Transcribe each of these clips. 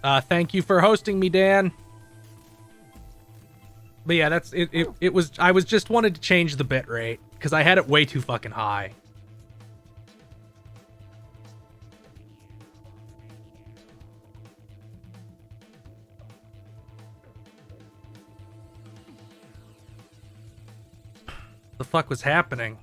Thank you for hosting me, Dan. But yeah, that's it. It was. I was just wanted to change the bit rate because I had it way too fucking high. The fuck was happening?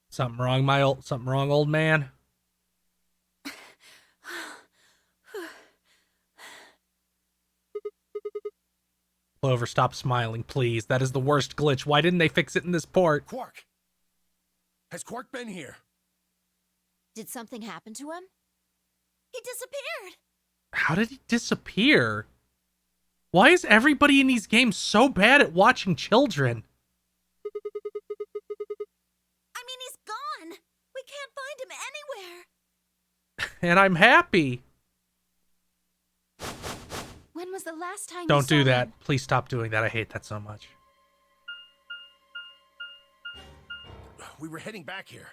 Something wrong, old man? Clover, stop smiling, please. That is the worst glitch. Why didn't they fix it in this port? Quark! Has Quark been here? Did something happen to him? He disappeared! How did he disappear? Why is everybody in these games so bad at watching children? I mean, he's gone! We can't find him anywhere! And I'm happy. When was the last time Don't you do saw that. him? Please stop doing that. I hate that so much. We were heading back here.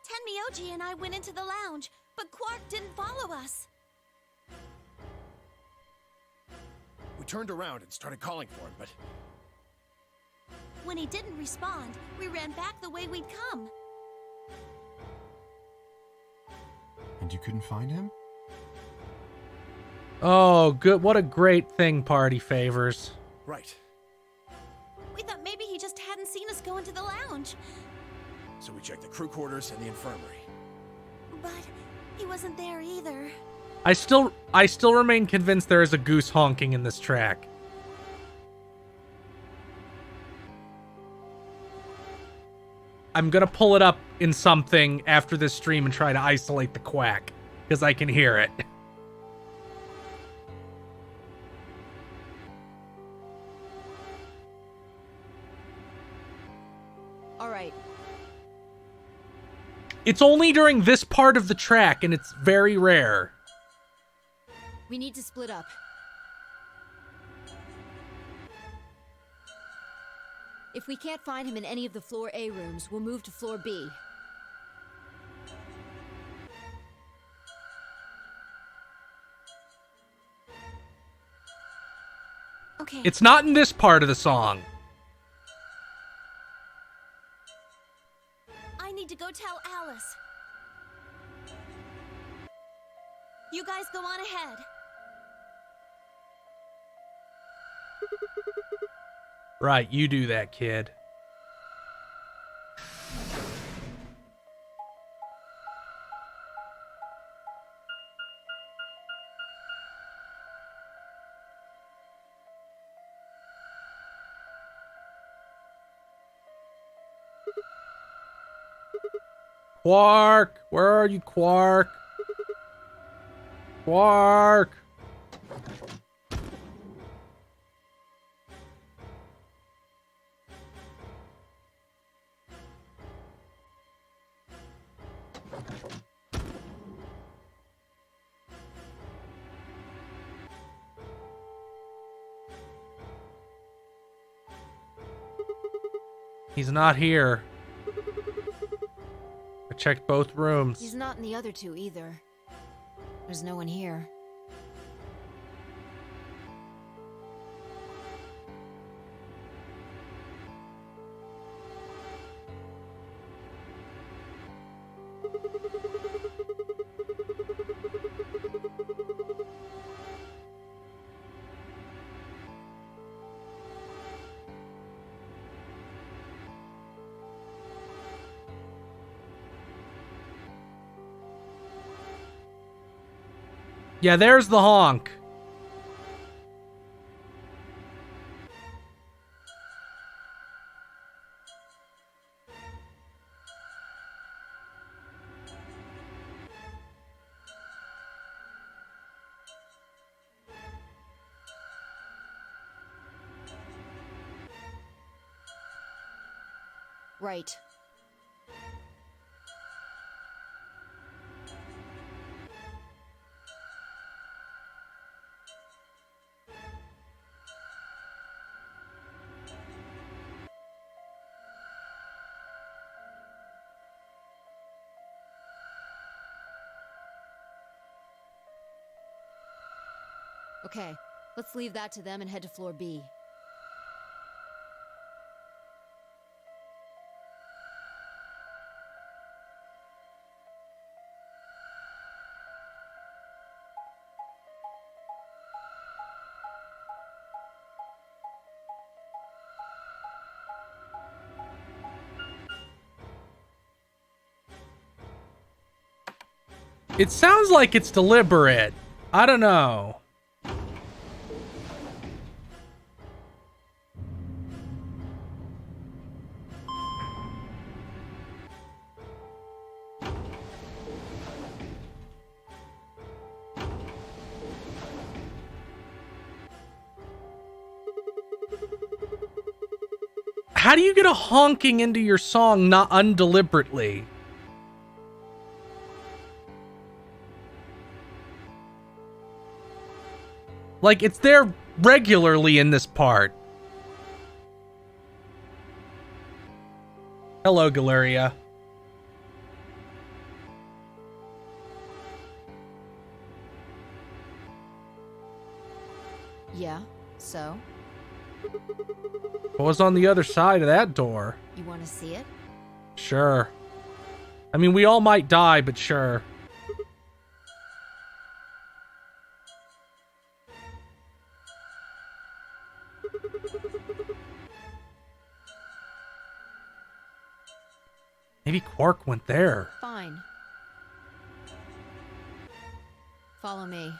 Tenmyoji and I went into the lounge, but Quark didn't follow us. We turned around and started calling for him, but... When he didn't respond, we ran back the way we'd come. And you couldn't find him? Oh, good. What a great thing Party favors. Right. We thought maybe he just hadn't seen us go into the lounge. So we checked the crew quarters and the infirmary. But he wasn't there either. I still remain convinced there is a goose honking in this track. I'm gonna pull it up in something after this stream and try to isolate the quack, because I can hear it. All right. It's only during this part of the track, and it's very rare. We need to split up. If we can't find him in any of the Floor A rooms, we'll move to Floor B. Okay. It's not in this part of the song. I need to go tell Alice. You guys go on ahead. Right, you do that, kid. Quark! Where are you, Quark? Quark! He's not here. I checked both rooms. He's not in the other two either. There's no one here. Yeah, there's the honk. Right. Okay, let's leave that to them and head to floor B. It sounds like it's deliberate. I don't know. How do you get a honking into your song not undeliberately? Like, it's there regularly in this part. Hello, Galeria. Yeah, so? What was on the other side of that door? You want to see it? Sure. I mean, we all might die, but sure. Maybe Quark went there. Fine. Follow me.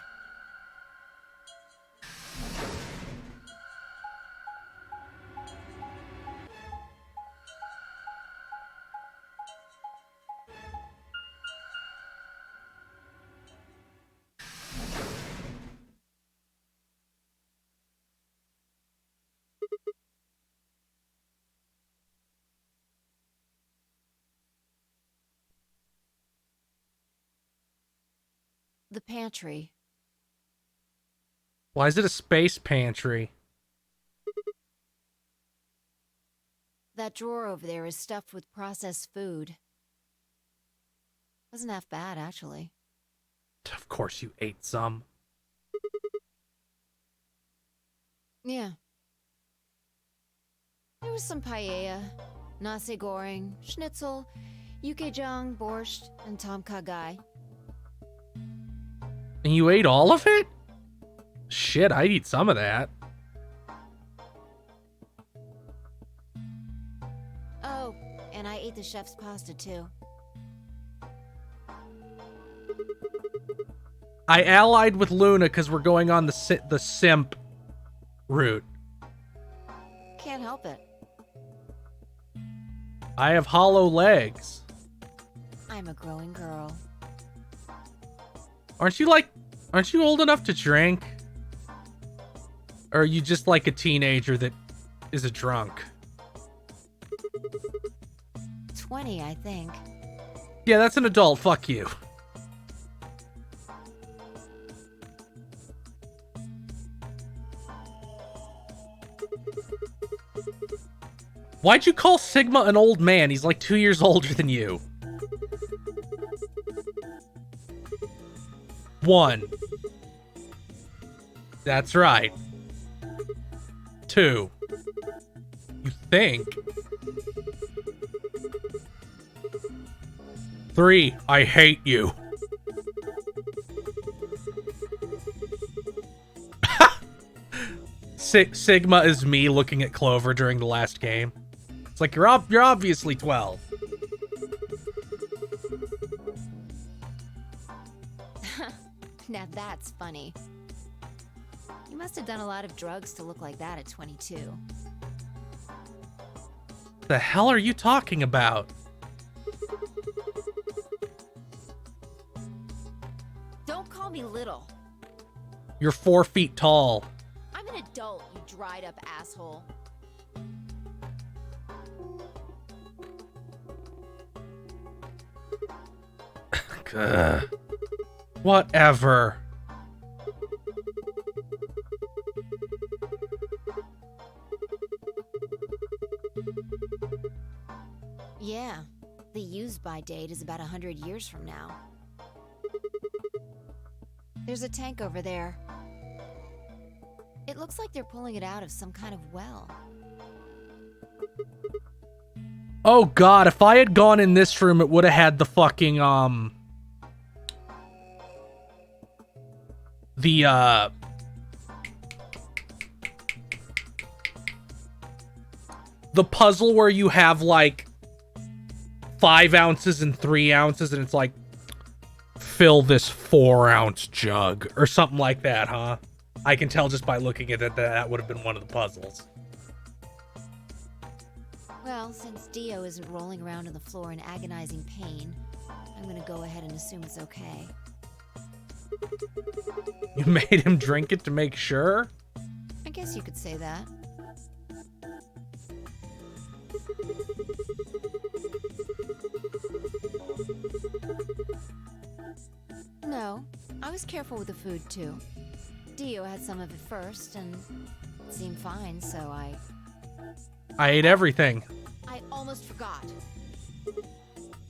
The pantry. Why is it a space pantry? That drawer over there is stuffed with processed food. Wasn't half bad, actually. Of course you ate some. Yeah. There was some paella, nasi goreng, schnitzel, yukejang, borscht, and tom kha gai. And you ate all of it? Shit, I'd eat some of that. Oh, and I ate the chef's pasta too. I allied with Luna because we're going on the simp route. Can't help it. I have hollow legs. I'm a growing girl. Aren't you old enough to drink? Or are you just like a teenager that is a drunk? 20, I think. Yeah, that's an adult. Fuck you. Why'd you call Sigma an old man? He's like 2 years older than you. 1. That's right. 2. You think. 3. I hate you. Sigma is me looking at Clover during the last game. It's like, you're obviously 12. Now that's funny. You must have done a lot of drugs to look like that at 22. The hell are you talking about? Don't call me little. You're 4 feet tall. I'm an adult, you dried up asshole. Whatever. Yeah, the use-by date is about 100 years from now. There's a tank over there. It looks like they're pulling it out of some kind of well. Oh god, if I had gone in this room, it would have had the fucking, the puzzle where you have, like, 5 ounces and 3 ounces, and it's like, fill this 4-ounce jug, or something like that, huh? I can tell just by looking at it that would have been one of the puzzles. Well, since Dio isn't rolling around on the floor in agonizing pain, I'm gonna go ahead and assume it's okay. You made him drink it to make sure? I guess you could say that. No, I was careful with the food too. Dio had some of it first, and it seemed fine, so I ate everything. I almost forgot.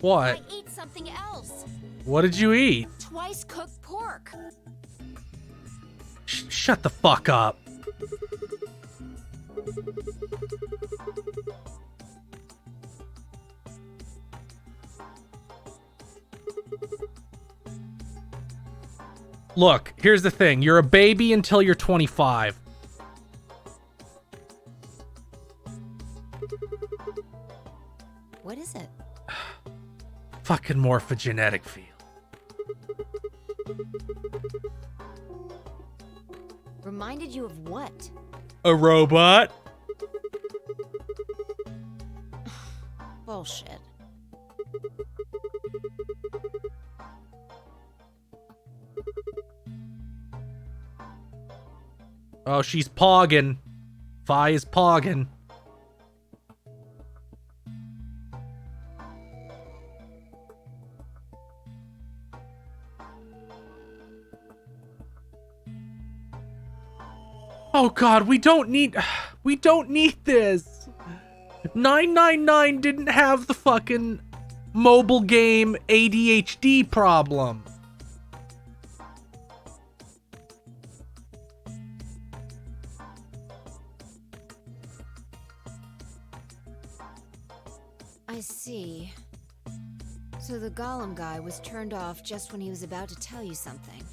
What? I ate something else. What did you eat? Twice cooked pork. Shut the fuck up. Look, here's the thing. You're a baby until you're 25. What is it? Fucking morphogenetic field. Reminded you of what? A robot? Bullshit. Oh, she's pogging. Fi is pogging. Oh god, we don't need this. 999 didn't have the fucking mobile game ADHD problem. I see. So the Golem guy was turned off just when he was about to tell you something.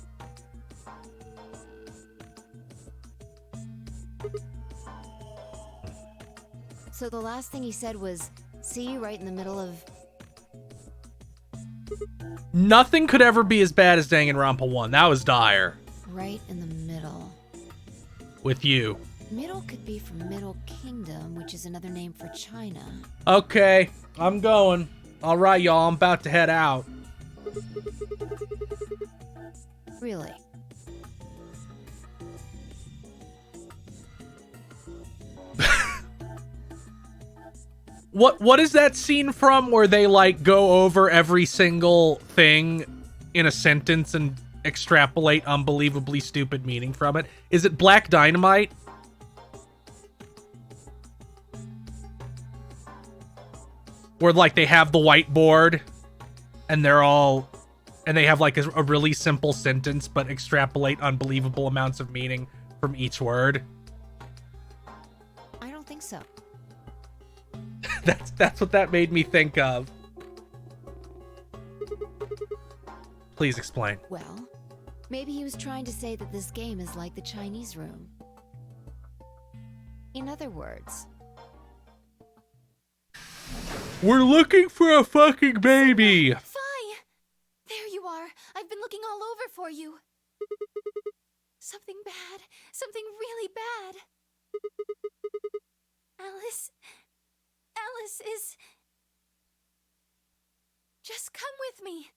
So the last thing he said was, see you right in the middle of... Nothing could ever be as bad as Danganronpa 1. That was dire. Right in the middle. With you. Middle could be from Middle Kingdom, which is another name for China. Okay, I'm going. All right, y'all, I'm about to head out. Really? What is that scene from where they like go over every single thing in a sentence and extrapolate unbelievably stupid meaning from it? Is it Black Dynamite? Where like they have the whiteboard and they have like a really simple sentence but extrapolate unbelievable amounts of meaning from each word. I don't think so. That's what that made me think of. Please explain. Well, maybe he was trying to say that this game is like the Chinese room. In other words... We're looking for a fucking baby! Fi! There you are. I've been looking all over for you. Something bad. Something really bad. Alice is... Just come with me.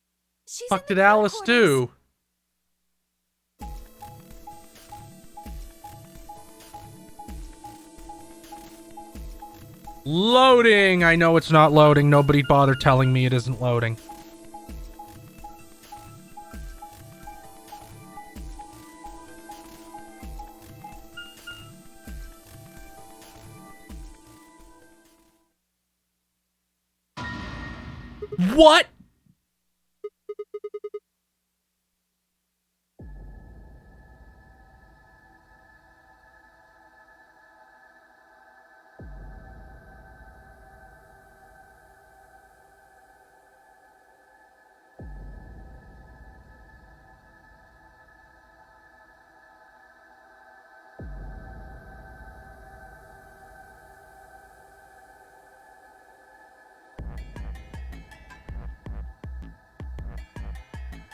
She's Fuck in did the Alice quarters. do? Loading! I know it's not loading. Nobody bother telling me it isn't loading. What?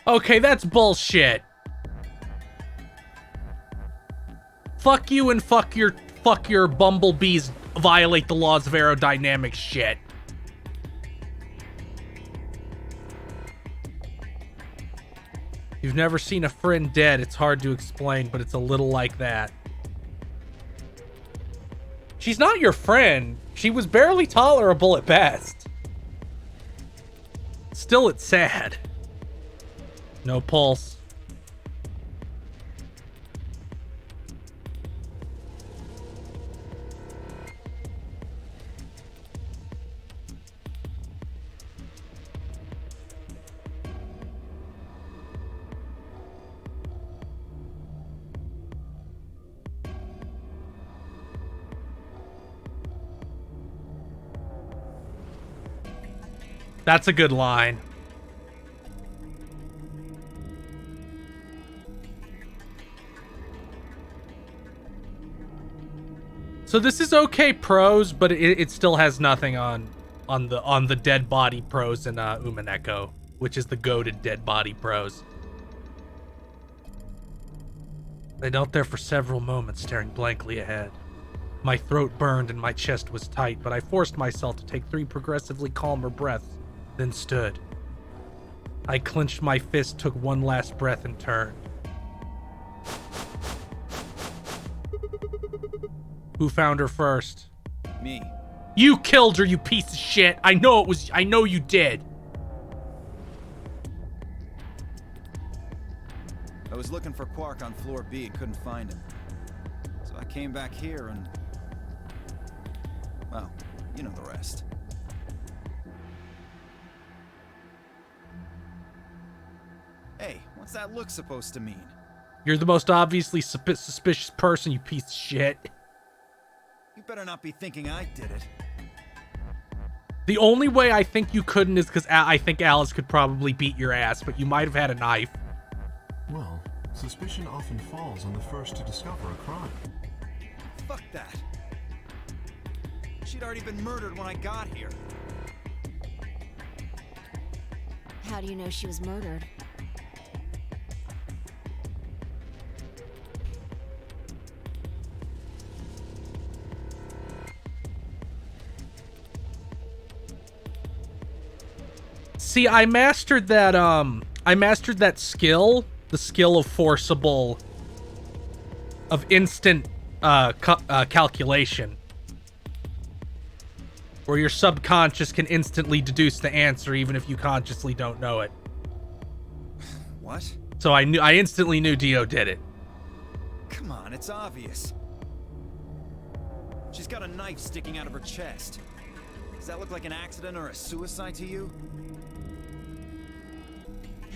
Okay, that's bullshit. Fuck you and fuck your bumblebees violate the laws of aerodynamics shit. You've never seen a friend dead. It's hard to explain, but it's a little like that. She's not your friend. She was barely tolerable at best. Still, it's sad. No pulse. That's a good line. So this is okay prose, but it still has nothing on the dead body prose in Umineko, which is the goated dead body prose. I knelt there for several moments, staring blankly ahead. My throat burned and my chest was tight, but I forced myself to take 3 progressively calmer breaths, then stood. I clenched my fist, took one last breath, and turned. Who found her first? Me. You killed her, you piece of shit! I know you did! I was looking for Quark on floor B and couldn't find him. So I came back here and... well, you know the rest. Hey, what's that look supposed to mean? You're the most obviously suspicious person, you piece of shit. You better not be thinking I did it. The only way I think you couldn't is because I think Alice could probably beat your ass, but you might have had a knife. Well, suspicion often falls on the first to discover a crime. Fuck that. She'd already been murdered when I got here. How do you know she was murdered? See, I mastered that skill, the skill of forcible, of instant calculation, where your subconscious can instantly deduce the answer even if you consciously don't know it. What? So I instantly knew Dio did it. Come on, it's obvious. She's got a knife sticking out of her chest. Does that look like an accident or a suicide to you?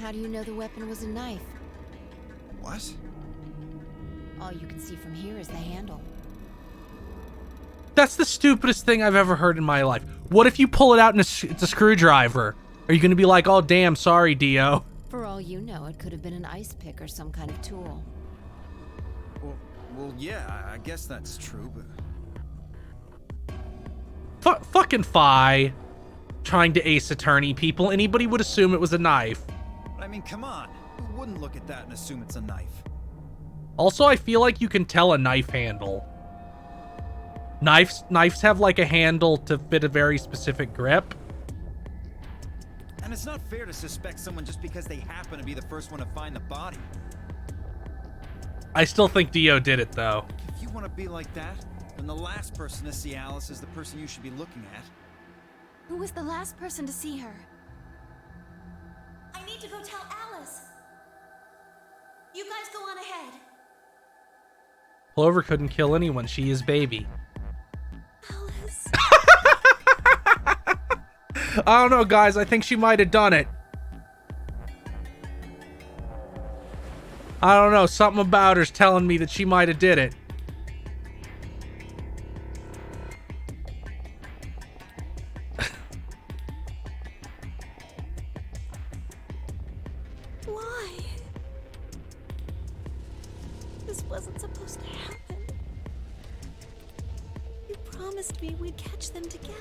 How do you know the weapon was a knife? What? All you can see from here is the handle. That's the stupidest thing I've ever heard in my life. What if you pull it out and it's a screwdriver? Are you going to be like, oh, damn, sorry, Dio? For all you know, it could have been an ice pick or some kind of tool. Well, yeah, I guess that's true, but... Fucking Fi. Trying to Ace Attorney people. Anybody would assume it was a knife. I mean, come on. Who wouldn't look at that and assume it's a knife? Also, I feel like you can tell a knife handle. Knives have like a handle to fit a very specific grip. And it's not fair to suspect someone just because they happen to be the first one to find the body. I still think Dio did it, though. If you want to be like that, then the last person to see Alice is the person you should be looking at. Who was the last person to see her? I need to go tell Alice. You guys go on ahead. Clover couldn't kill anyone. She is baby. Alice. I don't know, guys. I think she might have done it. I don't know. Something about her's telling me that she might have did it. Why? This wasn't supposed to happen. You promised me we'd catch them together.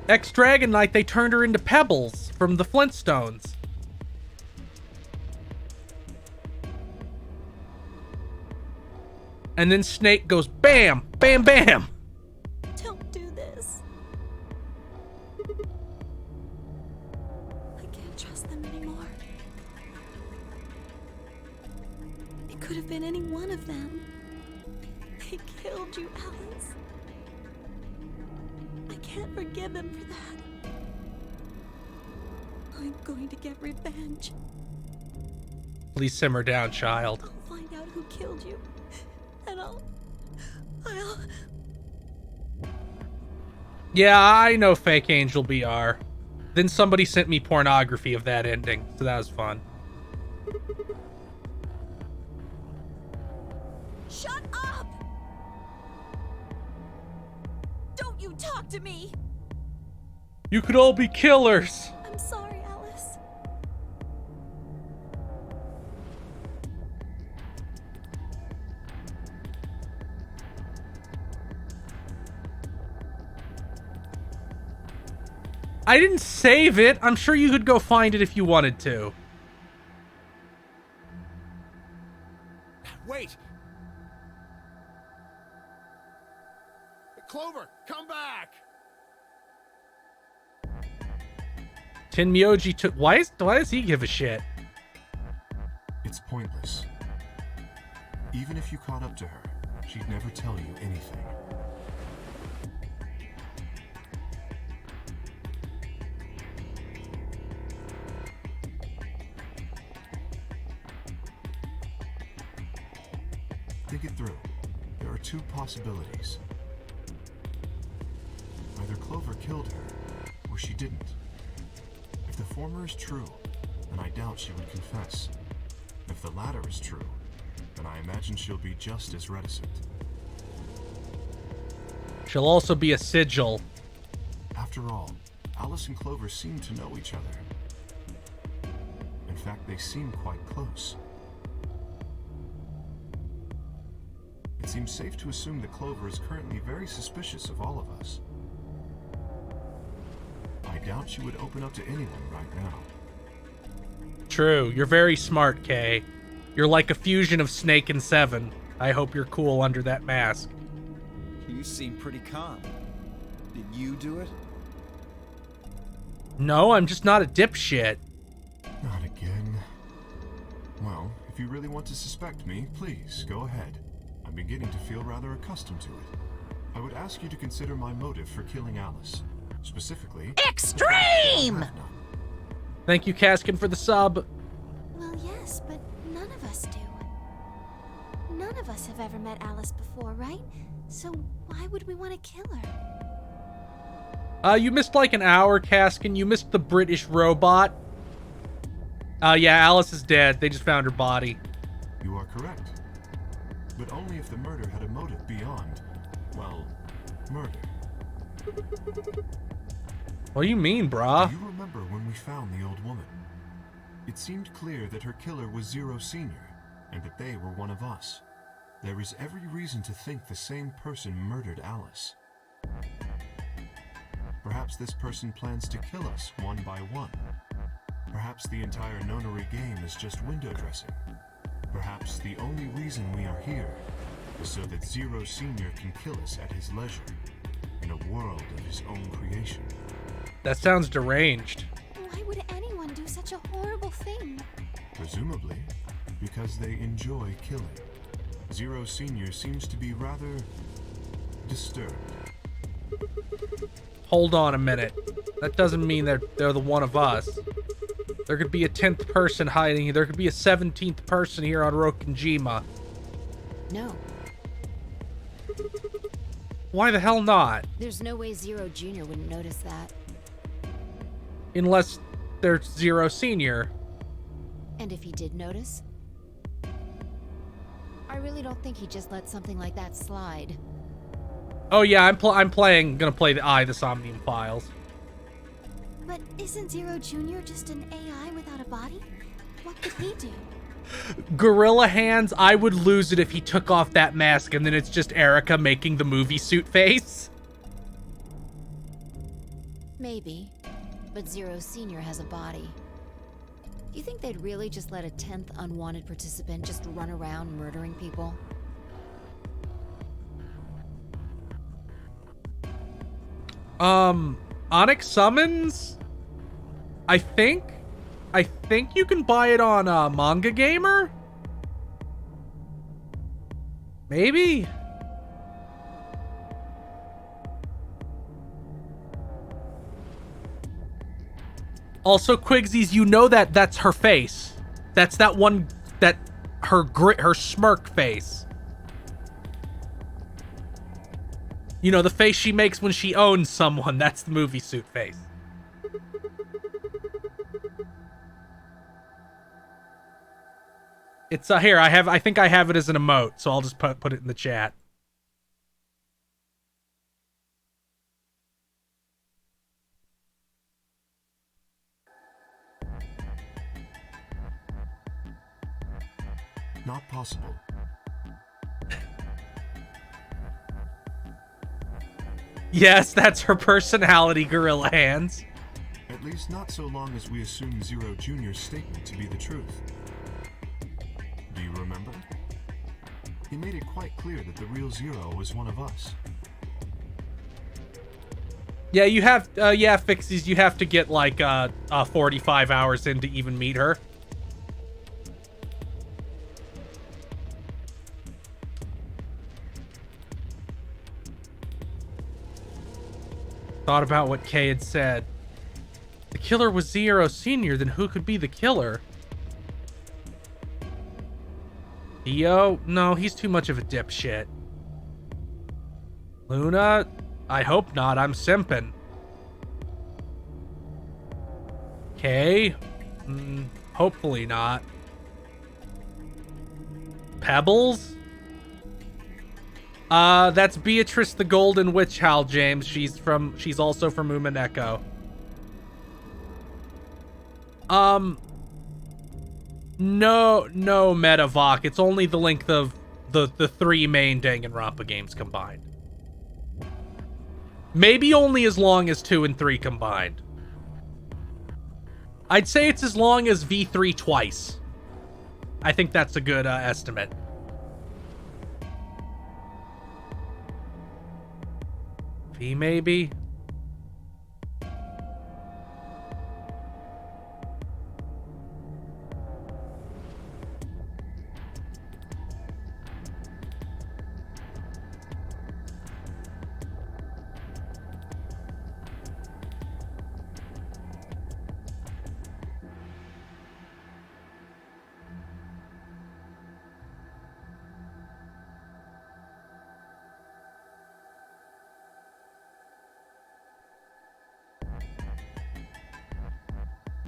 Ex-Dragon Knight, they turned her into Pebbles from the Flintstones. And then Snake goes bam, bam, bam. Don't do this. I can't trust them anymore. It could have been any one of them. They killed you, Alice. I can't forgive them for that. I'm going to get revenge. Please simmer down, child. I'll find out who killed you. And I'll... Yeah, I know Fake Angel BR. Then somebody sent me pornography of that ending, so that was fun. Shut up! Don't you talk to me! You could all be killers. I'm sorry, Alice. I didn't save it. I'm sure you could go find it if you wanted to. Wait! Clover, come back! Tenmyoji took... Why does he give a shit? It's pointless. Even if you caught up to her, she'd never tell you anything. Think it through. There are two possibilities. Either Clover killed her, or she didn't. If the former is true, then I doubt she would confess. If the latter is true, then I imagine she'll be just as reticent. She'll also be a sigil. After all, Alice and Clover seem to know each other. In fact, they seem quite close. It seems safe to assume that Clover is currently very suspicious of all of us. I doubt she would open up to anyone right now. True. You're very smart, Kay. You're like a fusion of Snake and Seven. I hope you're cool under that mask. You seem pretty calm. Did you do it? No, I'm just not a dipshit. Not again. Well, if you really want to suspect me, please, go ahead. I'm beginning to feel rather accustomed to it. I would ask you to consider my motive for killing Alice. Specifically... Extreme! Thank you, Kaskin, for the sub. Well, yes, but none of us do. None of us have ever met Alice before, right? So why would we want to kill her? You missed like an hour, Kaskin. You missed the British robot. Yeah, Alice is dead. They just found her body. You are correct. But only if the murder had a motive beyond, well, murder. What do you mean, brah? Do you remember when we found the old woman? It seemed clear that her killer was Zero Senior, and that they were one of us. There is every reason to think the same person murdered Alice. Perhaps this person plans to kill us one by one. Perhaps the entire Nonary game is just window dressing. Perhaps the only reason we are here is so that Zero Senior can kill us at his leisure, in a world of his own creation. That sounds deranged. Why would anyone do such a horrible thing? Presumably, because they enjoy killing. Zero Senior seems to be rather disturbed. Hold on a minute. That doesn't mean they're the one of us. There could be a 10th person hiding here. There could be a 17th person here on Rokenjima. No, Why the hell not? there's no way Zero Jr. wouldn't notice that. Unless there's Zero Senior. And if he did notice, I really don't think he'd just let something like that slide. Oh yeah, gonna play the Eye, the Somnium Files. But isn't Zero Jr. just an AI without a body? What could he do? Gorilla Hands, I would lose it if he took off that mask and then it's just Erica making the movie suit face. Maybe. But Zero Senior has a body. Do you think they'd really just let a 10th unwanted participant just run around murdering people? Onyx Summons? I think you can buy it on Manga Gamer? Maybe? Also, Quigsies, you know that's her face. That's that one, that her smirk face. You know, the face she makes when she owns someone. That's the movie suit face. It's here. I think I have it as an emote, so I'll just put it in the chat. Not possible. Yes, that's her personality, Gorilla Hands. At least not so long as we assume Zero Jr.'s statement to be the truth. Do you remember? He made it quite clear that the real Zero was one of us. Yeah, you have, Fixies, you have to get like 45 hours in to even meet her. Thought about what Kay had said. The killer was Zero Senior, then who could be the killer? Dio? No, he's too much of a dipshit. Luna? I hope not, I'm simping. Kay? Hopefully not. Pebbles? That's Beatrice the Golden Witch, Hal James. She's also from Umineko. No, Metavoc. It's only the length of the three main Danganronpa games combined. Maybe only as long as 2 and 3 combined. I'd say it's as long as V3 twice. I think that's a good estimate. V maybe?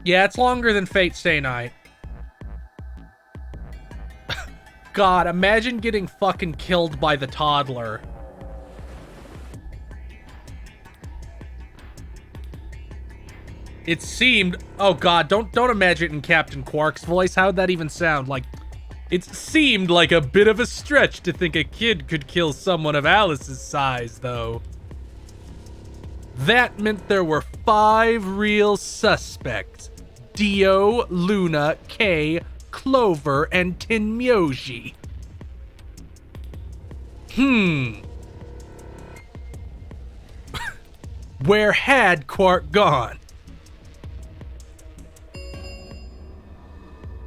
Yeah, it's longer than Fate Stay Night. God, imagine getting fucking killed by the toddler. It seemed... Oh god, don't imagine it in Captain Quark's voice. How'd that even sound? Like, it seemed like a bit of a stretch to think a kid could kill someone of Alice's size, though. That meant there were 5 real suspects. Dio, Luna, Kay, Clover, and Tenmyoji. Where had Quark gone?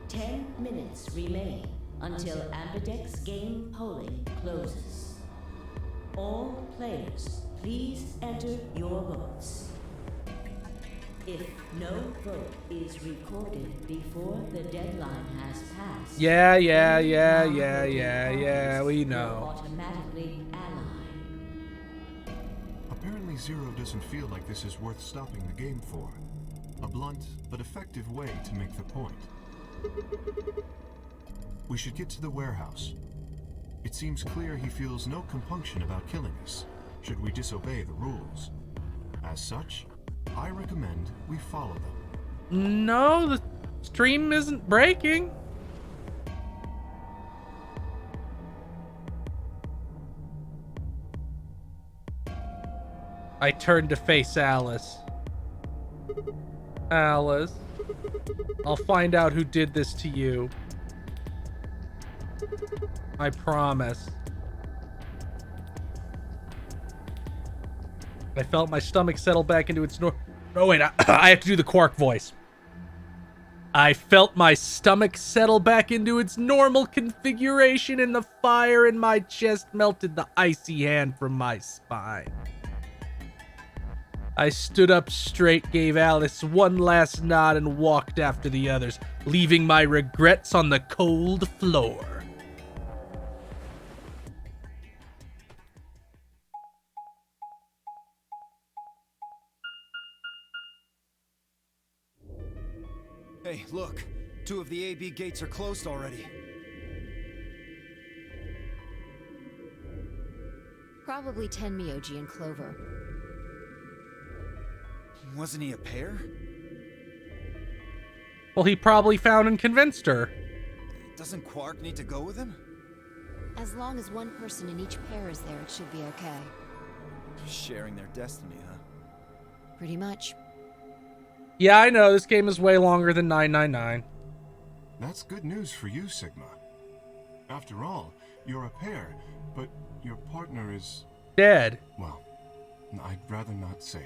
10 minutes remain until Ambidex game polling closes. All players, please enter your votes. If no vote is recorded before the deadline has passed, Yeah, we know. automatically ally. Apparently Zero doesn't feel like this is worth stopping the game for. A blunt but effective way to make the point. We should get to the warehouse. It seems clear he feels no compunction about killing us, should we disobey the rules. As such, I recommend we follow them. No, the stream isn't breaking. I turned to face Alice. Alice, I'll find out who did this to you. I promise. I felt my stomach settle back into its No, wait, I have to do the Quark voice. I felt my stomach settle back into its normal configuration, and the fire in my chest melted the icy hand from my spine. I stood up straight, gave Alice one last nod, and walked after the others, leaving my regrets on the cold floor. Hey, look. 2 of the AB gates are closed already. Probably Tenmyoji and Clover. Wasn't he a pair? Well, he probably found and convinced her. Doesn't Quark need to go with him? As long as one person in each pair is there, it should be okay. Sharing their destiny, huh? Pretty much. Yeah, I know, this game is way longer than 999. That's good news for you, Sigma. After all, you're a pair, but your partner is... Dead. Well, I'd rather not say it.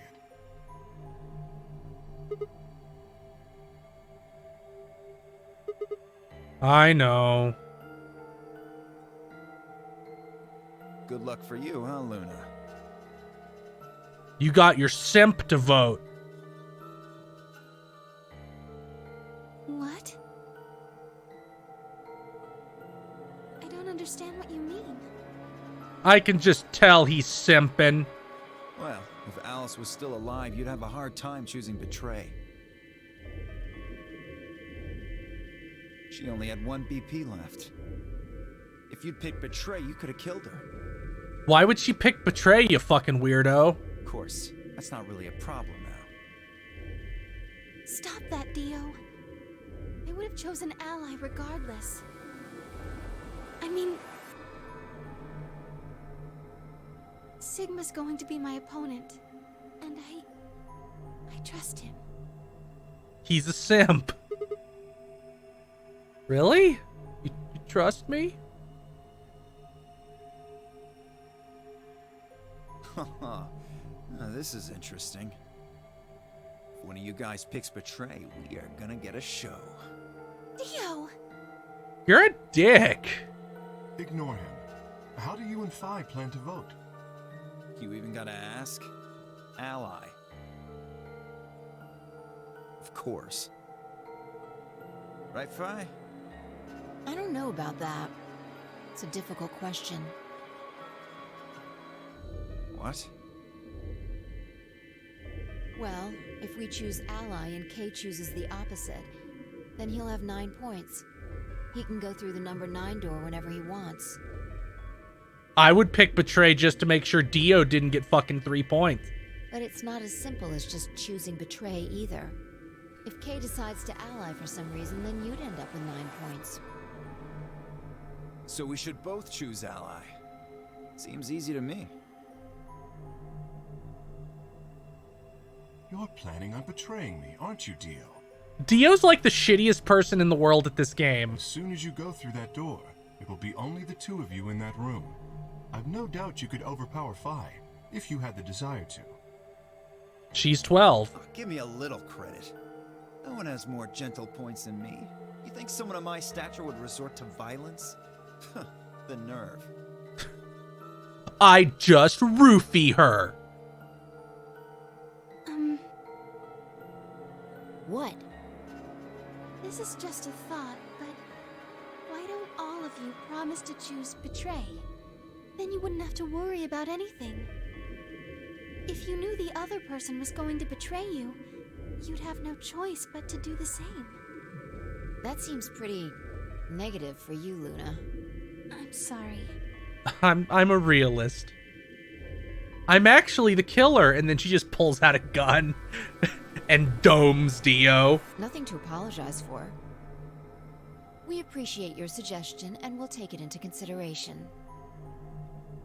I know. Good luck for you, huh, Luna? You got your simp to vote. What? I don't understand what you mean. I can just tell he's simping. Well, if Alice was still alive, you'd have a hard time choosing Betray. She only had 1 BP left. If you'd picked Betray, you could have killed her. Why would she pick Betray, you fucking weirdo? Of course, that's not really a problem now. Stop that, Dio. I would have chosen Ally regardless. I mean... Sigma's going to be my opponent, and I trust him. He's a simp. Really? You trust me? Now, this is interesting. If one of you guys picks Betray, we are gonna get a show. Dio! You're a dick. Ignore him. How do you and Phi plan to vote? You even gotta ask? Ally. Of course. Right, Phi? I don't know about that. It's a difficult question. What? Well, if we choose Ally and Kay chooses the opposite, then he'll have 9 points. He can go through the number 9 door whenever he wants. I would pick Betray just to make sure Dio didn't get fucking 3 points. But it's not as simple as just choosing Betray either. If Kay decides to ally for some reason, then you'd end up with 9 points. So we should both choose Ally. Seems easy to me. You're planning on betraying me, aren't you, Dio? Dio's like the shittiest person in the world at this game. As soon as you go through that door, it will be only the 2 of you in that room. I've no doubt you could overpower Phi, if you had the desire to. She's 12. Oh, give me a little credit. No one has more gentle points than me. You think someone of my stature would resort to violence? The nerve. I just roofie her. What? This is just a thought, but why don't all of you promise to choose Betray? Then you wouldn't have to worry about anything. If you knew the other person was going to betray you, you'd have no choice but to do the same. That seems pretty negative for you, Luna. I'm sorry. I'm a realist. I'm actually the killer, and then she just pulls out a gun and domes Dio. Nothing to apologize for. We appreciate your suggestion and we'll take it into consideration.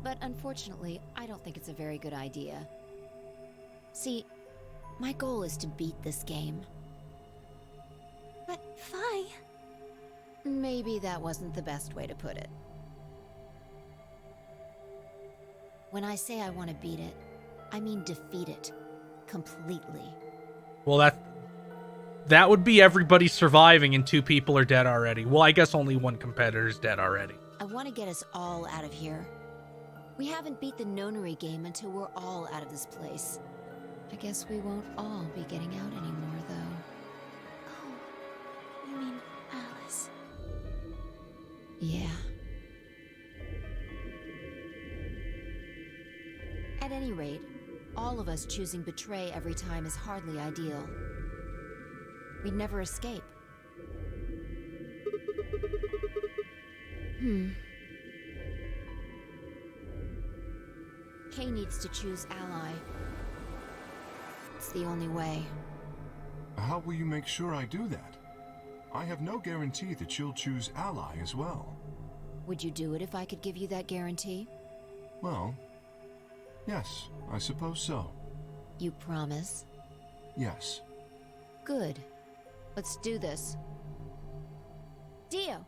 But unfortunately, I don't think it's a very good idea. See, My goal is to beat this game. But Fi... Maybe that wasn't the best way to put it. When I say I want to beat it, I mean defeat it. Completely. Well, that would be everybody surviving and 2 people are dead already. Well, I guess only 1 competitor's dead already. I want to get us all out of here. We haven't beat the Nonary game until we're all out of this place. I guess we won't all be getting out anymore, though. Oh, you mean Alice? Yeah. At any rate, all of us choosing betray every time is hardly ideal. We'd never escape. Kay needs to choose ally. It's the only way. How will you make sure I do that? I have no guarantee that she'll choose ally as well. Would you do it if I could give you that guarantee? Well, yes, I suppose so. You promise? Yes. Good. Let's do this. Dio!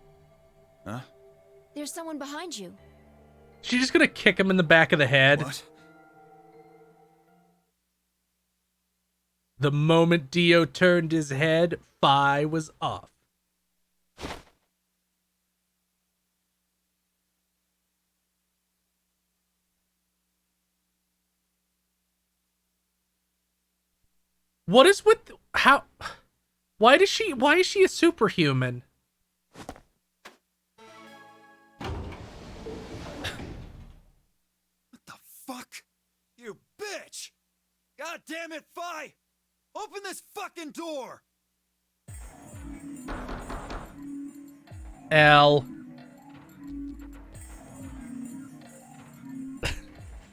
Huh? There's someone behind you. She's just gonna kick him in the back of the head. What? The moment Dio turned his head, Fi was off. What is with how? Why is she a superhuman? What the fuck? You bitch! God damn it, Fi! Open this fucking door! L.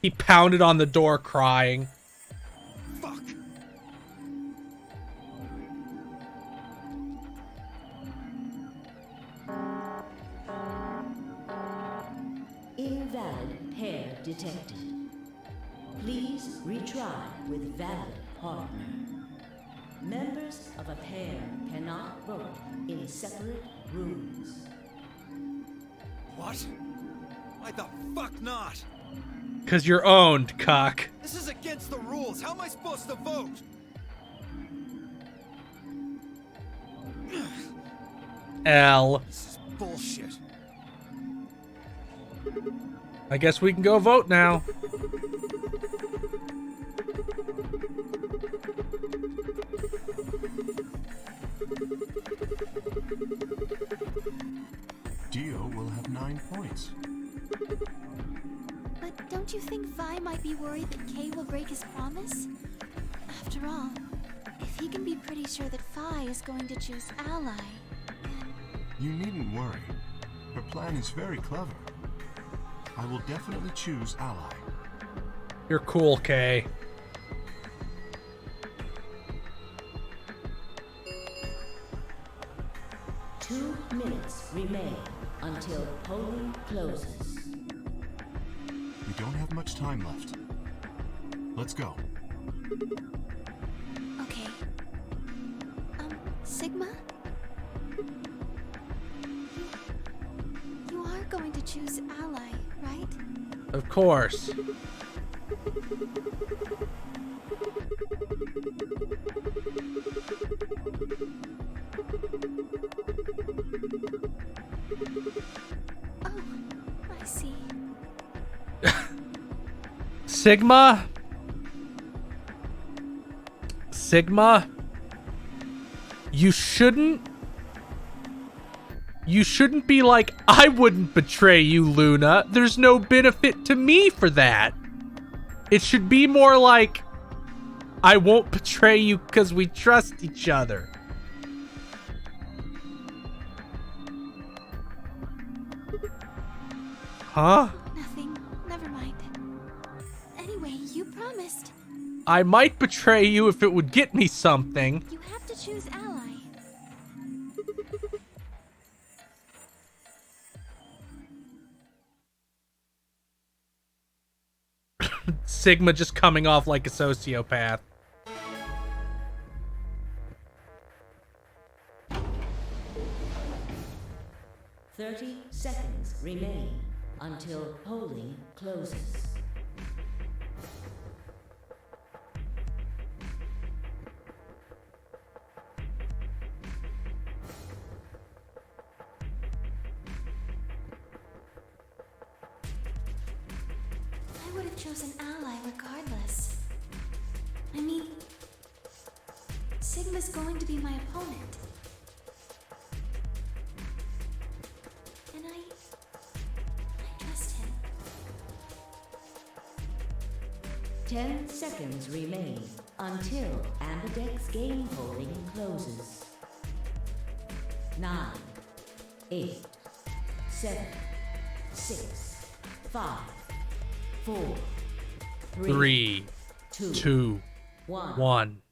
He pounded on the door crying. Fuck! Invalid pair detected. Please retry with valid partner. Members of a pair cannot vote in separate rooms. What? Why the fuck not? 'Cause you're owned, cock. This is against the rules. How am I supposed to vote? L. This is bullshit. I guess we can go vote now. Dio will have 9 points. But don't you think Vi might be worried that Kay will break his promise? After all, if he can be pretty sure that Vi is going to choose ally, then... You needn't worry. Her plan is very clever. I will definitely choose ally. You're cool, Kay. Two minutes remain until polling closes. We don't have much time left. Let's go. Okay. Sigma? You are going to choose ally, right? Of course. Oh, I see. Sigma? You shouldn't be like, I wouldn't betray you, Luna. There's no benefit to me for that. It should be more like, I won't betray you because we trust each other. Huh? Nothing. Never mind. Anyway, you promised. I might betray you if it would get me something. You have to choose ally. Sigma just coming off like a sociopath. 30 seconds remain until polling closes. I would have chosen Ally regardless. I mean, Sigma's going to be my opponent. And I trust him. 10 seconds remain until Ambidex game polling closes. 9, 8, 7, 6, 5, 4, 3, 2, 1.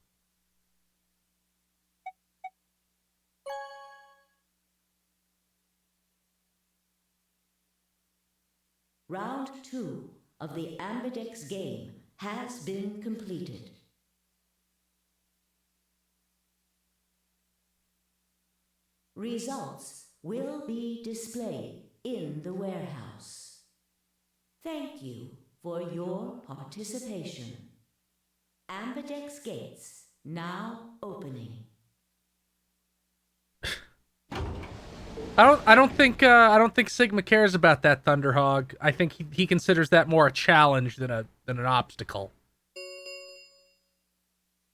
Round 2 of the Ambidex game has been completed. Results will be displayed in the warehouse. Thank you for your participation. Ambidex gates now opening. I don't think Sigma cares about that, Thunderhog. I think he considers that more a challenge than an obstacle.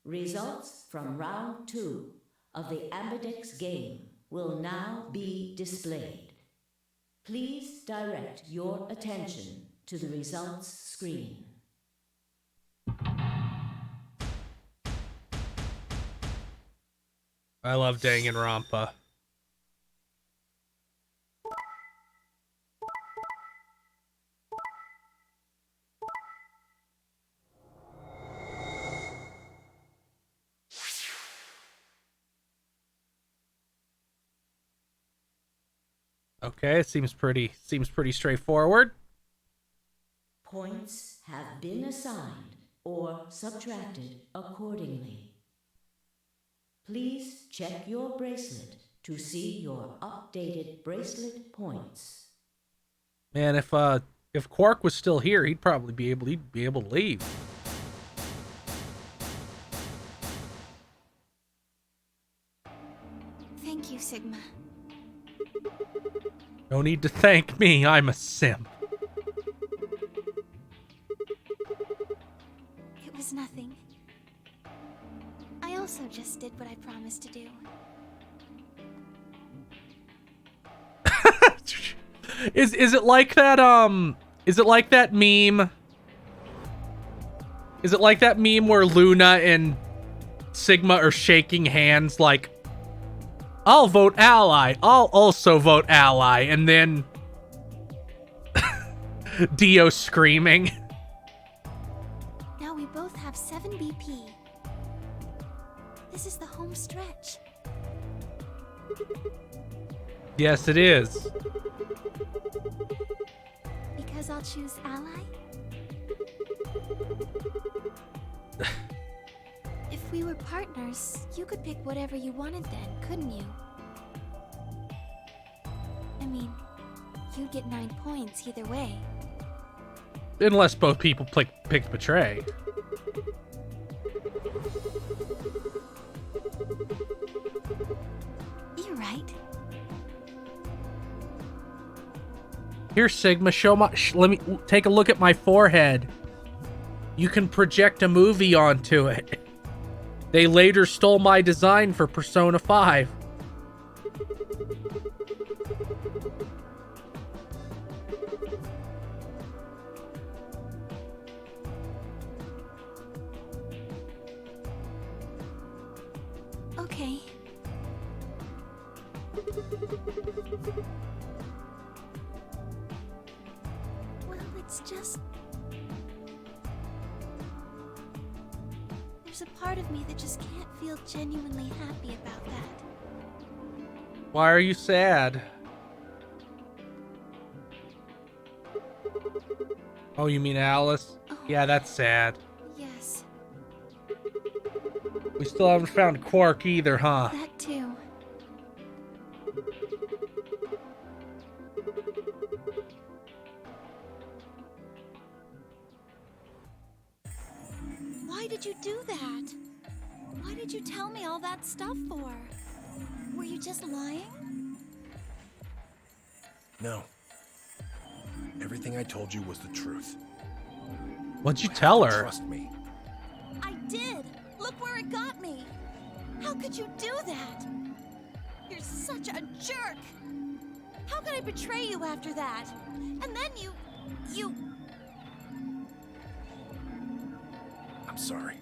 Results from round 2 of the Ambidex game will now be displayed. Please direct your attention to the results screen. I love Danganronpa. Okay, it seems pretty straightforward. Points have been assigned or subtracted accordingly. Please check your bracelet to see your updated bracelet points. Man, if Quark was still here, he'd probably be able to leave. Thank you, Sigma. No need to thank me. I'm a simp. It was nothing. I also just did what I promised to do. Is it like that is it like that meme? Is it like that meme where Luna and Sigma are shaking hands like, I'll vote ally, I'll also vote ally, and then Dio screaming. Now we both have 7 BP. This is the home stretch. Yes, it is. Because I'll choose ally? If we were partners, you could pick whatever you wanted then, couldn't you? I mean, you'd get 9 points either way. Unless both people picked Betray. You're right. Here, Sigma, let me take a look at my forehead. You can project a movie onto it. They later stole my design for Persona 5. Okay. Well, it's just... There's a part of me that just can't feel genuinely happy about that. Why are you sad? Oh, you mean Alice? Oh. Yeah, that's sad. Yes, We still haven't found Quark either, huh? that too. did you tell me all that stuff for? Were you just lying? No. Everything I told you was the truth. What'd you tell her? Trust me. I did. Look where it got me. How could you do that? You're such a jerk. How could I betray you after that? And then you... I'm sorry.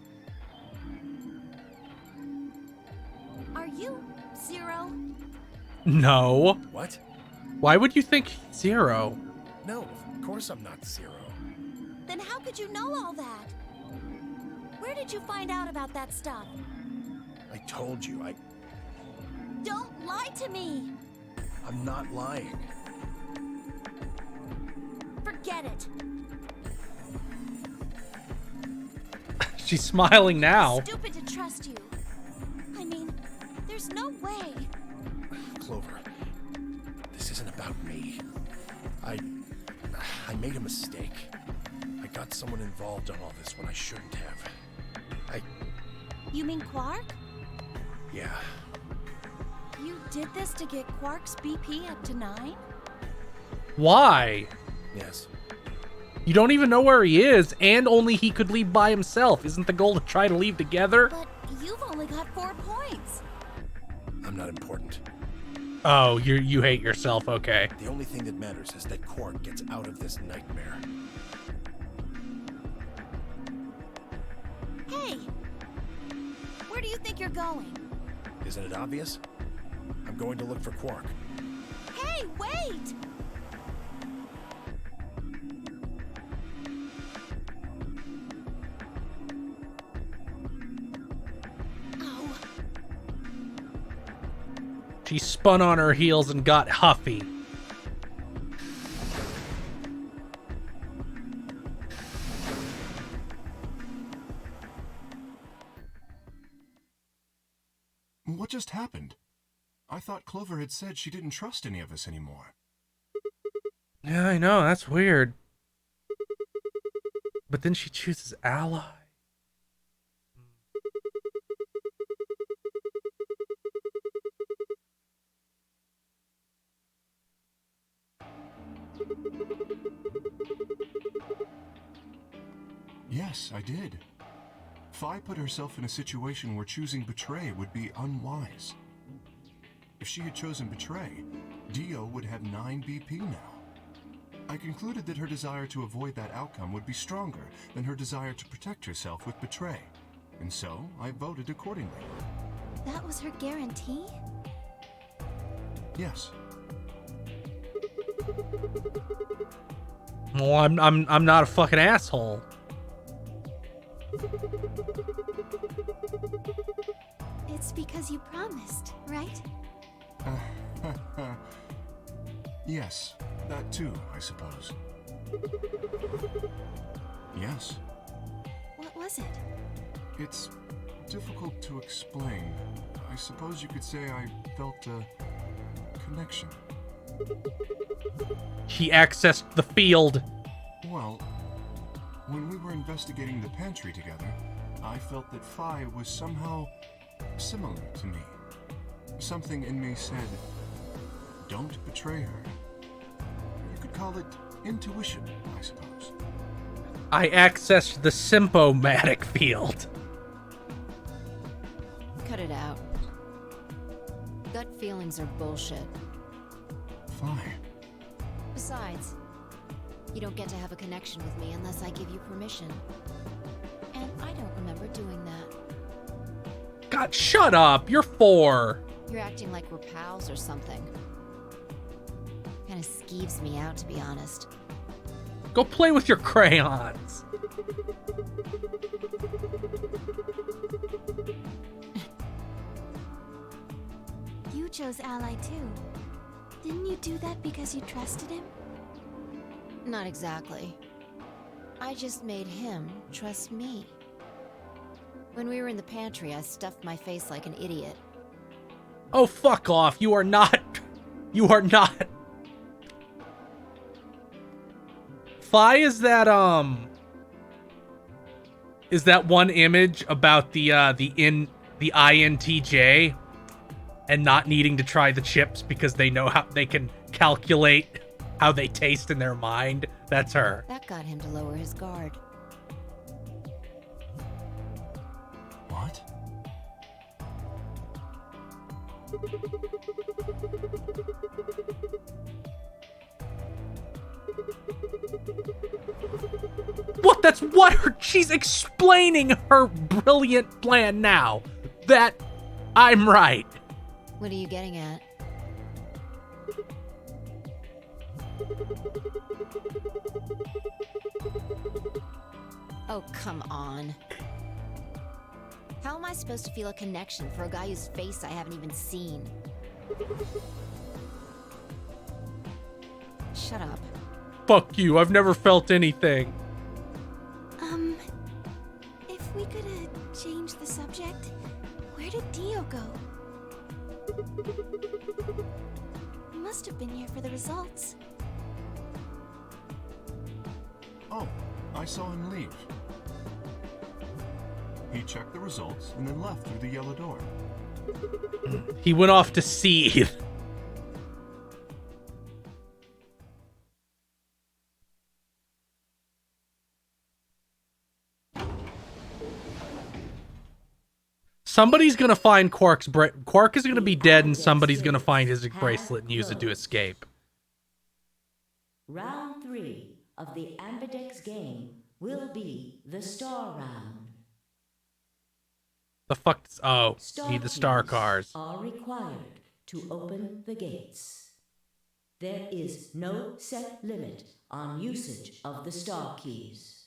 Are you Zero? No. What? Why would you think Zero? No, of course I'm not Zero. Then how could you know all that? Where did you find out about that stuff? I told you, Don't lie to me! I'm not lying. Forget it. She's smiling now. Stupid to trust you. I mean, there's no way. Clover, this isn't about me. I made a mistake. I got someone involved on all this when I shouldn't have. You mean Quark? Yeah, You did this to get Quark's BP up to 9? Why? yes. You don't even know where he is, and only he could leave by himself. Isn't the goal to try to leave together? But you've only got 4 points. I'm not important. Oh, you hate yourself, okay. The only thing that matters is that Quark gets out of this nightmare. Hey! Where do you think you're going? Isn't it obvious? I'm going to look for Quark. Hey, wait! Oh, She spun on her heels and got huffy. What just happened? I thought Clover had said she didn't trust any of us anymore. Yeah, I know, that's weird. But then she chooses Ally. Yes, I did. Phi put herself in a situation where choosing Betray would be unwise. If she had chosen Betray, Dio would have 9 BP now. I concluded that her desire to avoid that outcome would be stronger than her desire to protect herself with Betray, and so I voted accordingly. that was her guarantee? Yes. Well, I'm not a fucking asshole. It's because you promised, right? Yes, that too, I suppose. Yes. What was it? It's difficult to explain. I suppose you could say I felt a connection. He accessed the field. Well, when we were investigating the pantry together, I felt that Phi was somehow similar to me. Something in me said, don't betray her. You could call it intuition, I suppose. I accessed the symptomatic field. Cut it out. Gut feelings are bullshit. Phi. Besides, you don't get to have a connection with me unless I give you permission. And I don't remember doing that. God, shut up. You're 4. You're acting like we're pals or something. Kinda skeeves me out, to be honest. Go play with your crayons. You chose Ally too. Didn't you do that because you trusted him? Not exactly. I just made him trust me. When we were in the pantry, I stuffed my face like an idiot. Oh, fuck off. You are not. You are not. Phi is that one image about the the INTJ and not needing to try the chips because they know how they can calculate how they taste in their mind. That's her. That got him to lower his guard. What? What? That's what she's explaining her brilliant plan now. That I'm right. What are you getting at? Oh, come on. How am I supposed to feel a connection for a guy whose face I haven't even seen? Shut up. Fuck you. I've never felt anything. If we could change the subject, where did Dio go? He must have been here for the results. Oh, I saw him leave. He checked the results and then left through the yellow door. He went off to seethe. Somebody's gonna find Quark's Quark is gonna be dead, and somebody's gonna find his bracelet and use it to escape. Round 3 of the Ambidex game will be the Star Round. The fuck? Oh, need the star keys cars. are required to open the gates. There is no set limit on usage of the star keys.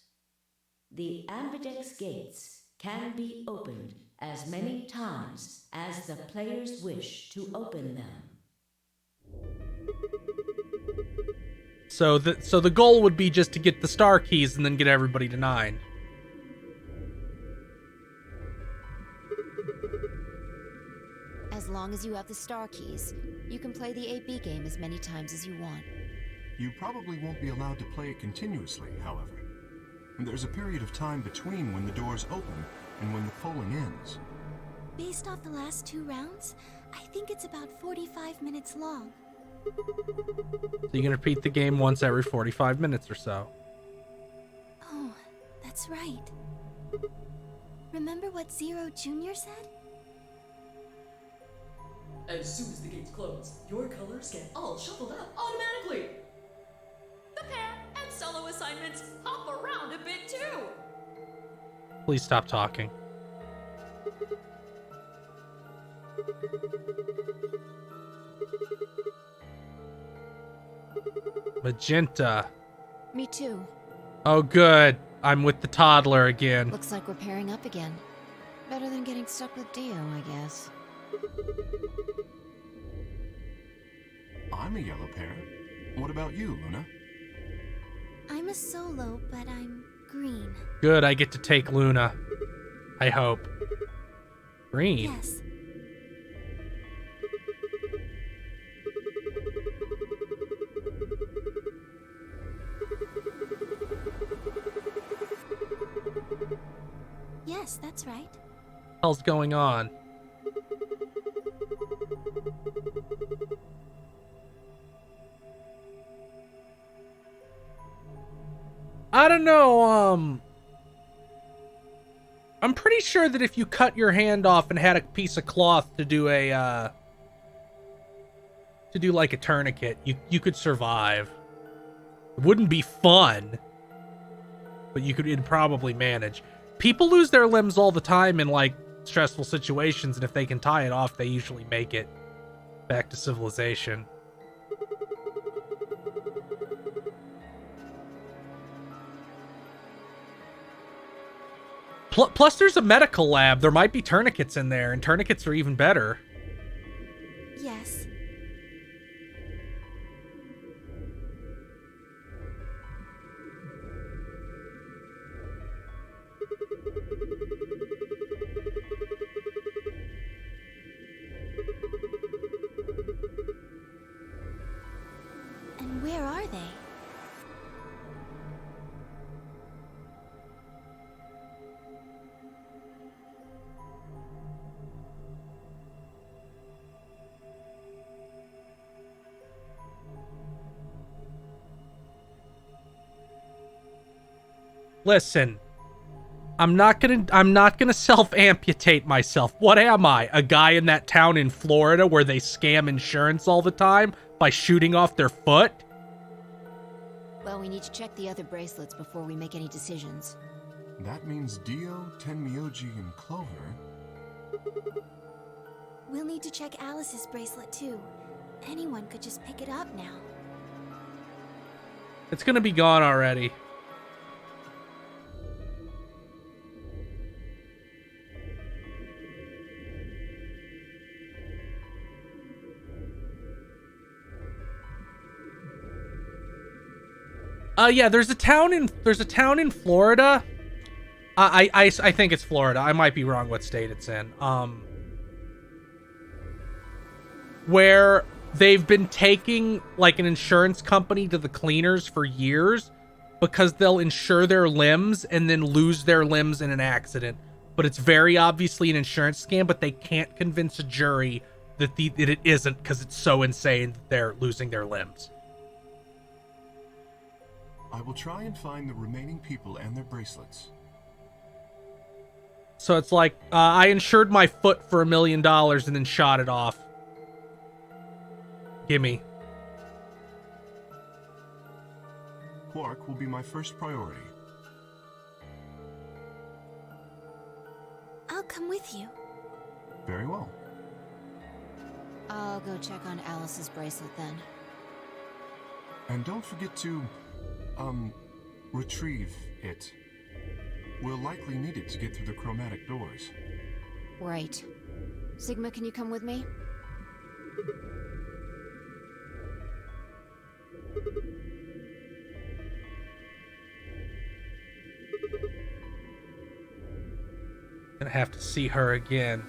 The Ambidex gates can be opened as many times as the players wish to open them. So the goal would be just to get the star keys and then get everybody to 9. As long as you have the star keys, you can play the AB game as many times as you want. You probably won't be allowed to play it continuously, however. There's a period of time between when the doors open and when the polling ends. Based off the last 2 rounds, I think it's about 45 minutes long. So you can repeat the game once every 45 minutes or so. Oh, that's right. Remember what Zero Jr. said? As soon as the gates close, your colors get all shuffled up automatically. The pair and solo assignments hop around a bit too. Please stop talking. Magenta. Me too. Oh, good. I'm with the toddler again. Looks like we're pairing up again. Better than getting stuck with Dio, I guess. I'm a yellow pair. What about you, Luna? I'm a solo, but I'm green. Good, I get to take Luna. I hope. Green. Yes. Yes, that's right. What the hell's going on? I don't know, I'm pretty sure that if you cut your hand off and had a piece of cloth to do a, to do like a tourniquet, you could survive. It wouldn't be fun, but it'd probably manage. People lose their limbs all the time in, like, stressful situations, and if they can tie it off, they usually make it back to civilization. Plus, there's a medical lab. There might be tourniquets in there, and tourniquets are even better. Yes. And where are they? Listen, I'm not gonna self-amputate myself. What am I? A guy in that town in Florida where they scam insurance all the time by shooting off their foot? Well, we need to check the other bracelets before we make any decisions. That means Dio, Tenmyoji, and Clover. We'll need to check Alice's bracelet too. Anyone could just pick it up now. It's gonna be gone already. Yeah, there's a town in Florida. I think it's Florida. I might be wrong what state it's in. Where they've been taking like an insurance company to the cleaners for years because they'll insure their limbs and then lose their limbs in an accident. But it's very obviously an insurance scam, but they can't convince a jury that it isn't because it's so insane that they're losing their limbs. I will try and find the remaining people and their bracelets. So it's like, I insured my foot for $1 million and then shot it off. Gimme. Quark will be my first priority. I'll come with you. Very well. I'll go check on Alice's bracelet then. And don't forget to, retrieve it. We'll likely need it to get through the chromatic doors. Right. Sigma, can you come with me? Gonna have to see her again.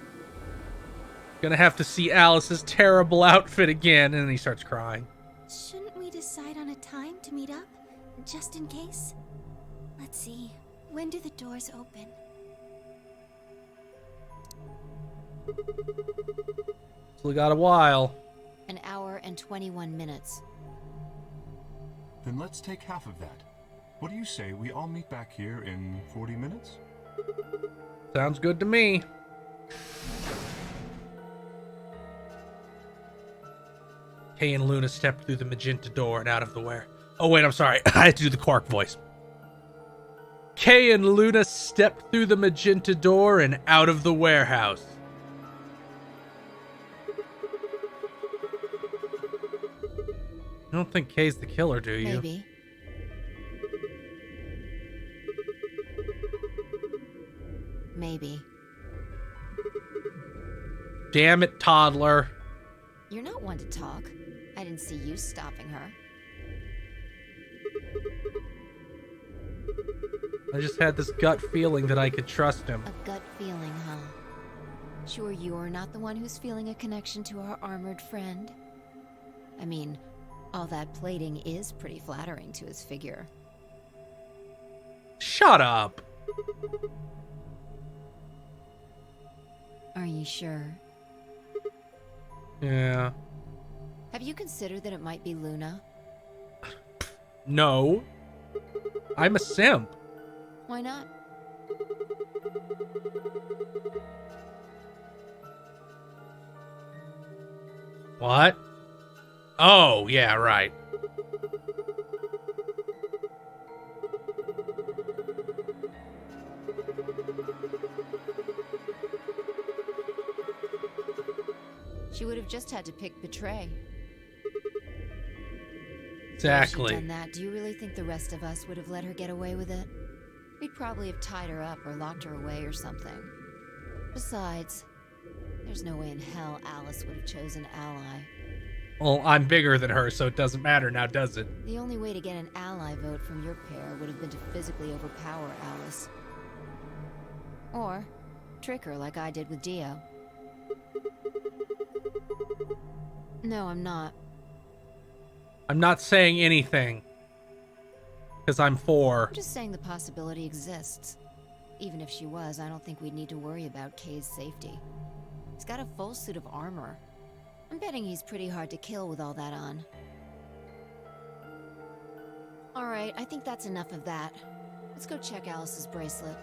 Gonna have to see Alice's terrible outfit again. And then he starts crying. Shouldn't we decide on a time to meet up? Just in case? Let's see. When do the doors open? Still got a while. An hour and 21 minutes. Then let's take half of that. What do you say we all meet back here in 40 minutes? Sounds good to me. Kay and Luna stepped through the magenta door and out of the ware. Oh wait, I'm sorry. I had to do the Quark voice. Kay and Luna stepped through the magenta door and out of the warehouse. You don't think Kay's the killer, do you? Maybe. Maybe. Damn it, toddler. You're not one to talk. I didn't see you stopping her. I just had this gut feeling that I could trust him. A gut feeling, huh? Sure you're not the one who's feeling a connection to our armored friend? I mean, all that plating is pretty flattering to his figure. Shut up. Are you sure? Yeah. Have you considered that it might be Luna? No. I'm a simp. Why not? What? Oh, yeah, right. She would have just had to pick Betray. Exactly. If she'd done that, do you really think the rest of us would have let her get away with it? We'd probably have tied her up or locked her away or something. Besides, there's no way in hell Alice would have chosen Ally. Well, I'm bigger than her, so it doesn't matter now, does it? The only way to get an ally vote from your pair would have been to physically overpower Alice. Or trick her like I did with Dio. No, I'm not. I'm not saying anything. Because I'm 4. I'm just saying the possibility exists. Even if she was, I don't think we'd need to worry about Kay's safety. He's got a full suit of armor. I'm betting he's pretty hard to kill with all that on. Alright, I think that's enough of that. Let's go check Alice's bracelet.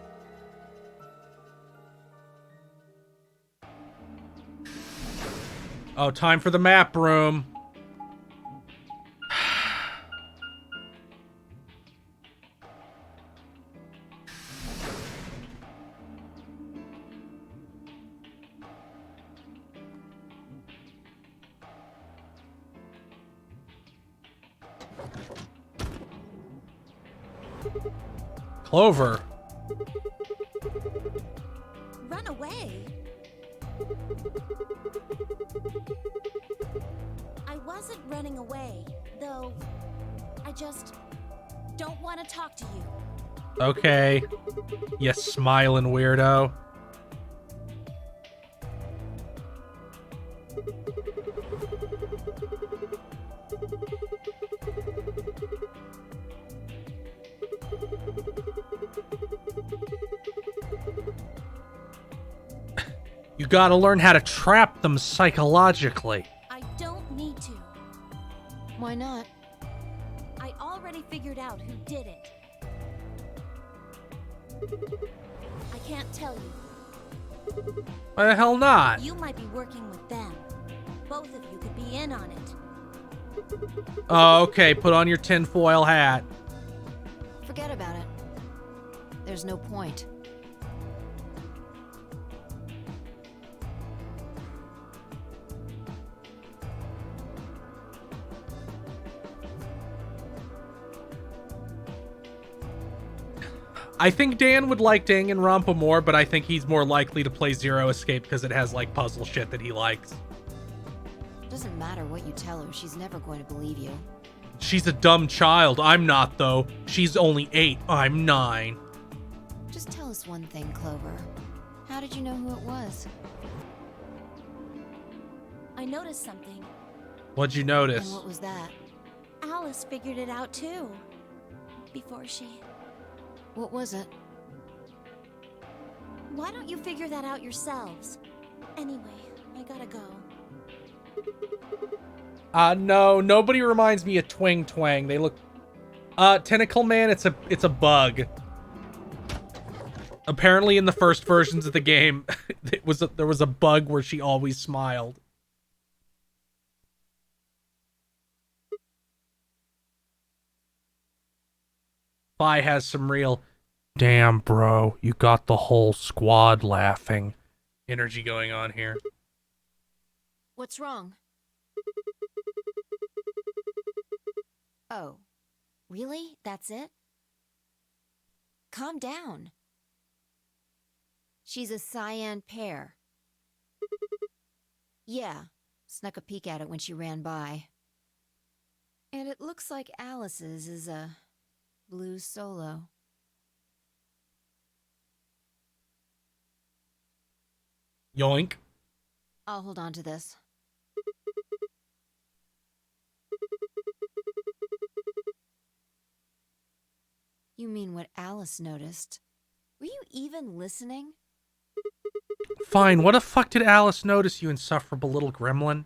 Oh, time for the map room. Clover. Run away? I wasn't running away, though I just don't want to talk to you. Okay. You smiling weirdo. You gotta learn how to trap them psychologically. I don't need to. Why not? I already figured out who did it. I can't tell you. Why the hell not? You might be working with them. Both of you could be in on it. Oh, okay. Put on your tinfoil hat. Forget about it. There's no point. I think Dan would like Danganronpa more, but I think he's more likely to play Zero Escape because it has, like, puzzle shit that he likes. Doesn't matter what you tell her, she's never going to believe you. She's a dumb child. I'm not, though. She's only 8. I'm 9. Just tell us one thing, Clover. How did you know who it was? I noticed something. What'd you And notice? what was that? Alice figured it out too. Before she... What was it? Why don't you figure that out yourselves? Anyway, I gotta go. No, nobody reminds me of Twing Twang. They look... Tentacle Man, it's a bug. Apparently in the first versions of the game, there was a bug where she always smiled. Fi has some real, damn bro, you got the whole squad laughing energy going on here. What's wrong? Oh, really? That's it? Calm down. She's a cyan pear. Yeah, snuck a peek at it when she ran by. And it looks like Alice's is a blue solo. Yoink. I'll hold on to this. You mean what Alice noticed? Were you even listening? Fine, what the fuck did Alice notice, you insufferable little gremlin?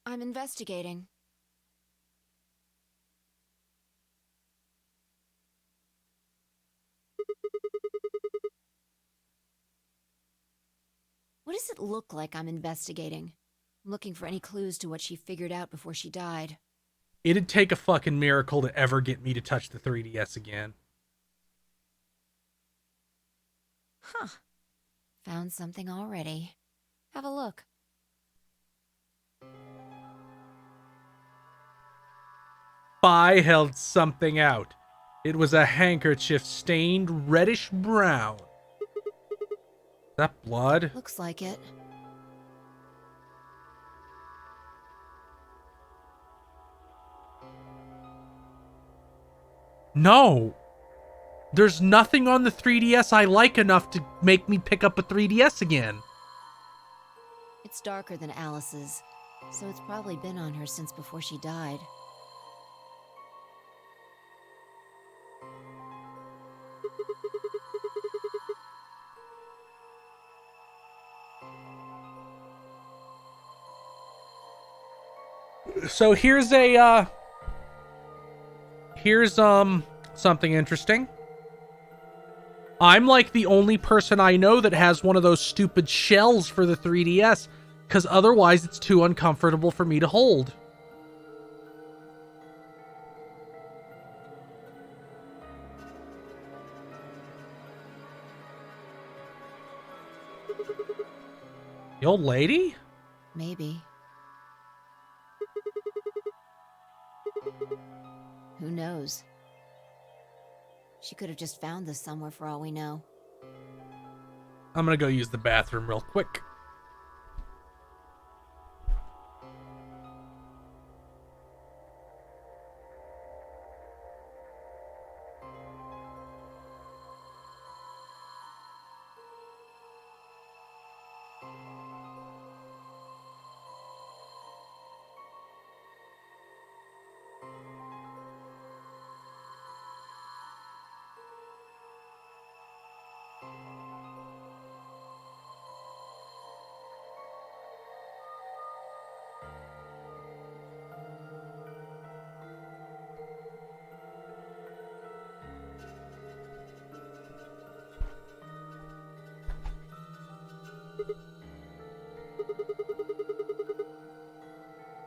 I'm investigating. What does it look like I'm investigating? I'm looking for any clues to what she figured out before she died. It'd take a fucking miracle to ever get me to touch the 3DS again. Huh. Found something already. Have a look. Fi held something out. It was a handkerchief stained reddish brown. Is that blood? Looks like it. No. There's nothing on the 3DS I like enough to make me pick up a 3DS again. It's darker than Alice's, so it's probably been on her since before she died. So here's something interesting. I'm like the only person I know that has one of those stupid shells for the 3DS, because otherwise it's too uncomfortable for me to hold. The old lady? Maybe. Who knows? She could have just found this somewhere for all we know. I'm gonna go use the bathroom real quick.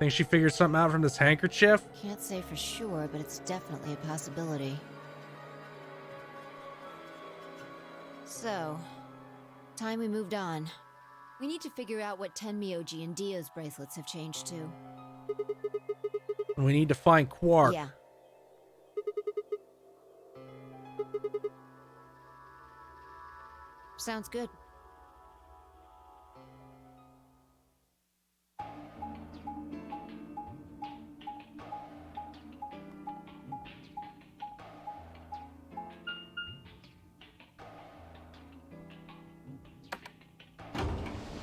Think she figured something out from this handkerchief? Can't say for sure, but it's definitely a possibility. So, time we moved on. We need to figure out what Tenmyoji and Dio's bracelets have changed to. We need to find Quark. Yeah. Sounds good.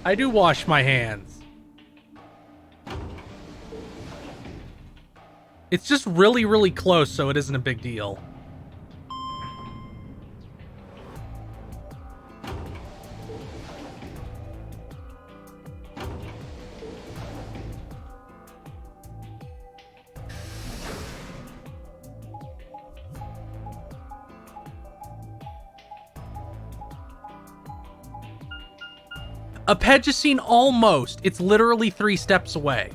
I do wash my hands. It's just really, really close, so it isn't a big deal. Apegicine almost. It's literally 3 steps away.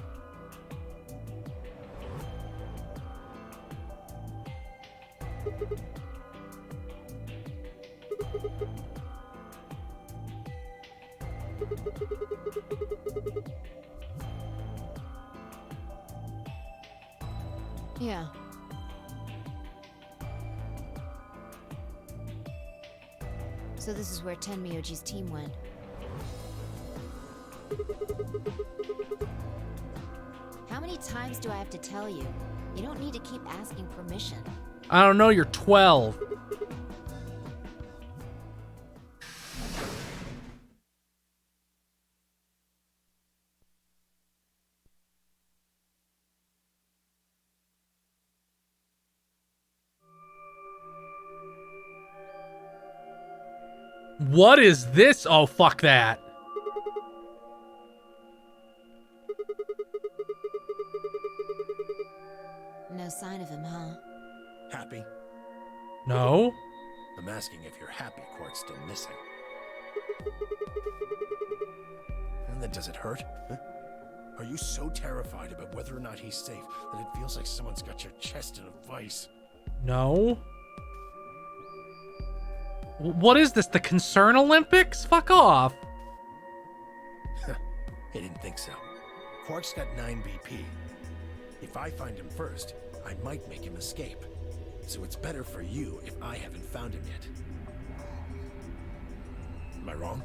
Yeah. So this is where Tenmyoji's team went. How many times do I have to tell you? You don't need to keep asking permission. I don't know, you're 12. What is this? Oh, fuck that. No sign of him, huh? Happy? No? I'm asking if you're happy Quark's still missing. And then does it hurt? Huh? Are you so terrified about whether or not he's safe that it feels like someone's got your chest in a vice? No. What is this? The Concern Olympics? Fuck off. I didn't think so. Quark's got 9 BP. If I find him first, I might make him escape. So it's better for you if I haven't found him yet. Am I wrong?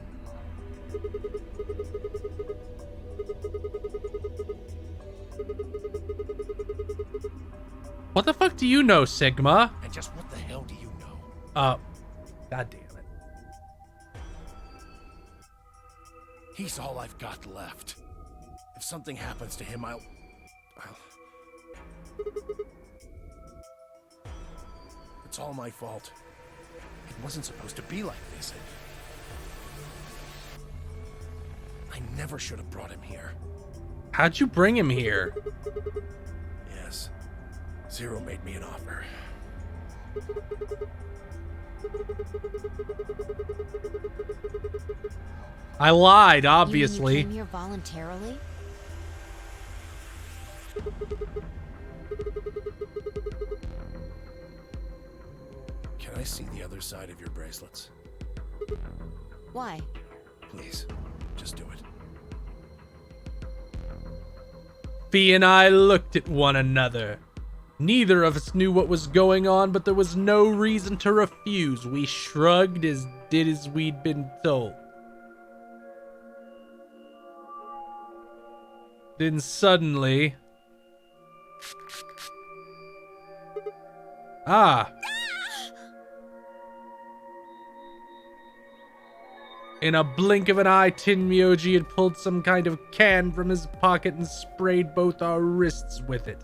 What the fuck do you know, Sigma? And just what the hell do you know? God damn it. He's all I've got left. If something happens to him, I'll... It's all my fault. It wasn't supposed to be like this. I never should have brought him here. How'd you bring him here? Yes. Zero made me an offer. I lied, You mean obviously. you came here voluntarily? Can I see the other side of your bracelets? Why? Please, just do it. Fee and I looked at one another. Neither of us knew what was going on, but there was no reason to refuse. We shrugged as did as we'd been told. Then suddenly... Ah! In a blink of an eye, Tin Myoji had pulled some kind of can from his pocket and sprayed both our wrists with it.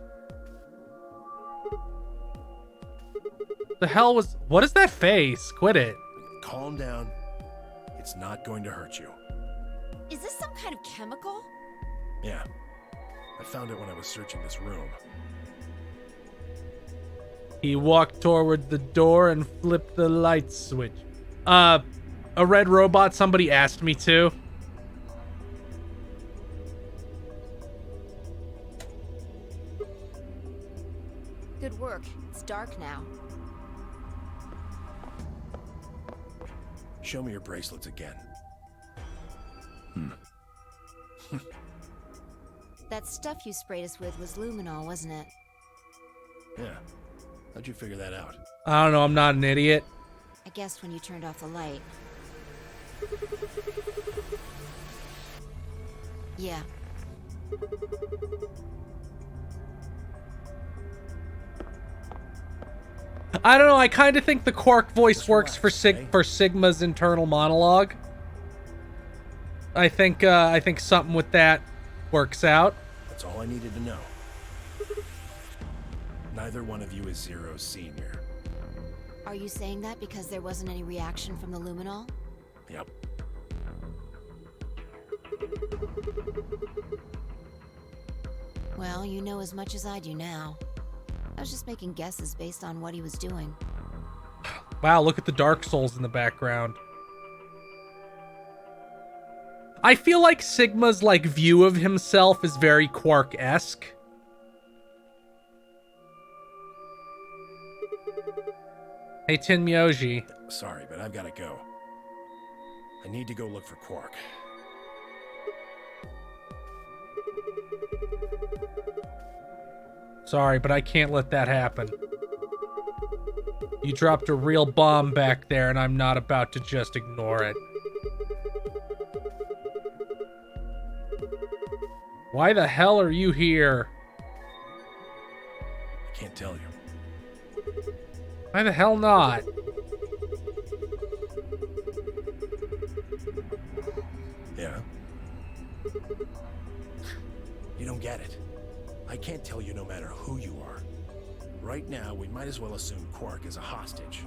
The hell was... What is that face? Quit it. Calm down. It's not going to hurt you. Is this some kind of chemical? Yeah. I found it when I was searching this room. He walked toward the door and flipped the light switch. A red robot, somebody asked me to. Good work. It's dark now. Show me your bracelets again. That stuff you sprayed us with was luminol, wasn't it? Yeah. How'd you figure that out? I don't know, I'm not an idiot. I guessed when you turned off the light. Yeah. I don't know, I kind of think the Quark voice Just works relax, okay? for Sigma's internal monologue. I think something with that works out. That's all I needed to know. Neither one of you is Zero Senior. Are you saying that because there wasn't any reaction from the luminol? Yep. Well, you know as much as I do now. I was just making guesses based on what he was doing. Wow, look at the Dark Souls in the background. I feel like Sigma's view of himself is very Quark-esque. Hey, Tin Myoji. Sorry, but I've got to go. I need to go look for Quark. Sorry, but I can't let that happen. You dropped a real bomb back there, and I'm not about to just ignore it. Why the hell are you here? I can't tell you. Why the hell not? Yeah? You don't get it. I can't tell you no matter who you are. Right now, we might as well assume Quark is a hostage.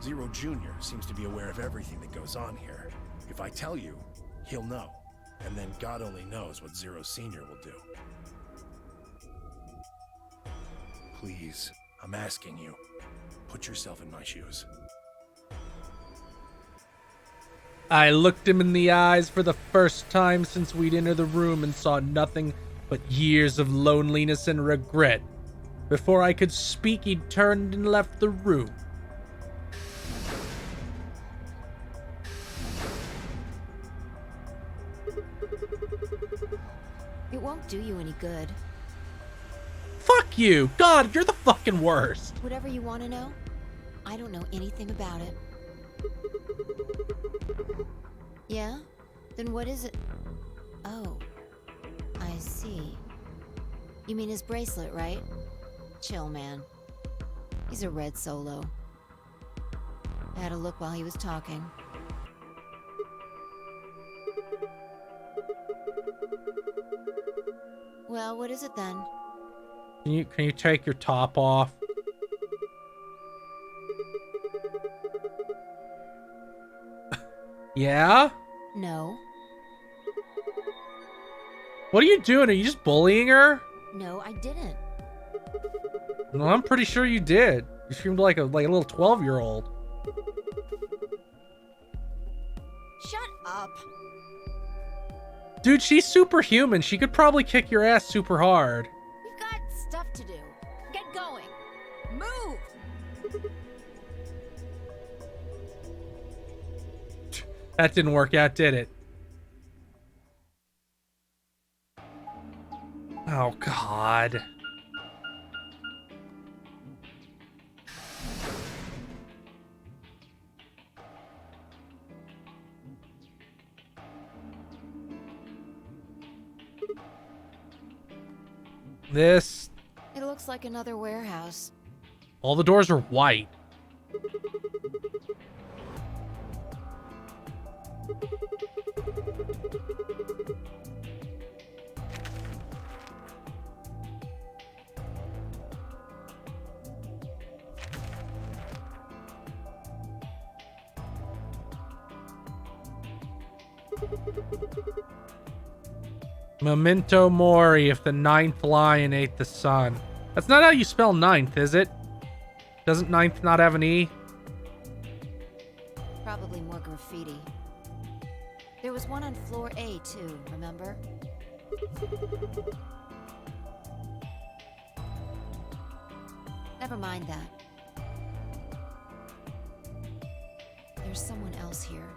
Zero Jr. seems to be aware of everything that goes on here. If I tell you, he'll know. And then God only knows what Zero Sr. will do. Please, I'm asking you. Put yourself in my shoes. I looked him in the eyes for the first time since we'd entered the room and saw nothing but years of loneliness and regret. Before I could speak, he turned and left the room. It won't do you any good. Fuck you! God, you're the fucking worst! Whatever you want to know, I don't know anything about it. Yeah? Then what is it? Oh, I see. You mean his bracelet, right? Chill, man. He's a red Solo. I had a look while he was talking. Well, what is it then? Can you take your top off? Yeah? No. What are you doing? Are you just bullying her? No, I didn't. No, I'm pretty sure you did. You seemed like a little 12-year-old. Shut up. Dude, she's superhuman. She could probably kick your ass super hard. We've got stuff to do. Get going. Move. That didn't work out, did it? Oh, God. This... It looks like another warehouse. All the doors are white. Memento mori, if the ninth lion ate the sun. That's not how you spell ninth, is it? Doesn't ninth not have an E? Probably more graffiti. There was one on floor A too, remember? Never mind that. There's someone else here.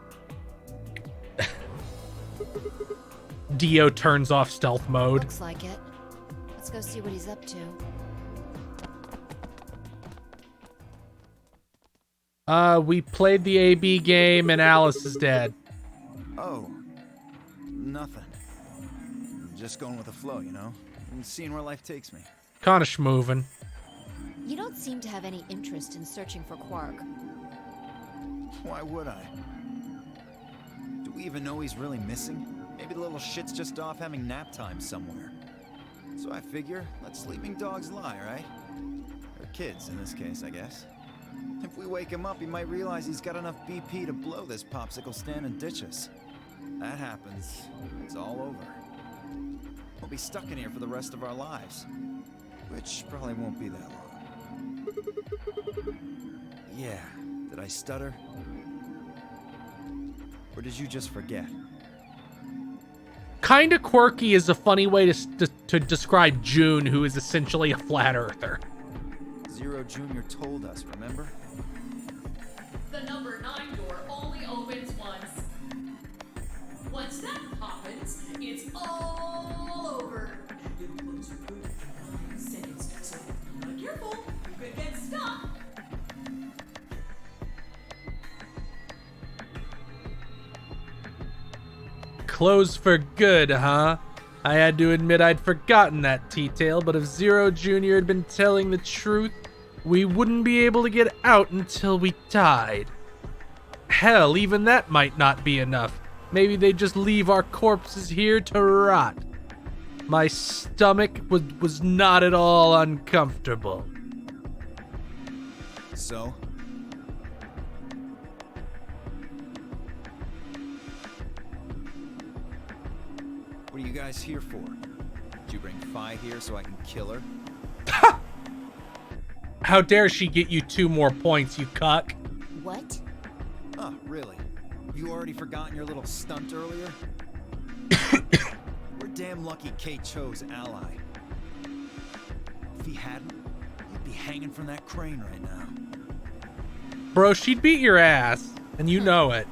Dio turns off stealth mode. Looks like it. Let's go see what he's up to. We played the AB game and Alice is dead. Oh, nothing. Just going with the flow, you know? And seeing where life takes me. Kinda schmovin'. You don't seem to have any interest in searching for Quark. Why would I? Do we even know he's really missing? Maybe the little shit's just off having nap time somewhere. So I figure, let sleeping dogs lie, right? Or kids, in this case, I guess. If we wake him up, he might realize he's got enough BP to blow this popsicle stand and ditch us. That happens, it's all over. We'll be stuck in here for the rest of our lives. Which probably won't be that long. Yeah, did I stutter? Or did you just forget? Kinda quirky is a funny way to describe June, who is essentially a flat earther. Zero Jr. told us, remember? The number 9 door only opens once. Once that happens, it's all over. Getting closer to 9 seconds, so be careful, you could get stuck. Closed for good, huh? I had to admit I'd forgotten that detail, but if Zero Jr. had been telling the truth, we wouldn't be able to get out until we died. Hell, even that might not be enough. Maybe they'd just leave our corpses here to rot. My stomach was not at all uncomfortable. So? What are you guys here for? Did you bring Fi here so I can kill her? How dare she get you 2 more points, you cuck? What? Oh, really? Have you already forgotten your little stunt earlier? We're damn lucky Kate chose ally. If he hadn't, you'd be hanging from that crane right now. Bro, she'd beat your ass, and you know it.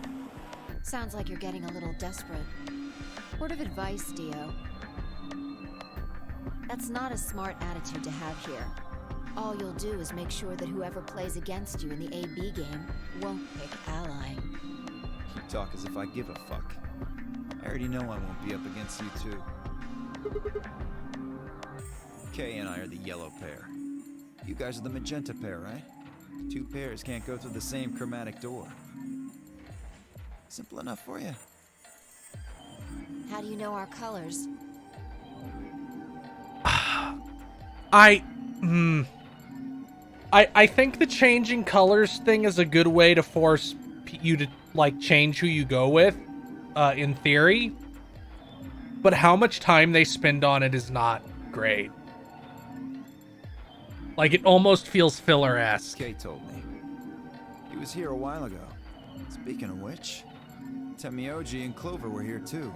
Sounds like you're getting a little desperate. Word of advice, Dio. That's not a smart attitude to have here. All you'll do is make sure that whoever plays against you in the AB game won't pick ally. You talk as if I give a fuck. I already know I won't be up against you two. Kay and I are the yellow pair. You guys are the magenta pair, right? 2 pairs can't go through the same chromatic door. Simple enough for you. How do you know our colors? I think the changing colors thing is a good way to force you to, like, change who you go with, in theory. but how much time they spend on it is not great. Like, it almost feels filler-esque. Kay told me. He was here a while ago. Speaking of which, Temioji and Clover were here too.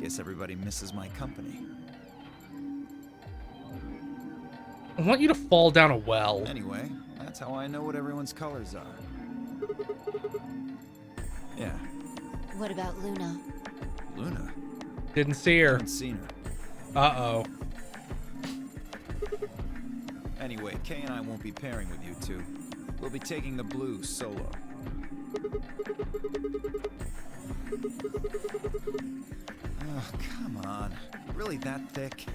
Guess everybody misses my company. I want you to fall down a well. Anyway, that's how I know what everyone's colors are. Yeah, What about Luna? Luna. Didn't see her. Haven't seen her. Uh-oh. Anyway, Kay and I won't be pairing with you two. We'll be taking the blues solo. Oh, come on. Really that thick?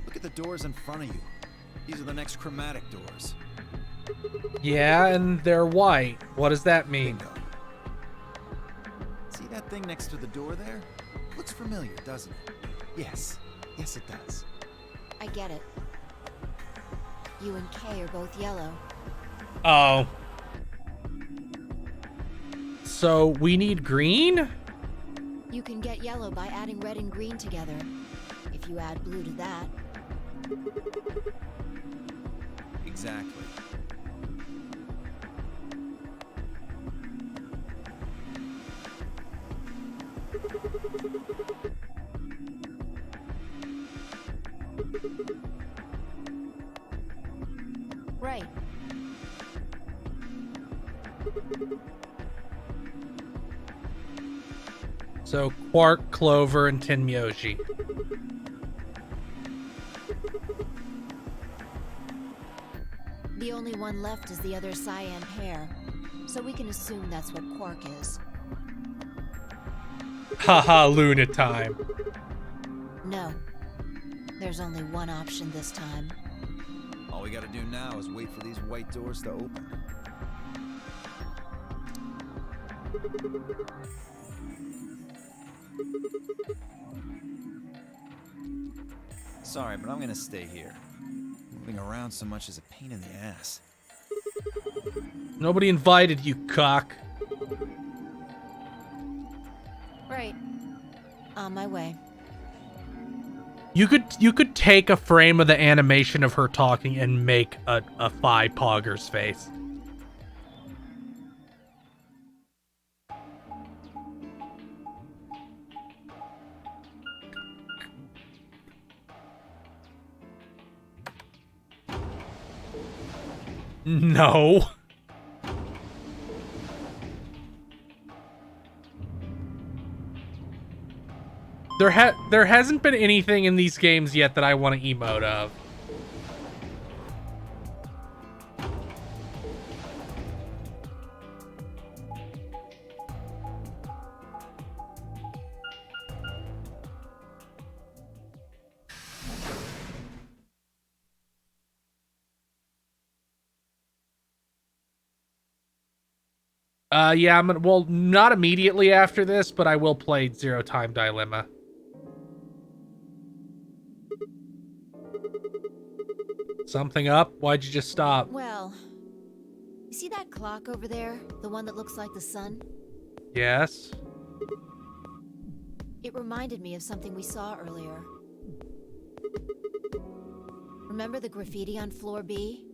Look at the doors in front of you. These are the next chromatic doors. Yeah, and they're white. What does that mean? Bingo. See that thing next to the door there? Looks familiar, doesn't it? Yes. Yes, it does. I get it. You and Kay are both yellow. Oh. So, we need green? You can get yellow by adding red and green together. If you add blue to that. Exactly. Right. So, Quark, Clover, and Tenmyoji. The only one left is the other cyan pair, so we can assume that's what Quark is. Haha, Luna time. No. There's only one option this time. All we gotta do now is wait for these white doors to open. Sorry, but I'm gonna stay here. Moving around so much is a pain in the ass. Nobody invited you, cock. Right. On my way. You could take a frame of the animation of her talking and make a Phi Pogger's face. No. There hasn't been anything in these games yet that I want to emote of. Yeah, well, not immediately after this, but I will play Zero Time Dilemma. Something up? Why'd you just stop? Well, you see that clock over there? The one that looks like the sun? Yes? It reminded me of something we saw earlier. Remember the graffiti on floor B?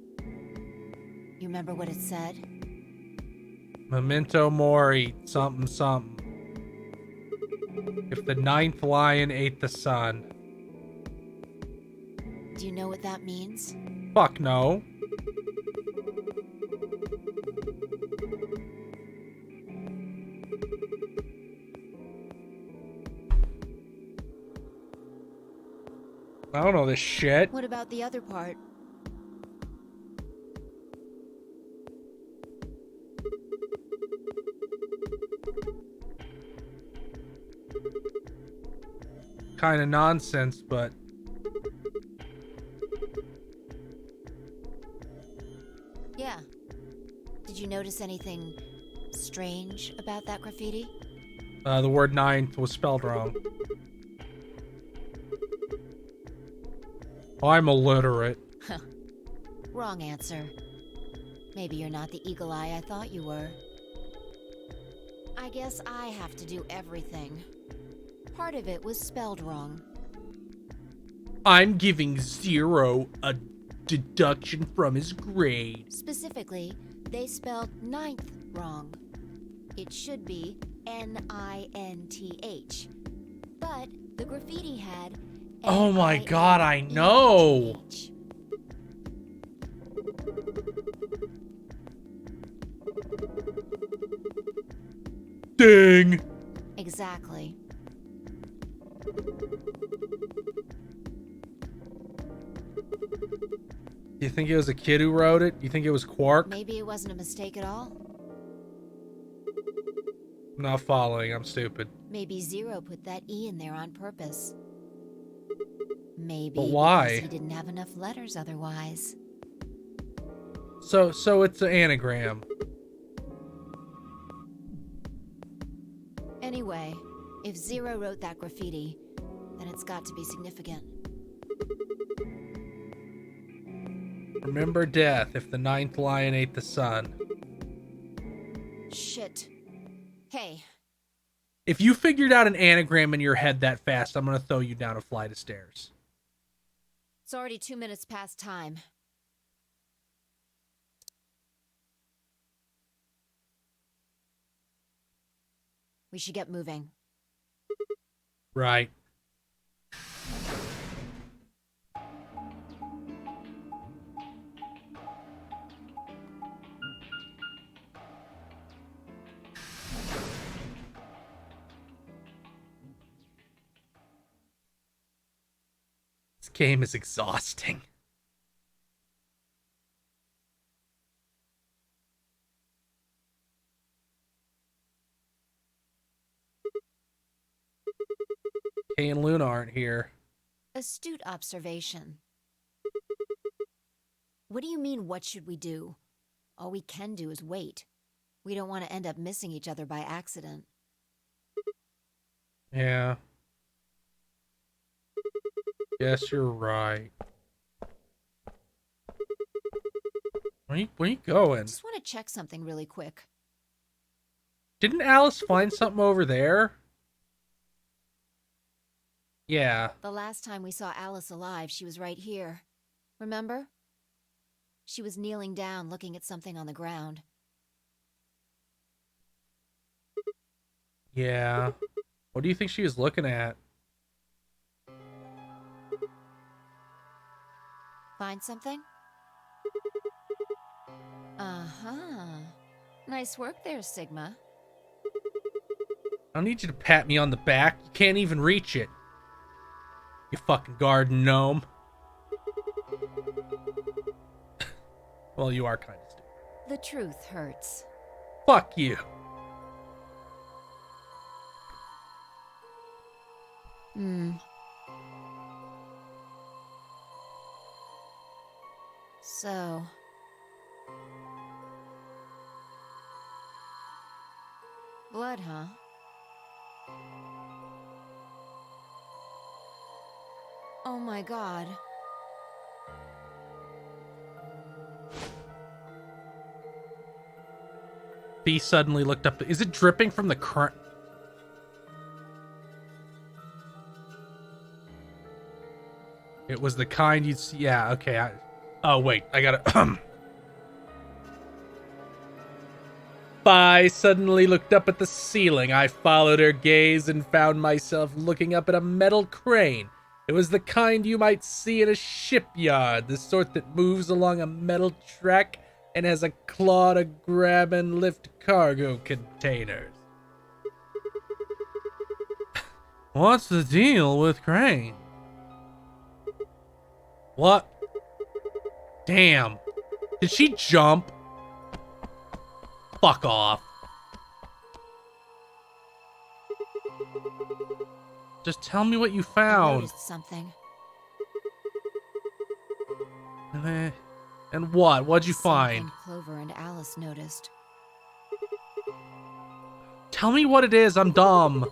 You remember what it said? Memento Mori, something, something. If the ninth lion ate the sun. Do you know what that means? Fuck no. I don't know this shit. What about the other part? Kind of nonsense, but Yeah. Did you notice anything strange about that graffiti? the word ninth was spelled wrong. I'm illiterate. Wrong answer. Maybe you're not the eagle eye I thought you were. I guess I have to do everything. Part of it was spelled wrong. I'm giving Zero a deduction from his grade. Specifically, they spelled ninth wrong. It should be Ninth. But the graffiti had Oh my god, I know. NINTH. Ding. Exactly. You think it was a kid who wrote it? You think it was Quark? Maybe it wasn't a mistake at all. I'm not following. I'm stupid. Maybe Zero put that E in there on purpose. Maybe But why? because he didn't have enough letters otherwise. So it's an anagram. Anyway, if Zero wrote that graffiti, then it's got to be significant. Remember death if the ninth lion ate the sun. Shit. Hey, If you figured out an anagram in your head that fast, I'm gonna throw you down a flight of stairs. it's already 2 minutes past time. We should get moving. Right. This game is exhausting. Kay and Luna aren't here. Astute observation. What do you mean, what should we do? All we can do is wait. We don't want to end up missing each other by accident. Yeah. Yes, you're right. Where you going? Just want to check something really quick. Didn't Alice find something over there? Yeah. The last time we saw Alice alive, she was right here. Remember? She was kneeling down, looking at something on the ground. Yeah. What do you think she was looking at? Find something? Uh-huh. Nice work there, Sigma. I don't need you to pat me on the back. You can't even reach it. You fucking garden gnome. Well, you are kind of stupid. The truth hurts. Fuck you. So... blood, huh? Oh my god. B suddenly looked up. Is it dripping from the current? It was the kind you'd see. Yeah, okay. Oh, wait. I gotta. I suddenly looked up at the ceiling. I followed her gaze and found myself looking up at a metal crane. It was the kind you might see in a shipyard, the sort that moves along a metal track and has a claw to grab and lift cargo containers. What's the deal with crane? What? Damn. Did she jump? Fuck off. Just tell me what you I found. noticed something. And what? What'd you find? Something Clover and Alice noticed. Tell me what it is. I'm dumb.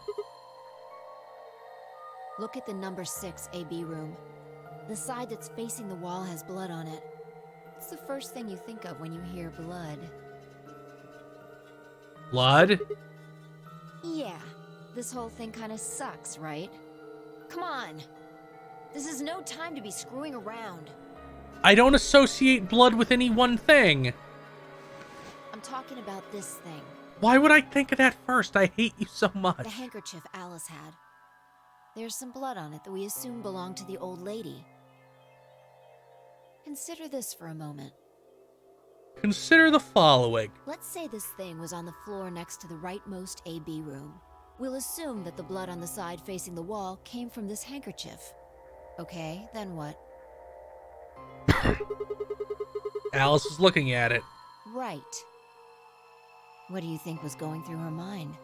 Look at the number 6 AB room. The side that's facing the wall has blood on it. It's the first thing you think of when you hear blood. Blood? Yeah, this whole thing kind of sucks, right? Come on! This is no time to be screwing around. I don't associate blood with any one thing. I'm talking about this thing. Why would I think of that first? I hate you so much. The handkerchief Alice had. There's some blood on it that we assume belonged to the old lady. Consider this for a moment. Consider the following. Let's say this thing was on the floor next to the rightmost AB room. We'll assume that the blood on the side facing the wall came from this handkerchief. Okay, then what? Alice is looking at it. Right. What do you think was going through her mind?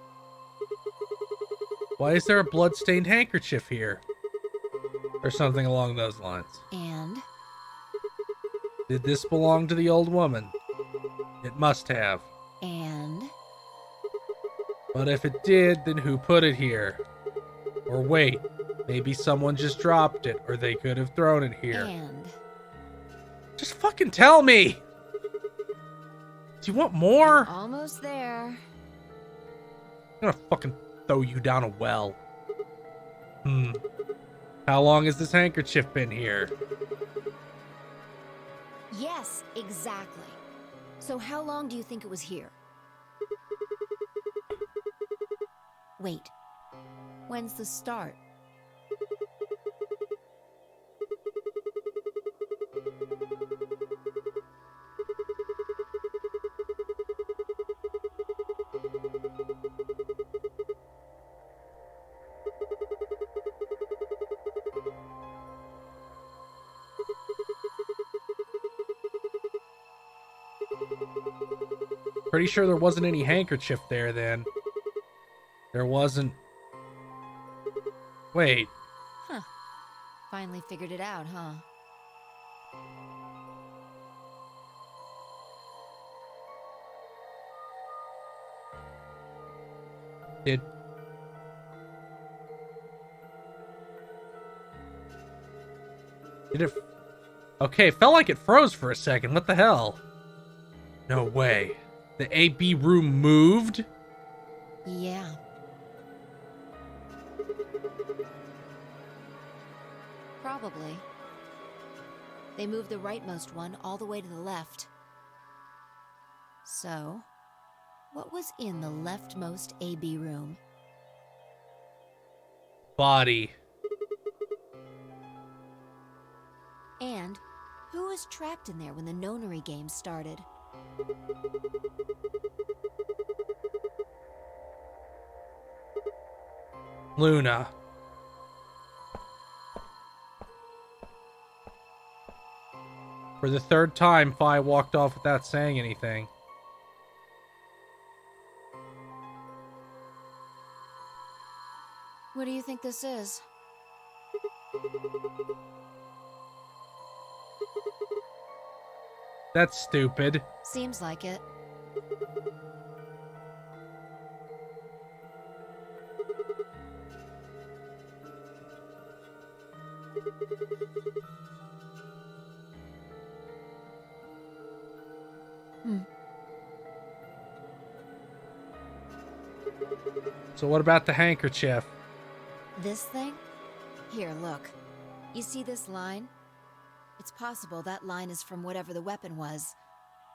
Why is there a blood-stained handkerchief here? Or something along those lines. And? Did this belong to the old woman? It must have. And? But if it did, then who put it here? Or wait, maybe someone just dropped it, or they could have thrown it here. And? Just fucking tell me! Do you want more? Almost there. I'm gonna fucking throw you down a well. How long has this handkerchief been here? Yes, exactly. So how long do you think it was here? Wait. When's the start? Pretty sure there wasn't any handkerchief there then. There wasn't... Wait. Huh. Finally figured it out, huh? Did it... Okay, it felt like it froze for a second. What the hell? No way. The AB room moved? Yeah. Probably. They moved the rightmost one all the way to the left. So, what was in the leftmost AB room? Body. And who was trapped in there when the nonary game started? Luna. For the third time, Fi walked off without saying anything. What do you think this is? That's stupid. Seems like it. So what about the handkerchief? This thing? Here, look. You see this line? It's possible that line is from whatever the weapon was,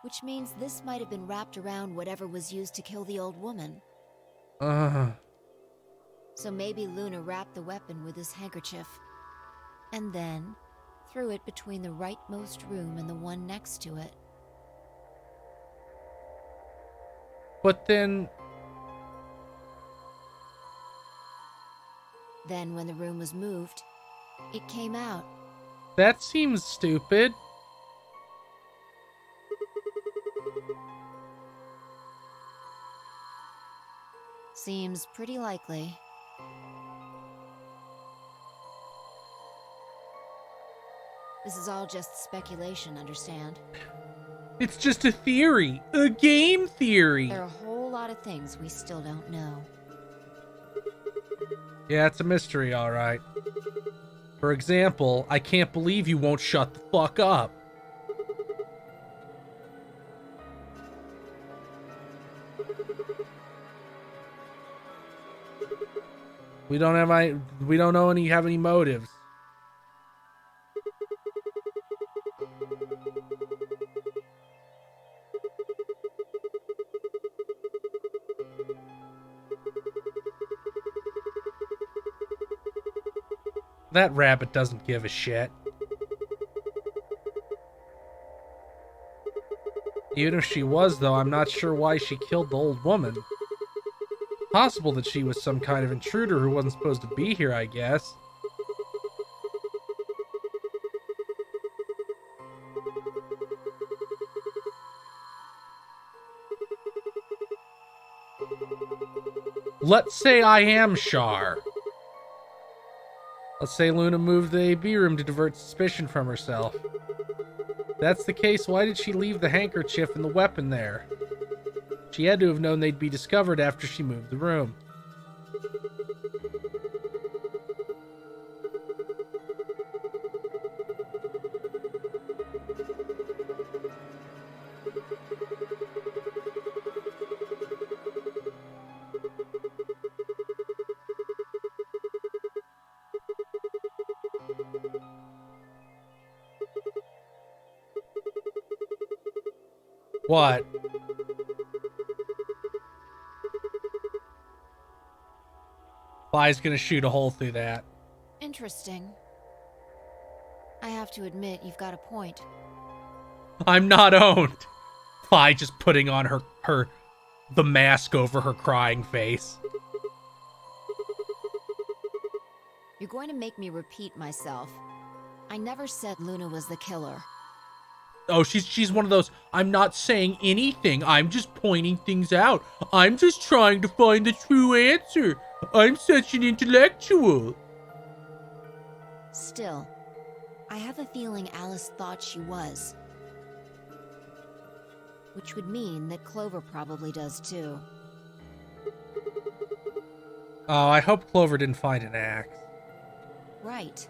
which means this might have been wrapped around whatever was used to kill the old woman. So maybe Luna wrapped the weapon with this handkerchief, and then threw it between the rightmost room and the one next to it. But then... Then when the room was moved, it came out. That seems stupid. Seems pretty likely. This is all just speculation, understand? It's just a theory. A game theory. There are a whole lot of things we still don't know. Yeah, it's a mystery, alright. For example, I can't believe you won't shut the fuck up. We don't have any motives. That rabbit doesn't give a shit. Even if she was, though, I'm not sure why she killed the old woman. Possible that she was some kind of intruder who wasn't supposed to be here, I guess. Let's say I am Char. Let's say Luna moved the AB room to divert suspicion from herself. If that's the case, why did she leave the handkerchief and the weapon there? She had to have known they'd be discovered after she moved the room. What? Fi's gonna shoot a hole through that. Interesting. I have to admit, you've got a point. I'm not owned. Fi just putting on the mask over her crying face. You're going to make me repeat myself. I never said Luna was the killer. Oh, she's one of those, I'm not saying anything, I'm just pointing things out. I'm just trying to find the true answer. I'm such an intellectual. Still, I have a feeling Alice thought she was. Which would mean that Clover probably does too. Oh, I hope Clover didn't find an axe. Right.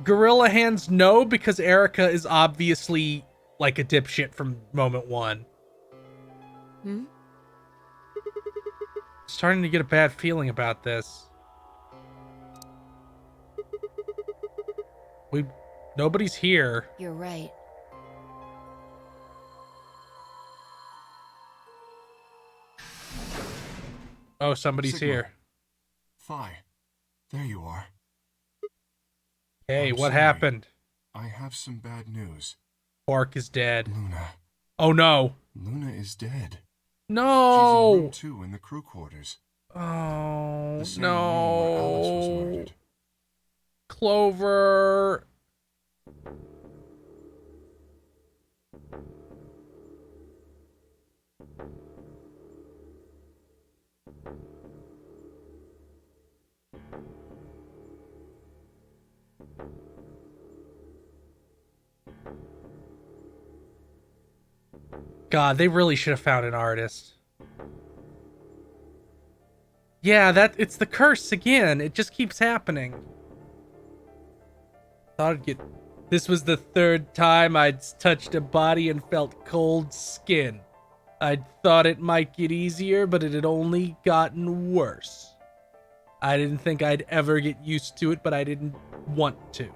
Gorilla Hands no, because Erica is obviously like a dipshit from moment one. Hmm? Starting to get a bad feeling about this. Nobody's here. You're right. Oh, somebody's Sigma. here. Fi, there you are. Hey, I'm what sorry. happened? I have some bad news. Quark is dead. Luna. Oh no. Luna is dead. No. She's in room 2 in the crew quarters. Oh, The same room where Alice was no. murdered. Clover. God, they really should have found an artist. Yeah, it's the curse again. It just keeps happening. Thought I'd get... This was the third time I'd touched a body and felt cold skin. I'd thought it might get easier, but it had only gotten worse. I didn't think I'd ever get used to it, but I didn't want to.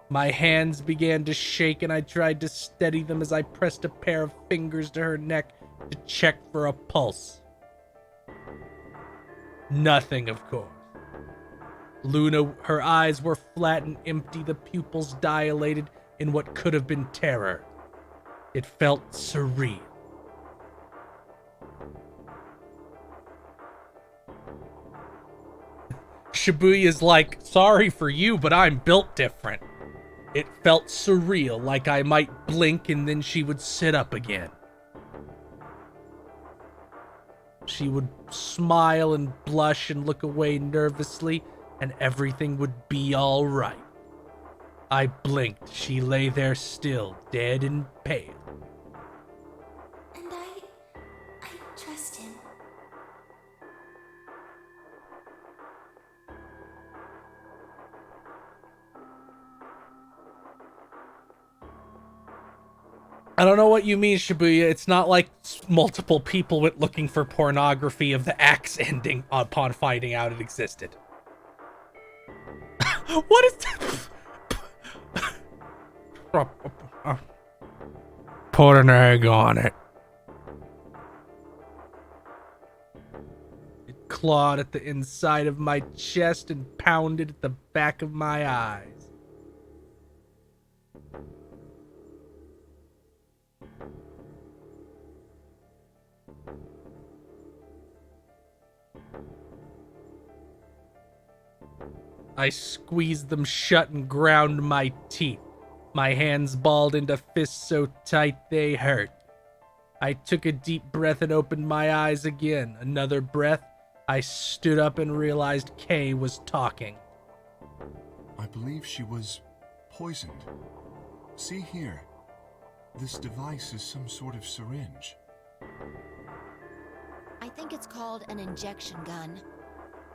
My hands began to shake and I tried to steady them as I pressed a pair of fingers to her neck to check for a pulse. Nothing, of course. Luna, her eyes were flat and empty, the pupils dilated in what could have been terror. It felt surreal. Shibuya's like, sorry for you, but I'm built different. It felt surreal, like I might blink and then she would sit up again. She would smile and blush and look away nervously, and everything would be all right. I blinked. She lay there still, dead and pale. And I trust him. I don't know what you mean, Shibuya. It's not like multiple people went looking for pornography of the axe ending upon finding out it existed. What is that? Put an egg on it. It clawed at the inside of my chest and pounded at the back of my eyes. I squeezed them shut and ground my teeth. My hands balled into fists so tight they hurt. I took a deep breath and opened my eyes again. Another breath. I stood up and realized Kay was talking. I believe she was poisoned. See here. This device is some sort of syringe. I think it's called an injection gun.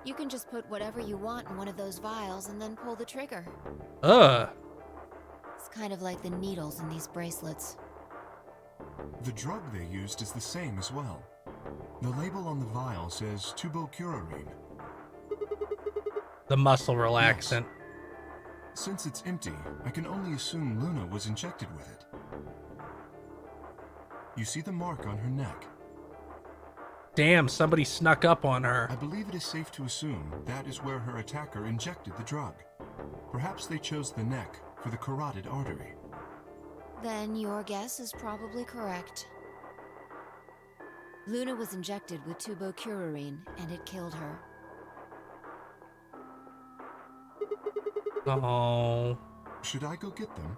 You can just put whatever you want in one of those vials and then pull the trigger. It's kind of like the needles in these bracelets. The drug they used is the same as well. The label on the vial says tubocurarine. The muscle relaxant. Yes. Since it's empty, I can only assume Luna was injected with it. You see the mark on her neck? Damn, somebody snuck up on her. I believe it is safe to assume that is where her attacker injected the drug. Perhaps they chose the neck for the carotid artery. Then your guess is probably correct. Luna was injected with tubocurarine, and it killed her. Oh. Should I go get them?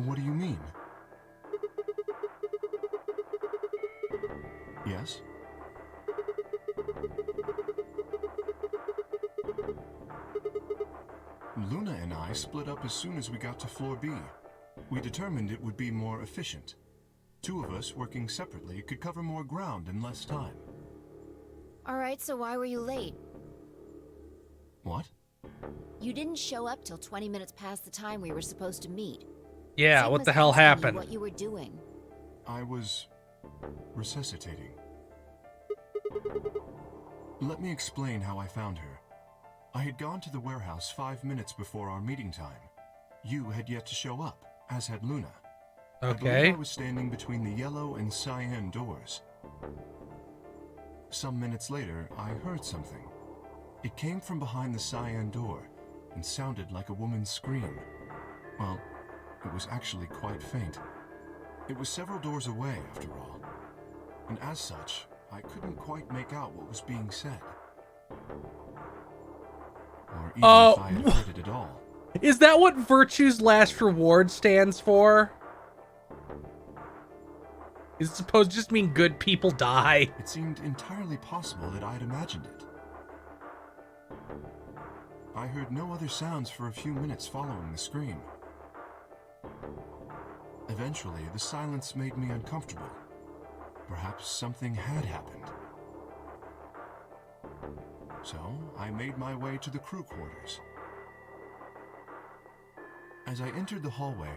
What do you mean? Yes? Luna and I split up as soon as we got to floor B. We determined it would be more efficient. Two of us working separately could cover more ground in less time. Alright, so why were you late? What? You didn't show up till 20 minutes past the time we were supposed to meet. Yeah, Same what was the hell asking you happened? what you were doing. I was resuscitating. Let me explain how I found her. I had gone to the warehouse 5 minutes before our meeting time. You had yet to show up, as had Luna. I Okay. believe I was standing between the yellow and cyan doors. Some minutes later, I heard something. It came from behind the cyan door and sounded like a woman's scream. Well, it was actually quite faint. It was several doors away, after all. And as such, I couldn't quite make out what was being said. Or even if I had heard it at all. Is that what Virtue's Last Reward stands for? Is it supposed to just mean good people die? It seemed entirely possible that I'd imagined it. I heard no other sounds for a few minutes following the scream. Eventually, the silence made me uncomfortable. Perhaps something had happened. So, I made my way to the crew quarters. As I entered the hallway,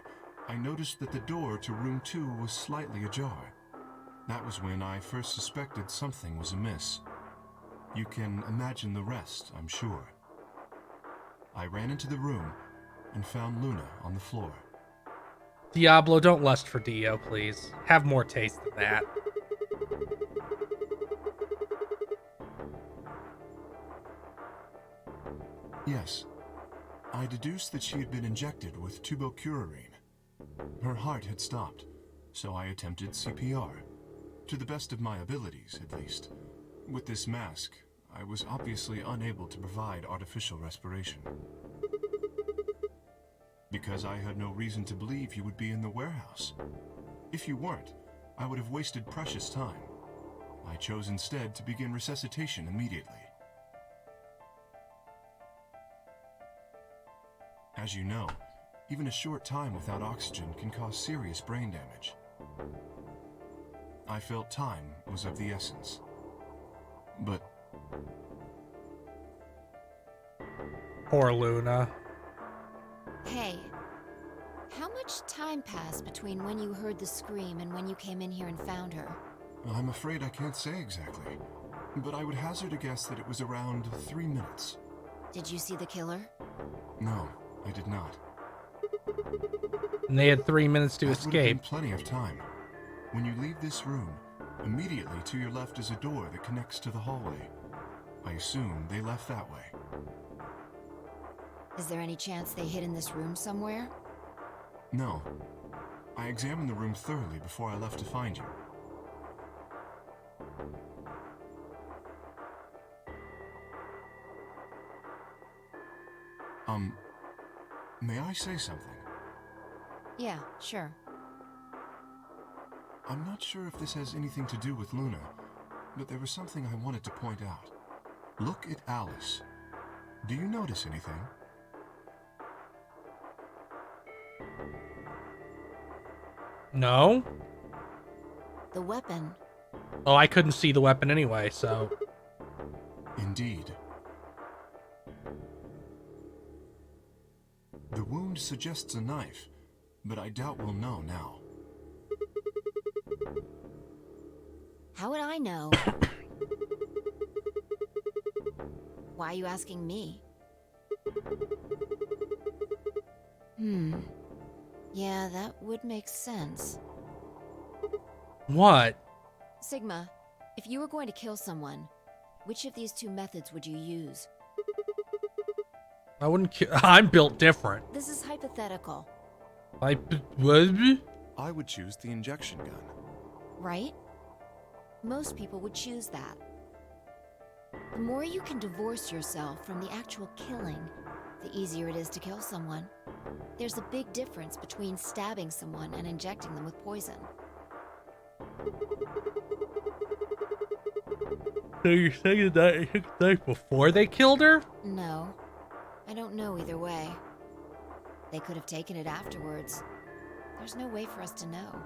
I noticed that the door to room 2 was slightly ajar. That was when I first suspected something was amiss. You can imagine the rest, I'm sure. I ran into the room and found Luna on the floor. Diablo, don't lust for Dio, please. Have more taste than that. Yes, I deduced that she had been injected with tubocurarine. Her heart had stopped, so I attempted CPR. To the best of my abilities, at least. With this mask, I was obviously unable to provide artificial respiration. Because I had no reason to believe you would be in the warehouse. If you weren't, I would have wasted precious time. I chose instead to begin resuscitation immediately. As you know, even a short time without oxygen can cause serious brain damage. I felt time was of the essence. But Poor Luna. Hey, how much time passed between when you heard the scream and when you came in here and found her? I'm afraid I can't say exactly. But I would hazard a guess that it was around 3 minutes. Did you see the killer? No, I did not. And they had 3 minutes to That would have been escape. plenty of time. When you leave this room, immediately to your left is a door that connects to the hallway. I assume they left that way. Is there any chance they hid in this room somewhere? No. I examined the room thoroughly before I left to find you. May I say something? Yeah, sure. I'm not sure if this has anything to do with Luna, but there was something I wanted to point out. Look at Alice. Do you notice anything? No? The weapon. Oh, I couldn't see the weapon anyway, so... Indeed. The wound suggests a knife, but I doubt we'll know now. How would I know? Why are you asking me? Yeah, that would make sense. What? Sigma, if you were going to kill someone, which of these two methods would you use? I wouldn't I'm built different. This is hypothetical, What? I would choose the injection gun. right? Most people would choose that. The more you can divorce yourself from the actual killing, the easier it is to kill someone. There's a big difference between stabbing someone and injecting them with poison. So you're saying that it took the knife before they killed her? No, I don't know either way. They could have taken it afterwards. There's no way for us to know.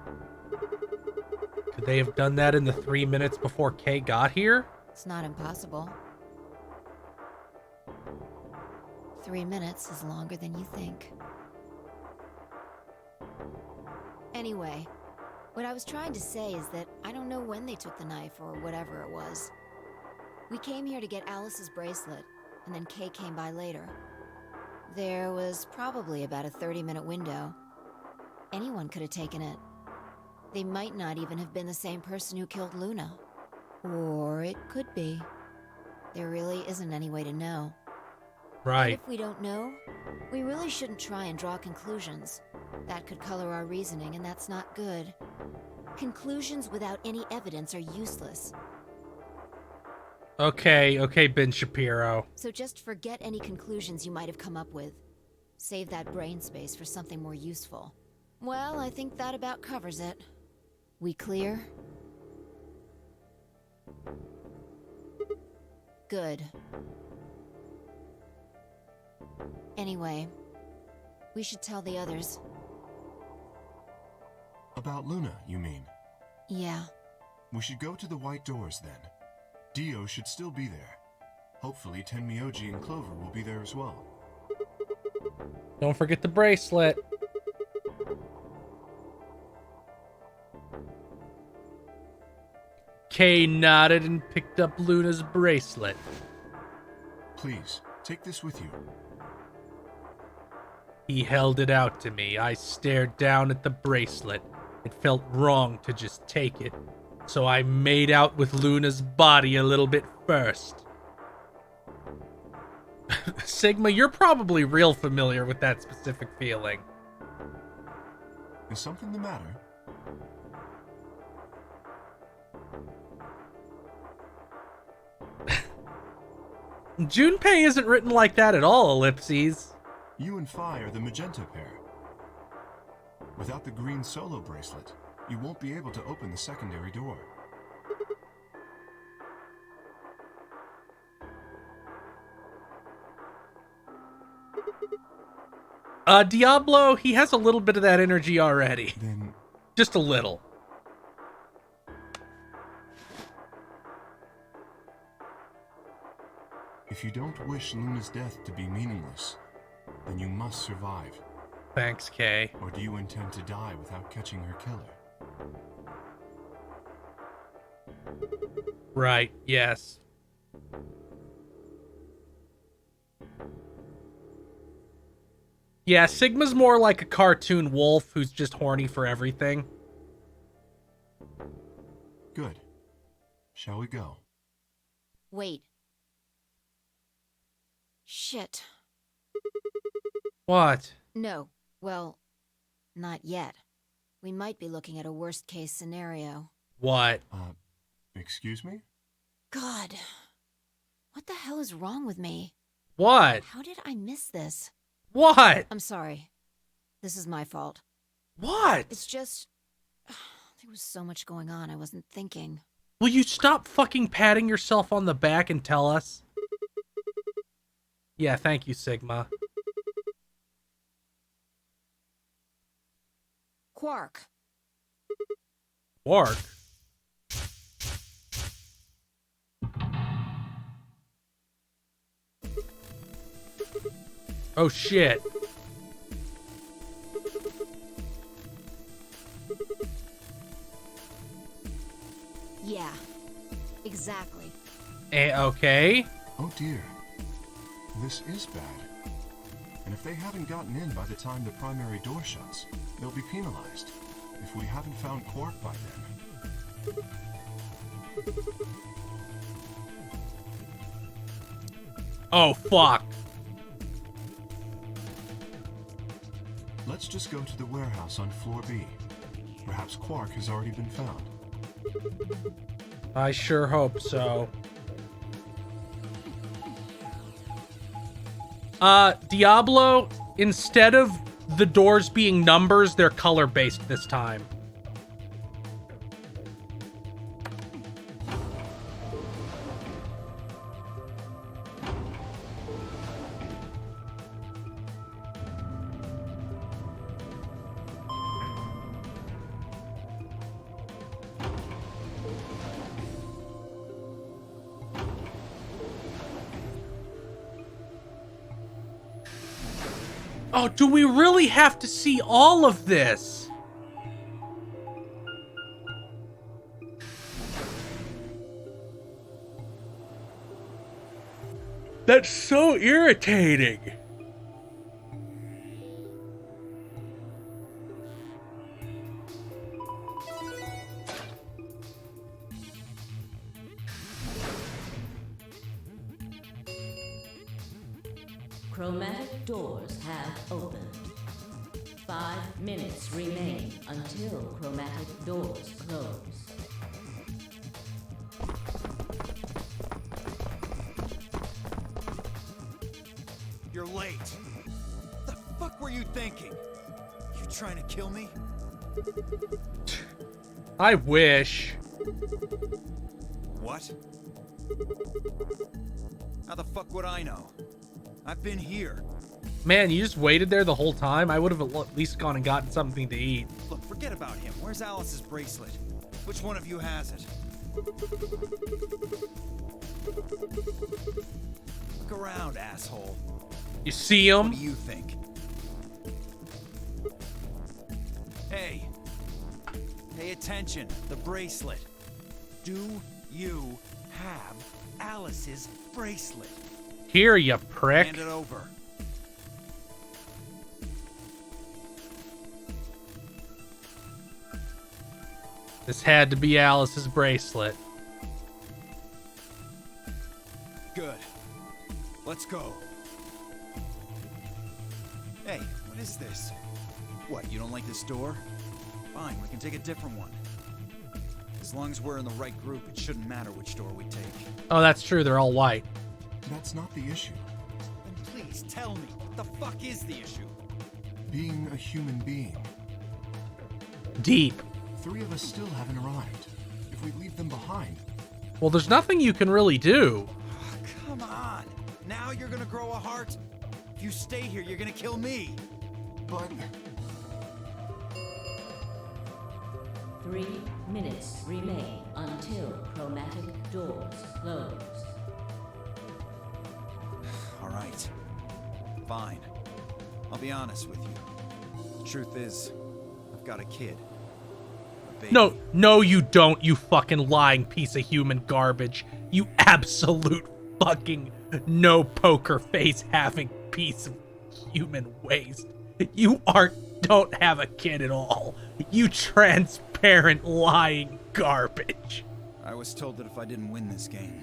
Could they have done that in the 3 minutes before Kay got here? It's not impossible. 3 minutes is longer than you think. Anyway, what I was trying to say is that I don't know when they took the knife or whatever it was. We came here to get Alice's bracelet, and then Kay came by later. There was probably about a 30-minute window. Anyone could have taken it. They might not even have been the same person who killed Luna. Or it could be. There really isn't any way to know. And Right. if we don't know, we really shouldn't try and draw conclusions. That could color our reasoning, and that's not good. Conclusions without any evidence are useless. Okay, Ben Shapiro. So just forget any conclusions you might have come up with. Save that brain space for something more useful. Well, I think that about covers it. We clear? Good. Anyway, we should tell the others. About Luna, you mean? Yeah. We should go to the white doors then. Dio should still be there. Hopefully Tenmyoji and Clover will be there as well. Don't forget the bracelet. Kay nodded and picked up Luna's bracelet. Please, take this with you. He held it out to me. I stared down at the bracelet. It felt wrong to just take it, so I made out with Luna's body a little bit first. Sigma, you're probably real familiar with that specific feeling. Is something the matter? Junpei isn't written like that at all, Ellipses. You and Phi are the magenta pair. Without the green solo bracelet, you won't be able to open the secondary door. Diablo, he has a little bit of that energy already. Then Just a little. if you don't wish Luna's death to be meaningless, then you must survive. Thanks, Kay. Or do you intend to die without catching her killer? Right, yes. Yeah, Sigma's more like a cartoon wolf who's just horny for everything. Good. Shall we go? Wait. Shit. What? No. Well, not yet. We might be looking at a worst-case scenario. What? Excuse me? God. What the hell is wrong with me? What? How did I miss this? What? I'm sorry. This is my fault. What? It's just... There was so much going on, I wasn't thinking. Will you stop fucking patting yourself on the back and tell us? Yeah, thank you, Sigma. Quark. Quark? Oh shit. Yeah. Exactly. Okay. Oh dear. This is bad. And if they haven't gotten in by the time the primary door shuts, they'll be penalized. If we haven't found Quark by then. Oh fuck. Let's just go to the warehouse on floor B. Perhaps Quark has already been found. I sure hope so. Diablo, instead of the doors being numbers, they're color-based this time. Oh, do we really have to see all of this? That's so irritating. Chromatic doors have opened. 5 minutes remain until chromatic doors close. You're late. What the fuck were you thinking? You trying to kill me? I wish. What? How the fuck would I know? I've been here. Man, you just waited there the whole time? I would have at least gone and gotten something to eat. Look, forget about him. Where's Alice's bracelet? Which one of you has it? Look around, asshole. You see him? What do you think? Hey. Pay attention. The bracelet. Do you have Alice's bracelet? Here, you prick. Hand it over. This had to be Alice's bracelet. Good. Let's go. Hey, what is this? What, you don't like this door? Fine, we can take a different one. As long as we're in the right group, it shouldn't matter which door we take. Oh, that's true. They're all white. That's not the issue. Then please tell me, what the fuck is the issue? Being a human being. Deep. 3 of us still haven't arrived. If we leave them behind... Well, there's nothing you can really do. Oh, come on. Now you're gonna grow a heart? If you stay here, you're gonna kill me. But... 3 minutes remain until chromatic doors close. All right. Fine. I'll be honest with you. The truth is, I've got a kid. A baby. No, you don't, you fucking lying piece of human garbage. You absolute fucking no poker face having piece of human waste. You don't have a kid at all. You transparent lying garbage. I was told that if I didn't win this game,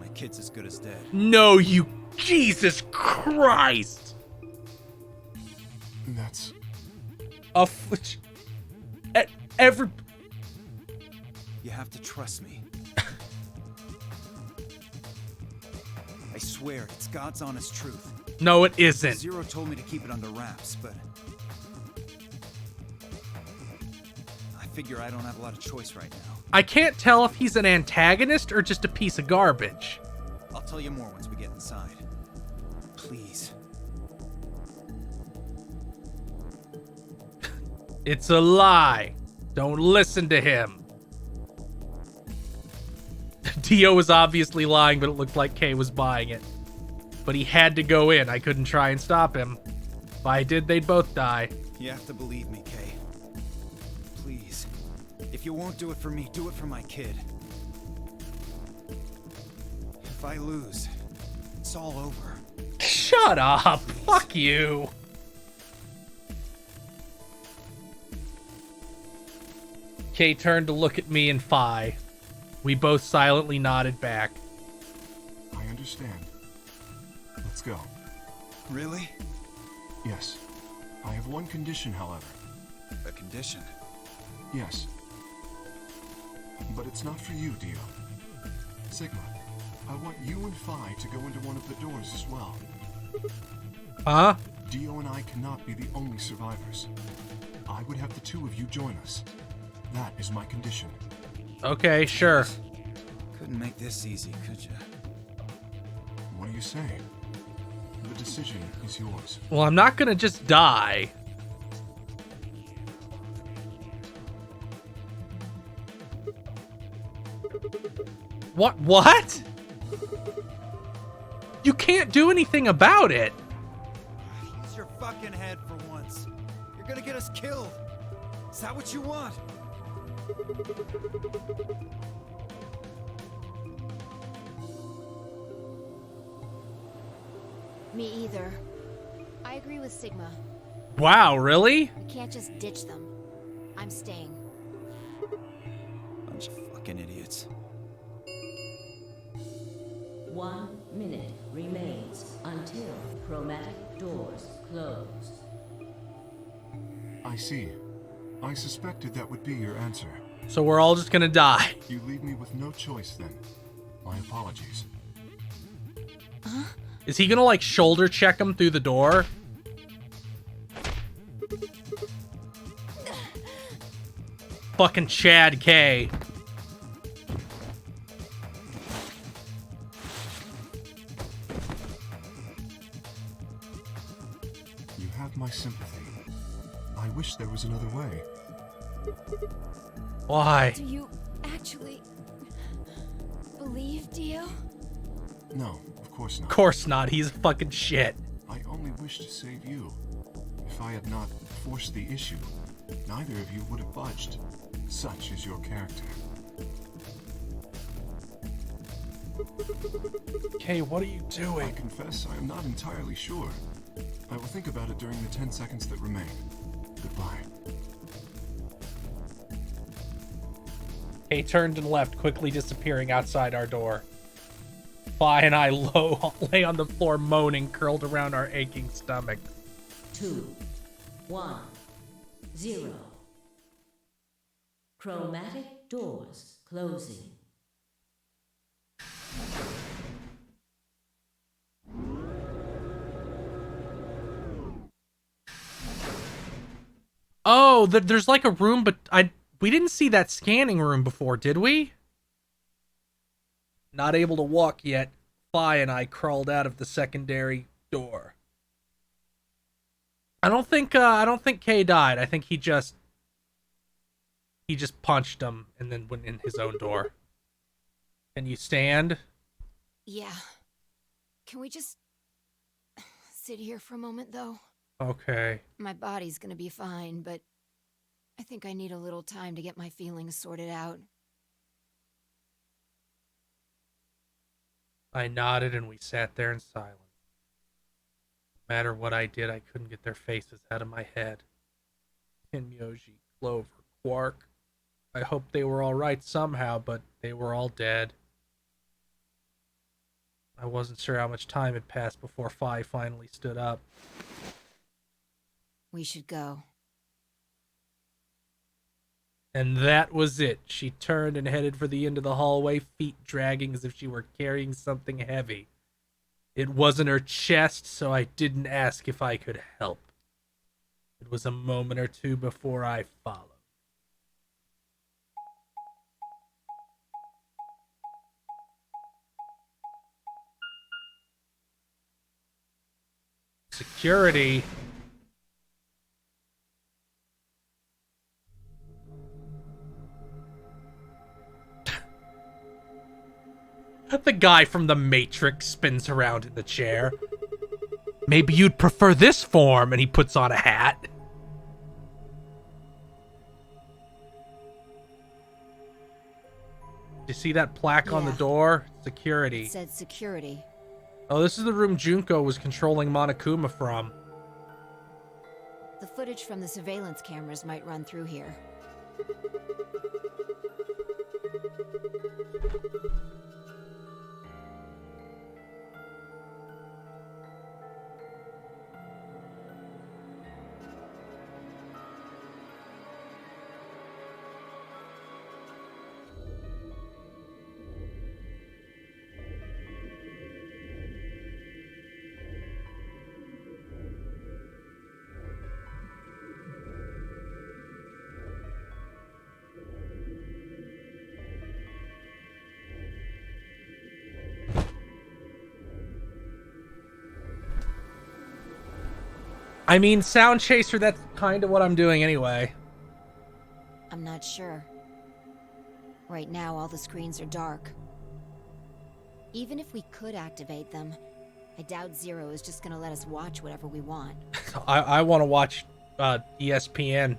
my kid's as good as dead. No, you... Jesus Christ! That's... Every... You have to trust me. I swear, it's God's honest truth. No, it isn't. Zero told me to keep it under wraps, but... I figure I don't have a lot of choice right now. I can't tell if he's an antagonist or just a piece of garbage. I'll tell you more once we get inside. Please. It's a lie. Don't listen to him. Dio was obviously lying, but it looked like Kay was buying it. But he had to go in. I couldn't try and stop him. If I did, they'd both die. You have to believe me, Kay. Please. If you won't do it for me, do it for my kid. If I lose, it's all over. Shut up. Fuck you. Kay turned to look at me and Phi. We both silently nodded back. I understand. Let's go. Really? Yes. I have one condition, however. A condition? Yes. But it's not for you, Dio. Sigma, I want you and Phi to go into one of the doors as well. Huh? Dio and I cannot be the only survivors. I would have the two of you join us. That is my condition. Okay, sure. Couldn't make this easy, could you? What do you say? The decision is yours. Well, I'm not gonna just die. What? You can't do anything about it. Use your fucking head for once. You're gonna get us killed. Is that what you want? Me either. I agree with Sigma. Wow, really? We can't just ditch them. I'm staying. Bunch of fucking idiots. 1 minute remains until chromatic doors close. I see. I suspected that would be your answer. So we're all just gonna die. You leave me with no choice then. My apologies. Is he gonna like shoulder check him through the door? Fucking Chad K. You have my sympathy. I wish there was another way. Why? Do you actually believe Dio? No, of course not. Of course not. He's fucking shit. I only wish to save you. If I had not forced the issue, neither of you would have budged. Such is your character. Okay, what are you I doing? confess I am not entirely sure. I will think about it during the 10 seconds that remain. Goodbye. He turned and left, quickly disappearing outside our door. Phi and I lay on the floor moaning, curled around our aching stomach. 2, 1, 0. Chromatic doors closing. Oh, there's like a room, but we didn't see that scanning room before, did we? Not able to walk yet, Phi and I crawled out of the secondary door. I don't think Kay died. I think he just punched him and then went in his own door. Can you stand? Yeah. Can we just sit here for a moment, though? Okay. My body's gonna be fine, but I think I need a little time to get my feelings sorted out. I nodded and we sat there in silence. matter what I did, I couldn't get their faces out of my head. Kinyoji, Clover, Quark. I hoped they were alright somehow, but they were all dead. I wasn't sure how much time had passed before Phi finally stood up. We should go. And that was it. She turned and headed for the end of the hallway, feet dragging as if she were carrying something heavy. It wasn't her chest, so I didn't ask if I could help. It was a moment or two before I followed. Security. The guy from the Matrix spins around in the chair. Maybe you'd prefer this form, and he puts on a hat. Do you see that plaque on the door? Security. It said security. Oh, this is the room Junko was controlling Monokuma from. The footage from the surveillance cameras might run through here. I mean, Sound Chaser, that's kind of what I'm doing anyway. I'm not sure. Right now, all the screens are dark. Even if we could activate them, I doubt Zero is just gonna let us watch whatever we want. I want to watch ESPN.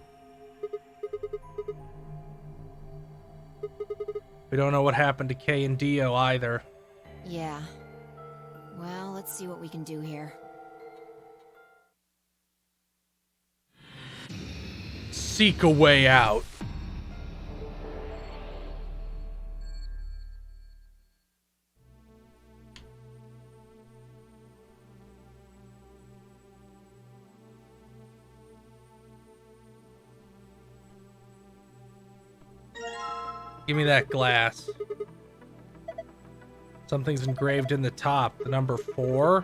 We don't know what happened to K and Dio either. Yeah. Well, let's see what we can do here. Seek a way out. Give me that glass. Something's engraved in the top. The number 4.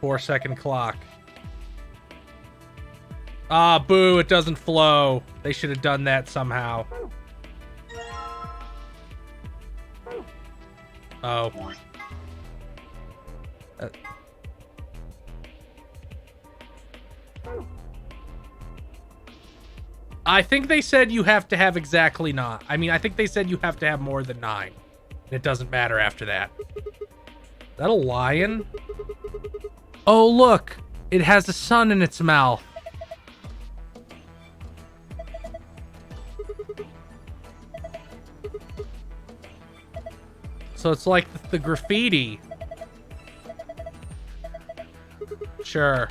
4-second clock. Ah, boo, it doesn't flow. They should have done that somehow. Oh. I think they said you have to have exactly 9. I mean, I think they said you have to have more than 9. And it doesn't matter after that. Is that a lion? Oh, look. It has a sun in its mouth. So it's like the graffiti. Sure.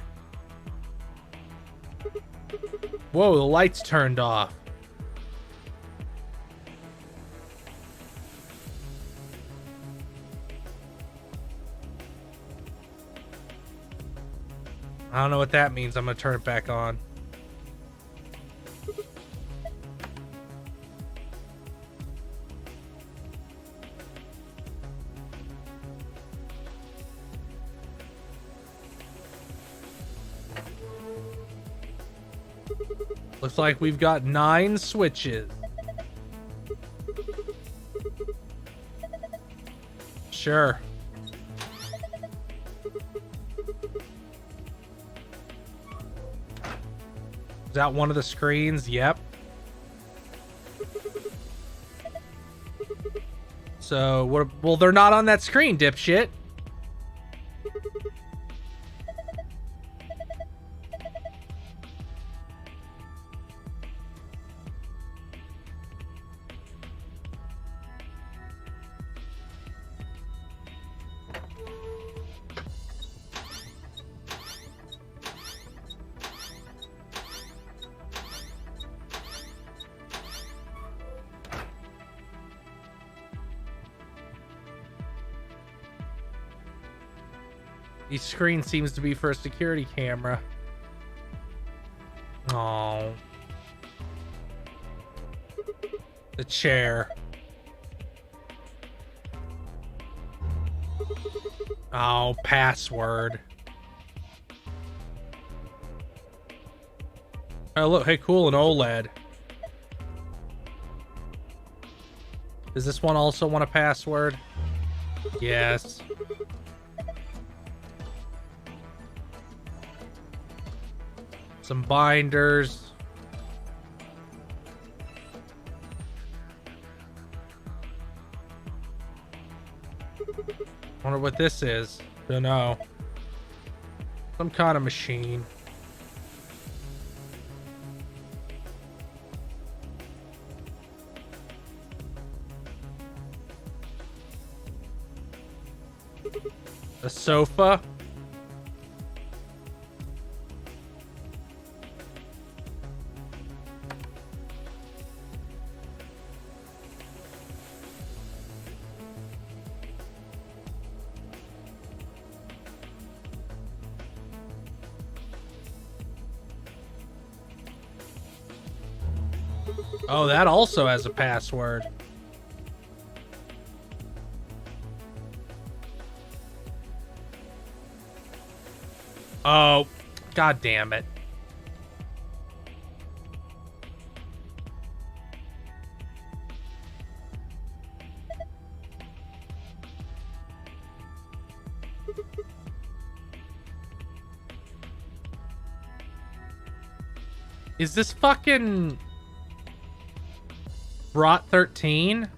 Whoa, the lights turned off. I don't know what that means. I'm gonna turn it back on. Looks like we've got 9 switches. Sure. Is that one of the screens? Yep. So, what? Well, they're not on that screen, dipshit. Each screen seems to be for a security camera. Oh. The chair. Oh, password. Oh, look. Hey, cool. An OLED. Does this one also want a password? Yes. Some binders. Wonder what this is. Don't know. Some kind of machine. A sofa. Oh, that also has a password. Oh, god damn it. Is this fucking Rot 13?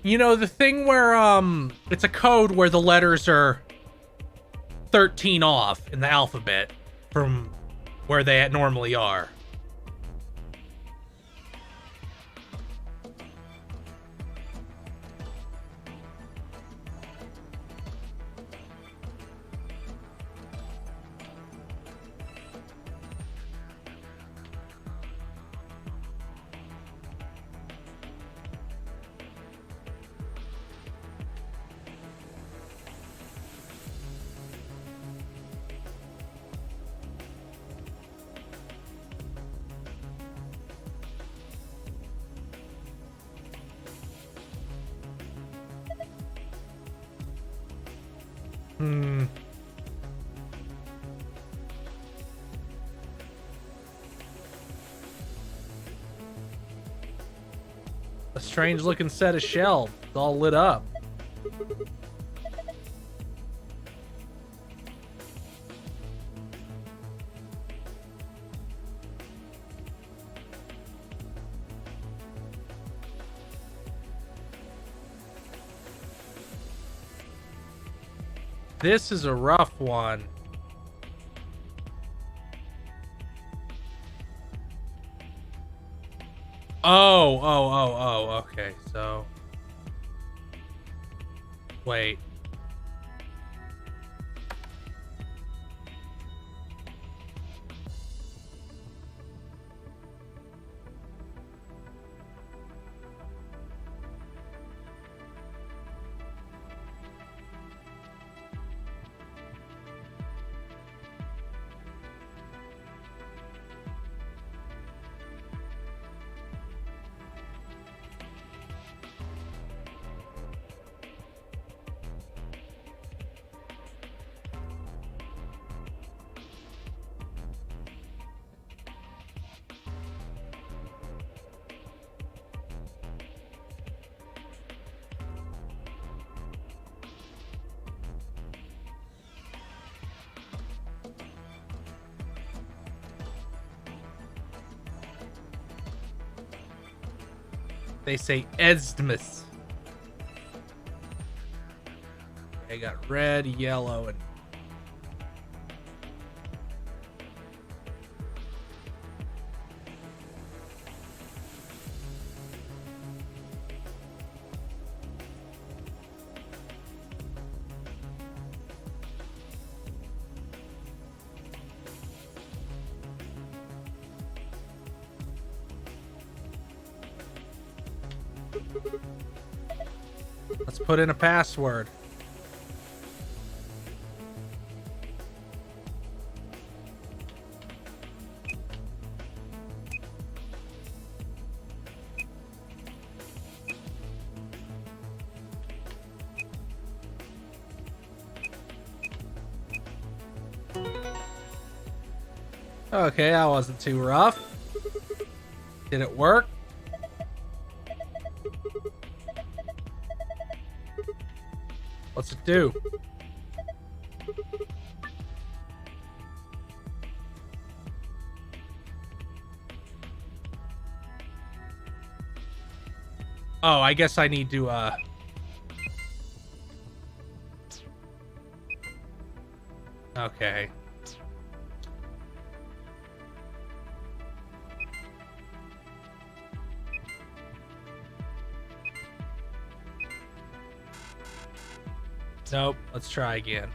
You know, the thing where, it's a code where the letters are 13 off in the alphabet from where they normally are. A strange looking set of shelves. It's all lit up. This is a rough one. Oh, okay, so... Wait. They say Esdmas. They got red, yellow, and Let's put in a password. Okay, that wasn't too rough. Did it work? What's it do? Oh, I guess I need to, okay. Nope. Let's try again.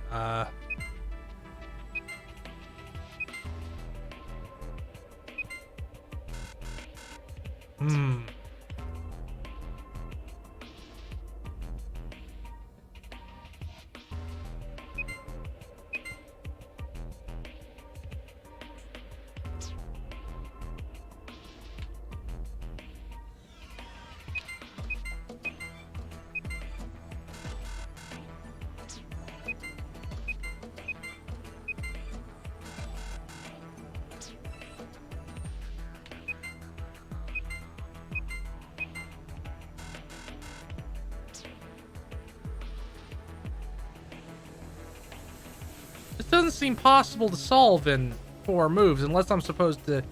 This doesn't seem possible to solve in 4 moves unless I'm supposed to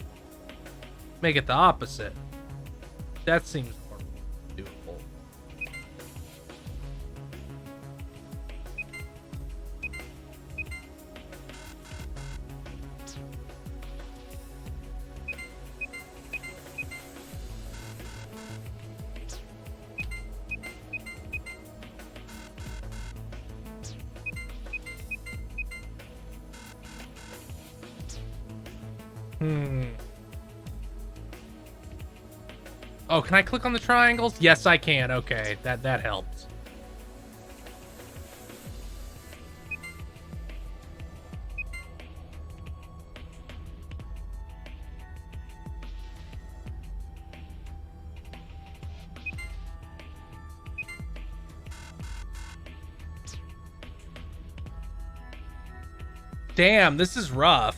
make it the opposite. That seems more doable. Oh, can I click on the triangles? Yes, I can. Okay, that helps. Damn, this is rough.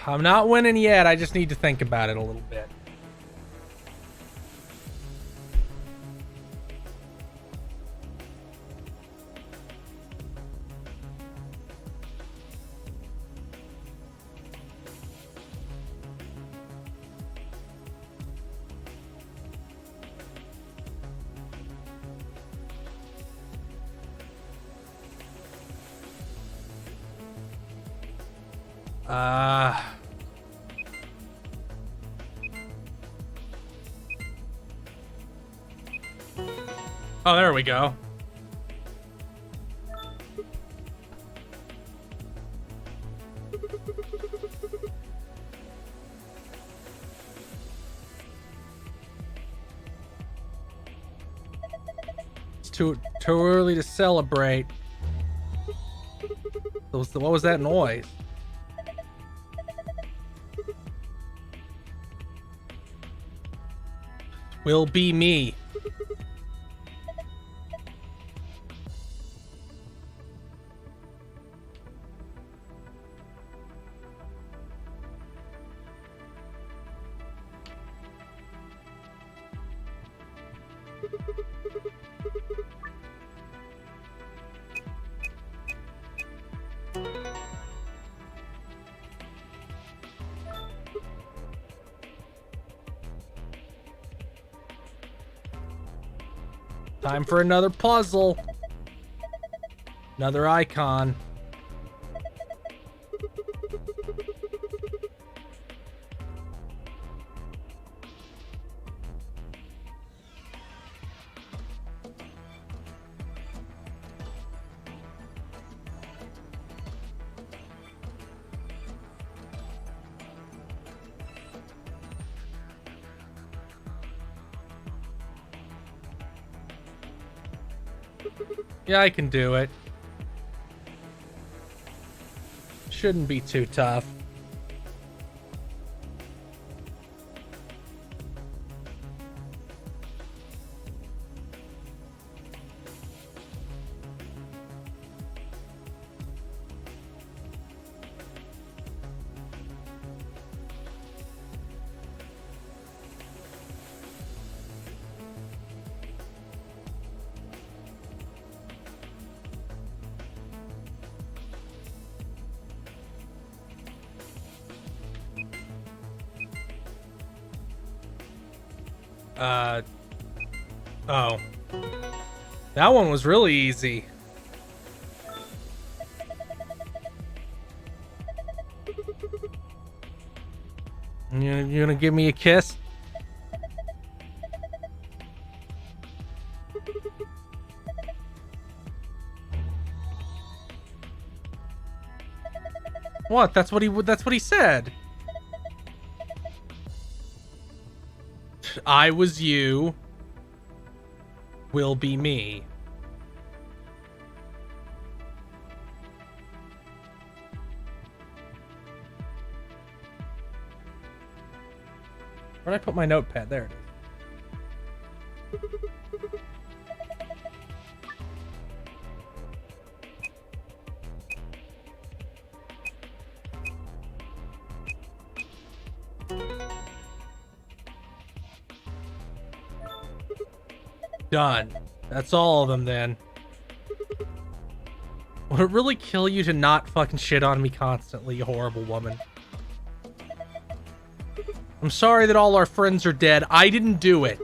I'm not winning yet. I just need to think about it a little bit. Oh, there we go. It's too early to celebrate. What was that noise? Will be me. Time for another puzzle. Another icon. Yeah, I can do it. Shouldn't be too tough. Oh. That one was really easy. You gonna give me a kiss? What? That's what he said. I was you. Will be me. Where'd I put my notepad? There it is. Done. That's all of them then. Would it really kill you to not fucking shit on me constantly, you horrible woman? I'm sorry that all our friends are dead. I didn't do it.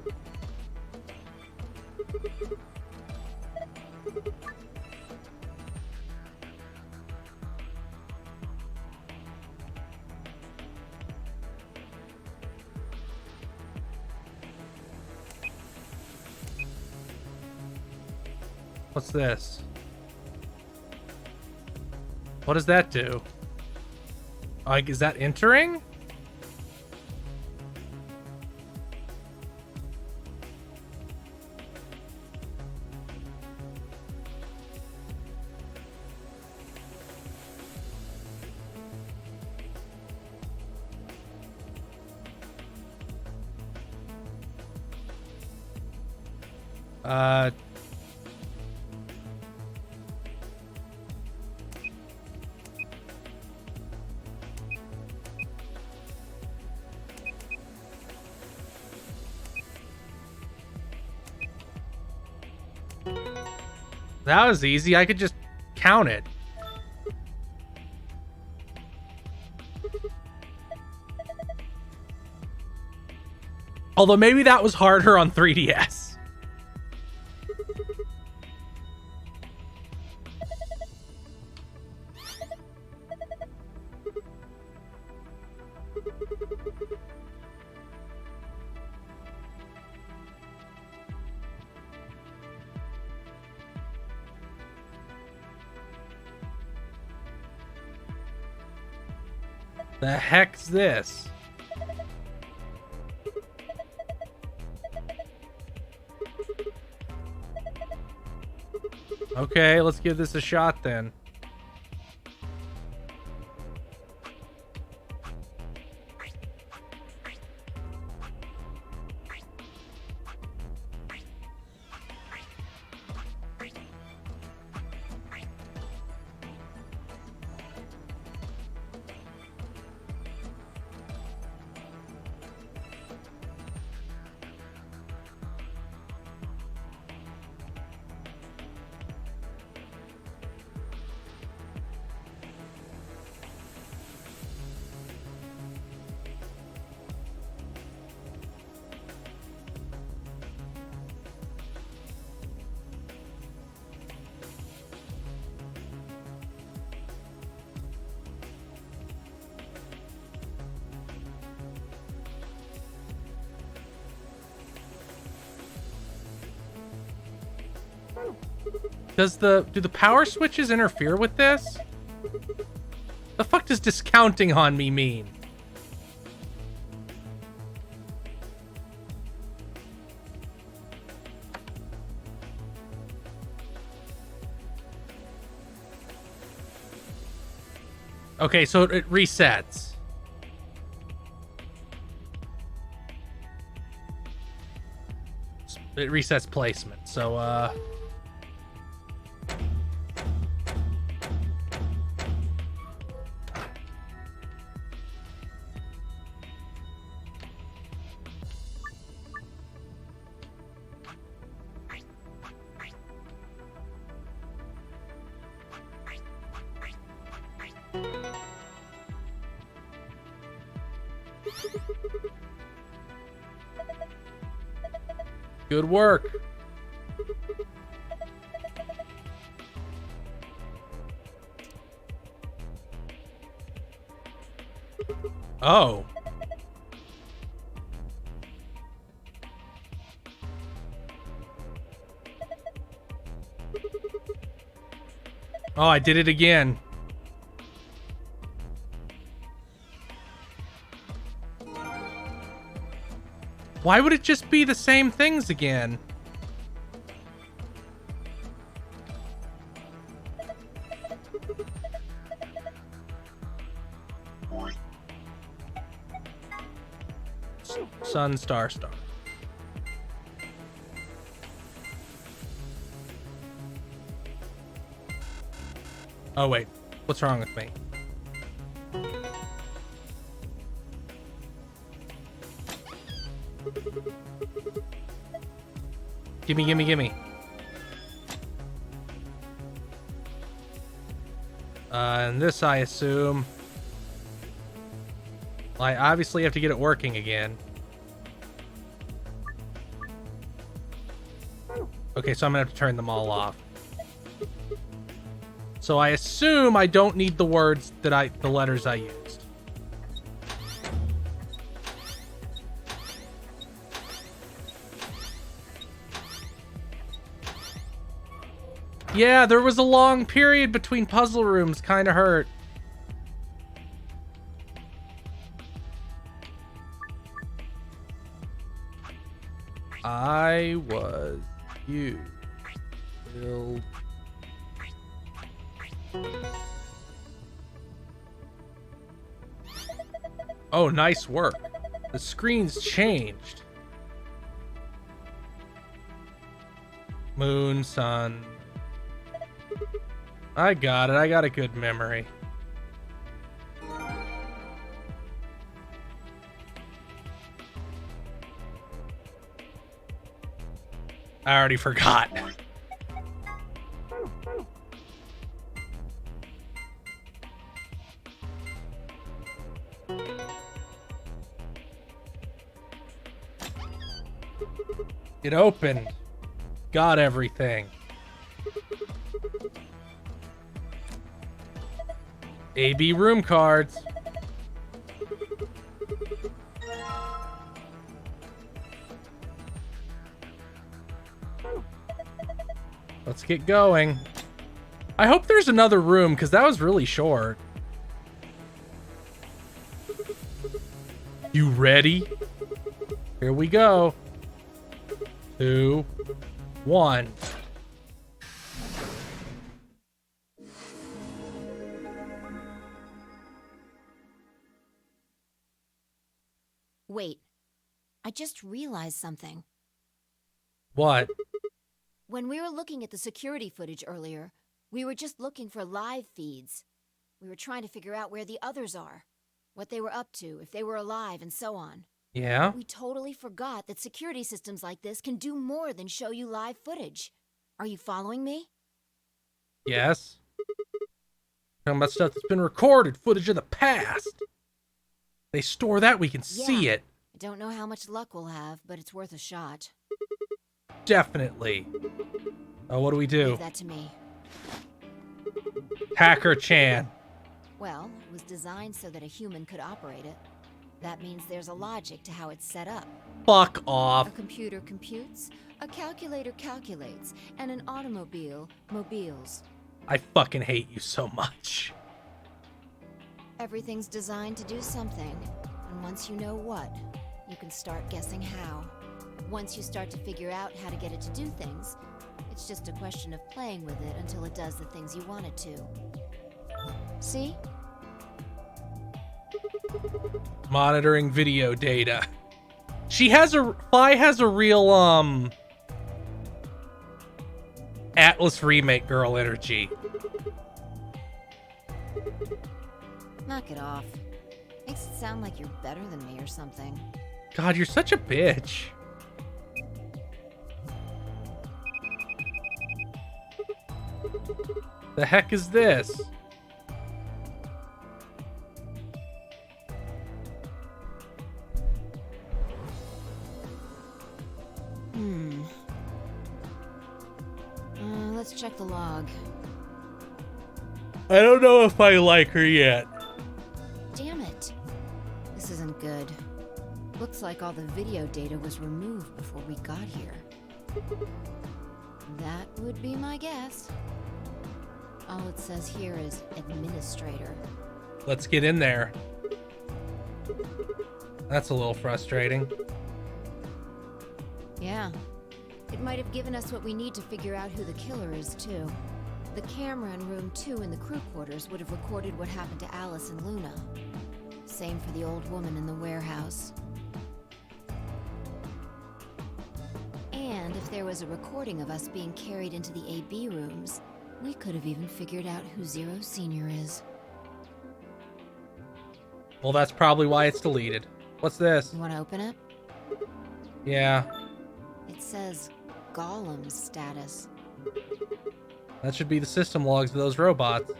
What's this? What does that do? Like, is that entering? That was easy. I could just count it. Although maybe that was harder on 3DS. The heck's this? Okay, let's give this a shot then. Do the power switches interfere with this? The fuck does discounting on me mean? Okay, so it resets. It resets placement, so, good work. Oh. Oh, I did it again. Why would it just be the same things again? Sun, star, star. Oh wait, what's wrong with me? Gimme, gimme, gimme. And this, I assume. I obviously have to get it working again. Okay, so I'm gonna have to turn them all off. So I assume I don't need the words that the letters I used. Yeah, there was a long period between puzzle rooms. Kind of hurt. I was you. Will. Oh, nice work. The screen's changed. Moon, sun. I got it. I got a good memory. I already forgot. It opened. Got everything. AB room cards. Let's get going. I hope there's another room, because that was really short. You ready? Here we go. 2, 1. Wait, I just realized something. What? When we were looking at the security footage earlier, we were just looking for live feeds. We were trying to figure out where the others are, what they were up to, if they were alive, and so on. Yeah? We totally forgot that security systems like this can do more than show you live footage. Are you following me? Yes. Talking about stuff that's been recorded, footage of the past. They store that, we can see it. I don't know how much luck we'll have, but it's worth a shot. Definitely. Oh, what do we do? Leave that to me. Hacker Chan. Well, it was designed so that a human could operate it. That means there's a logic to how it's set up. Fuck A off. computer computes, a calculator calculates, and an automobile mobiles. I fucking hate you so much. Everything's designed to do something, and once you know what, you can start guessing how. Once you start to figure out how to get it to do things, it's just a question of playing with it until it does the things you want it to. See? Monitoring video data. Fi has a real, Atlas remake girl energy. Knock it off. Makes it sound like you're better than me or something. God, you're such a bitch. The heck is this? Let's check the log. I don't know if I like her yet. Damn it. This isn't good. Looks like all the video data was removed before we got here. That would be my guess. All it says here is administrator. Let's get in there. That's a little frustrating. Yeah. It might have given us what we need to figure out who the killer is, too. The camera in room 2 in the crew quarters would have recorded what happened to Alice and Luna. Same for the old woman in the warehouse. And if there was a recording of us being carried into the AB rooms, we could have even figured out who Zero Senior is. Well, that's probably why it's deleted. What's this? You want to open it? Yeah, It says Gollum status. that should be the system logs of those robots.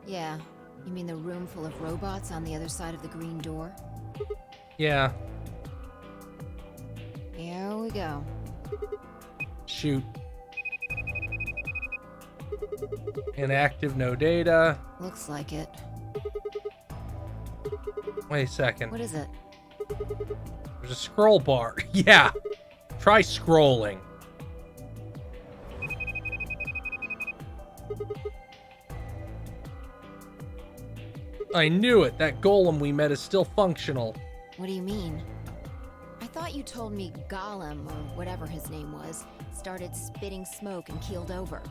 Yeah. You mean the room full of robots on the other side of the green door? Yeah, Here we go. shoot. Inactive, no data. Looks like it. Wait a second. What is it? There's a scroll bar. Yeah. Try scrolling. I knew it. That golem we met is still functional. What do you mean? I thought you told me Gollum, or whatever his name was, started spitting smoke and keeled over.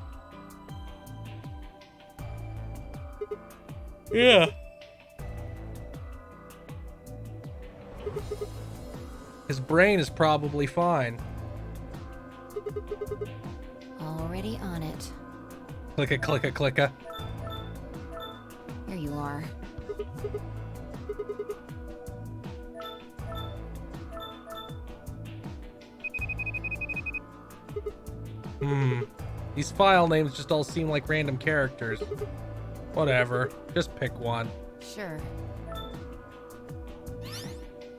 Yeah. His brain is probably fine. Already on it. Clicka, clicka, clicka. Here you are. These file names just all seem like random characters. Whatever. Just pick one. Sure.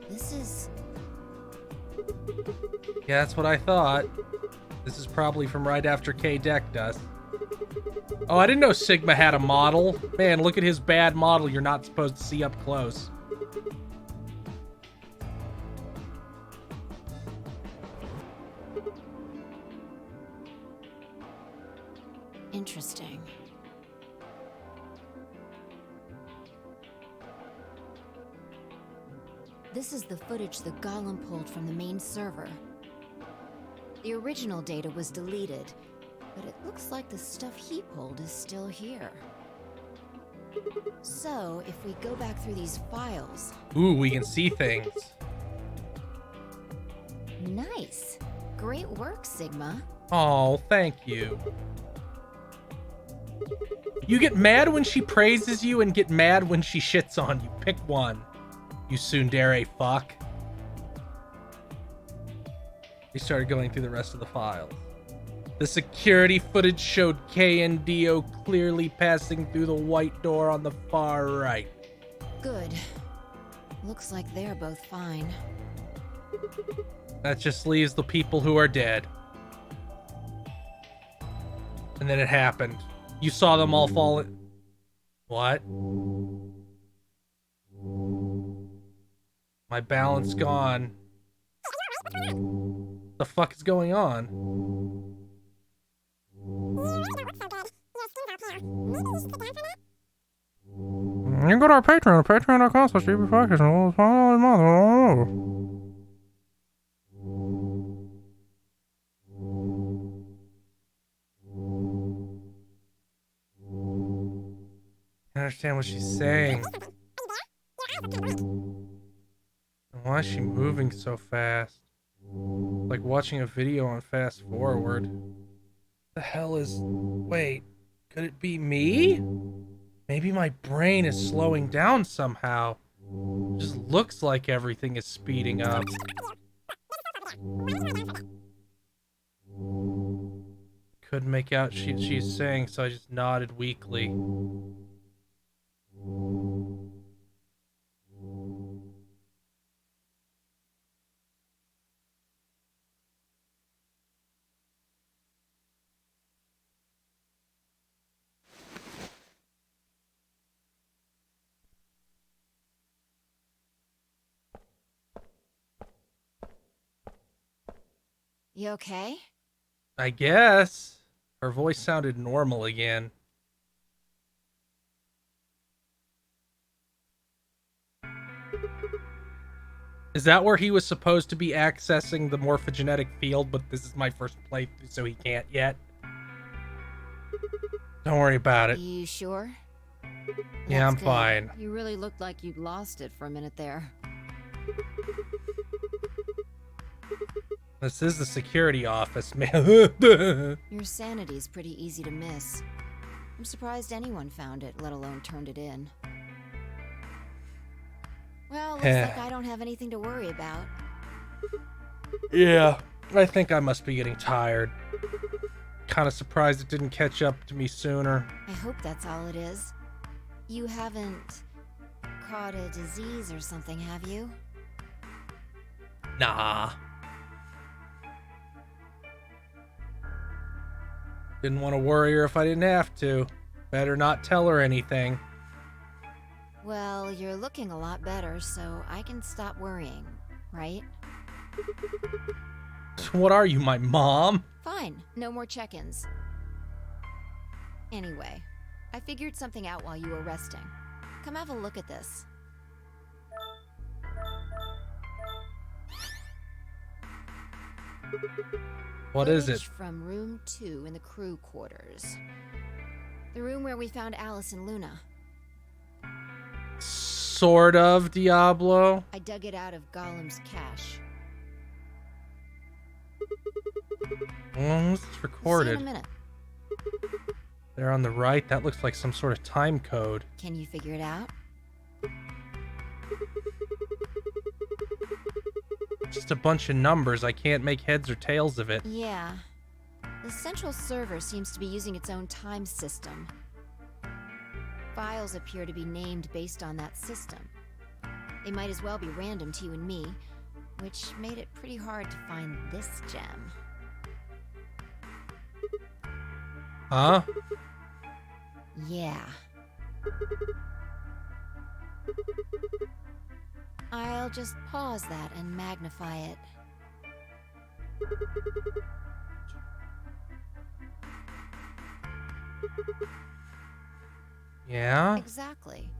This is... Yeah, that's what I thought. This is probably from right after K decked us. Oh, I didn't know Sigma had a model. Man, look at his bad model you're not supposed to see up close. interesting. This is the footage the Golem pulled from the main server. The original data was deleted, but it looks like the stuff he pulled is still here. So, if we go back through these files... Ooh, we can see things. Nice! Great work, Sigma. Oh, thank you. You get mad when she praises you and get mad when she shits on you. Pick one, you tsundere fuck. We started going through the rest of the files. The security footage showed K and Dio clearly passing through the white door on the far right. Good. Looks like they're both fine. That just leaves the people who are dead. And then it happened. You saw them all fall in... What? My balance gone. The fuck is going on? You can go to our Patreon, patreon.com/dbpodcast, and we'll follow him on. I understand what she's saying. Why is she moving so fast? Like watching a video on fast forward. The hell is... Wait, could it be me? Maybe my brain is slowing down somehow. It just looks like everything is speeding up. Couldn't make out she's saying, so I just nodded weakly. You okay? I guess. Her voice sounded normal again. Is that where he was supposed to be accessing the morphogenetic field, but this is my first playthrough, so he can't yet? Don't worry about it. You sure? Yeah, I'm That's good. fine. You really looked like you'd lost it for a minute there. This is the security office, man. Your sanity's pretty easy to miss. I'm surprised anyone found it, let alone turned it in. Well, looks like I don't have anything to worry about. Yeah, I think I must be getting tired. Kind of surprised it didn't catch up to me sooner. I hope that's all it is. You haven't caught a disease or something, have you? Nah. Didn't want to worry her if I didn't have to. Better not tell her anything. Well, you're looking a lot better, so I can stop worrying, right? What are you, my mom? Fine, no more check-ins. Anyway, I figured something out while you were resting. Come have a look at this. What is it? Footage from room 2 in the crew quarters. The room where we found Alice and Luna. Sort of, Diablo. I dug it out of Gollum's cache. It's See recorded. in a minute. There on the right, that looks like some sort of time code. Can you figure it out? Just a bunch of numbers. I can't make heads or tails of it. Yeah. The central server seems to be using its own time system. Files appear to be named based on that system. They might as well be random to you and me, which made it pretty hard to find this gem. Huh? Yeah. I'll just pause that and magnify it. Yeah? Exactly.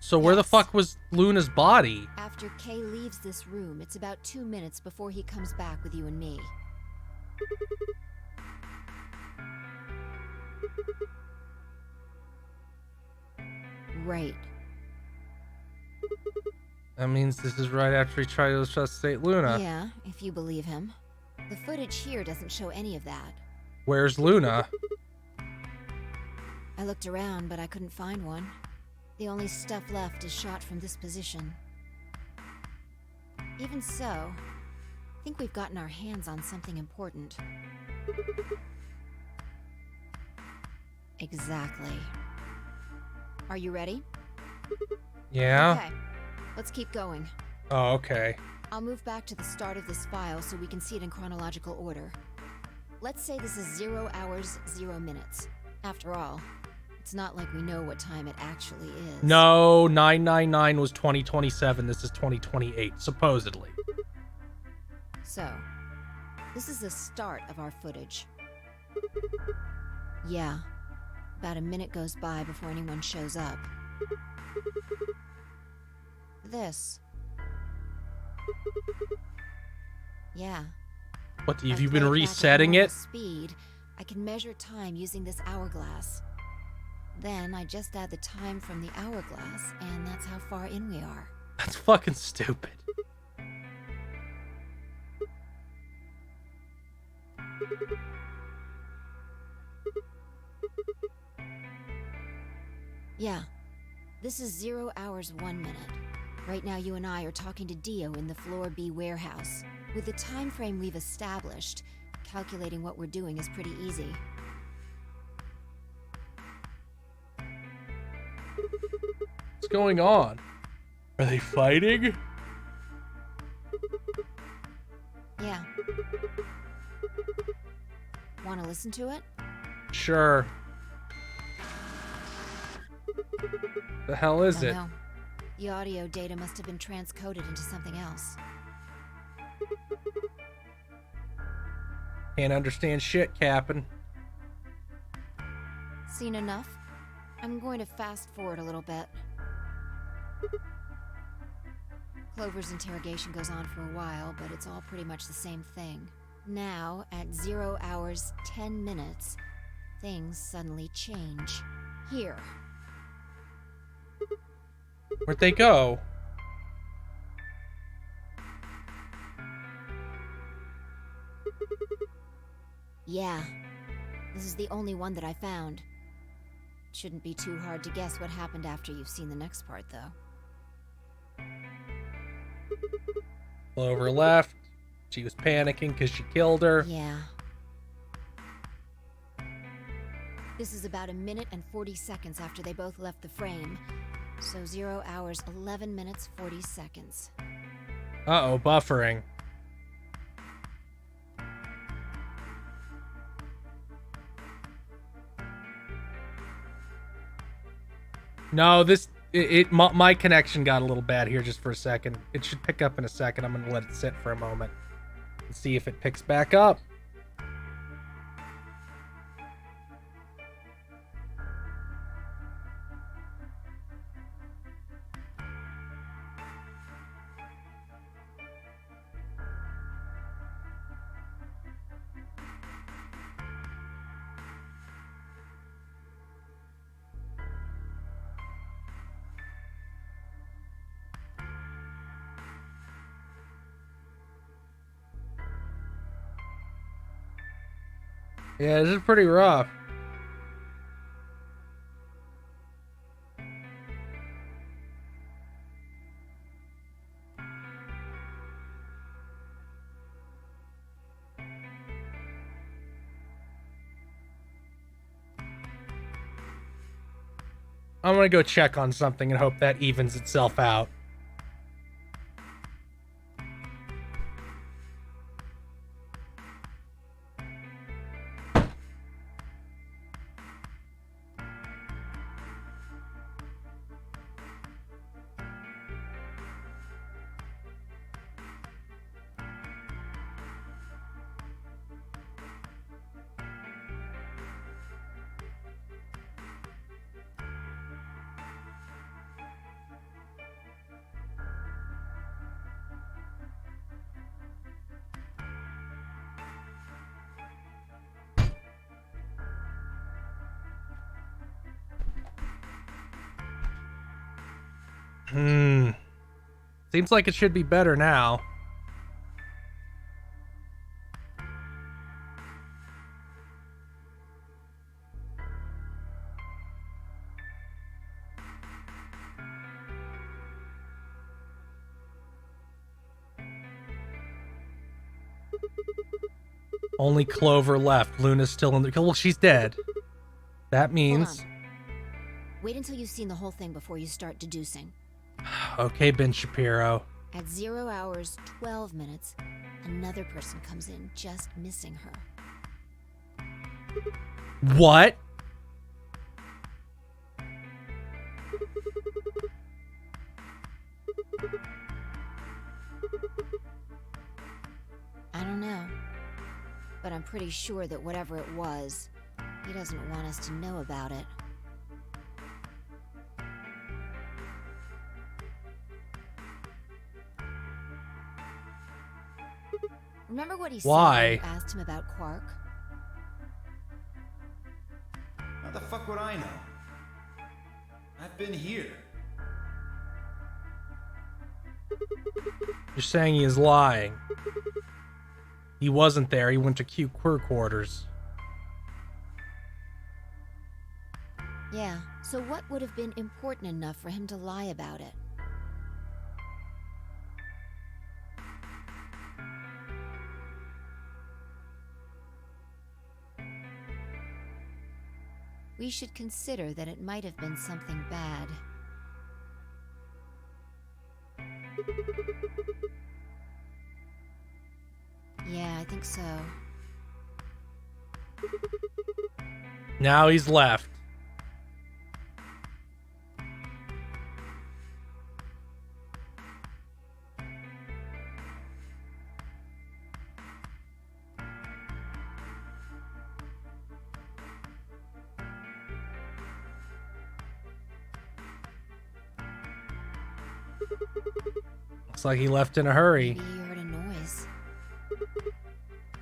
So where the Yes. fuck was Luna's body? After Kay leaves this room, it's about 2 minutes before he comes back with you and me. Right. That means this is right after he tried to resuscitate Luna. Yeah, if you believe him. The footage here doesn't show any of that. Where's Luna? I looked around, but I couldn't find one. The only stuff left is shot from this position. Even so, I think we've gotten our hands on something important. Exactly. Are you ready? Yeah? Okay, let's keep going. Oh, okay. I'll move back to the start of this file so we can see it in chronological order. Let's say this is 0 hours, 0 minutes. After all, It's not like we know what time it actually is. No, 999 was 2027. This is 2028, supposedly. So, this is the start of our footage. Yeah. About a minute goes by before anyone shows up. This. Yeah. What, have If you I been play it back at resetting normal it? Speed, I can measure time using this hourglass. Then I just add the time from the hourglass, and that's how far in we are. That's fucking stupid. Yeah. This is 0 hours 1 minute. Right now you and I are talking to Dio in the Floor B warehouse. With the time frame we've established, calculating what we're doing is pretty easy. What's going on? Are they fighting? Yeah. Want to listen to it? Sure. The hell is Oh, it? no. The audio data must have been transcoded into something else. Can't understand shit, Captain. Seen enough? I'm going to fast forward a little bit. Clover's interrogation goes on for a while, but it's all pretty much the same thing. Now, at 0 hours 10 minutes, things suddenly change. Here. Where'd they go? Yeah. This is the only one that I found. Shouldn't be too hard to guess what happened after you've seen the next part, though. Clover left. She was panicking because she killed her. Yeah. This is about a minute and 40 seconds after they both left the frame. So 0 hours, 11 minutes, 40 seconds. Uh-oh, buffering. No, my connection got a little bad here just for a second. It should pick up in a second. I'm gonna let it sit for a moment and see if it picks back up. Yeah, this is pretty rough. I'm gonna go check on something and hope that evens itself out. Seems like it should be better now. Only Clover left. Luna's still in the... Well, she's dead. That means... Hold on. Wait until you've seen the whole thing before you start deducing. Okay, Ben Shapiro. At 0 hours, 12 minutes, another person comes in, just missing her. What? I don't know. But I'm pretty sure that whatever it was, he doesn't want us to know about it. Remember what he said when Why? you asked him about Quark? How the fuck would I know? I've been here. You're saying he is lying. He wasn't there. He went to Q quarters. Yeah, so what would have been important enough for him to lie about it? We should consider that it might have been something bad. Yeah, I think so. Now he's left. Looks like he left in a hurry. Maybe you heard a noise.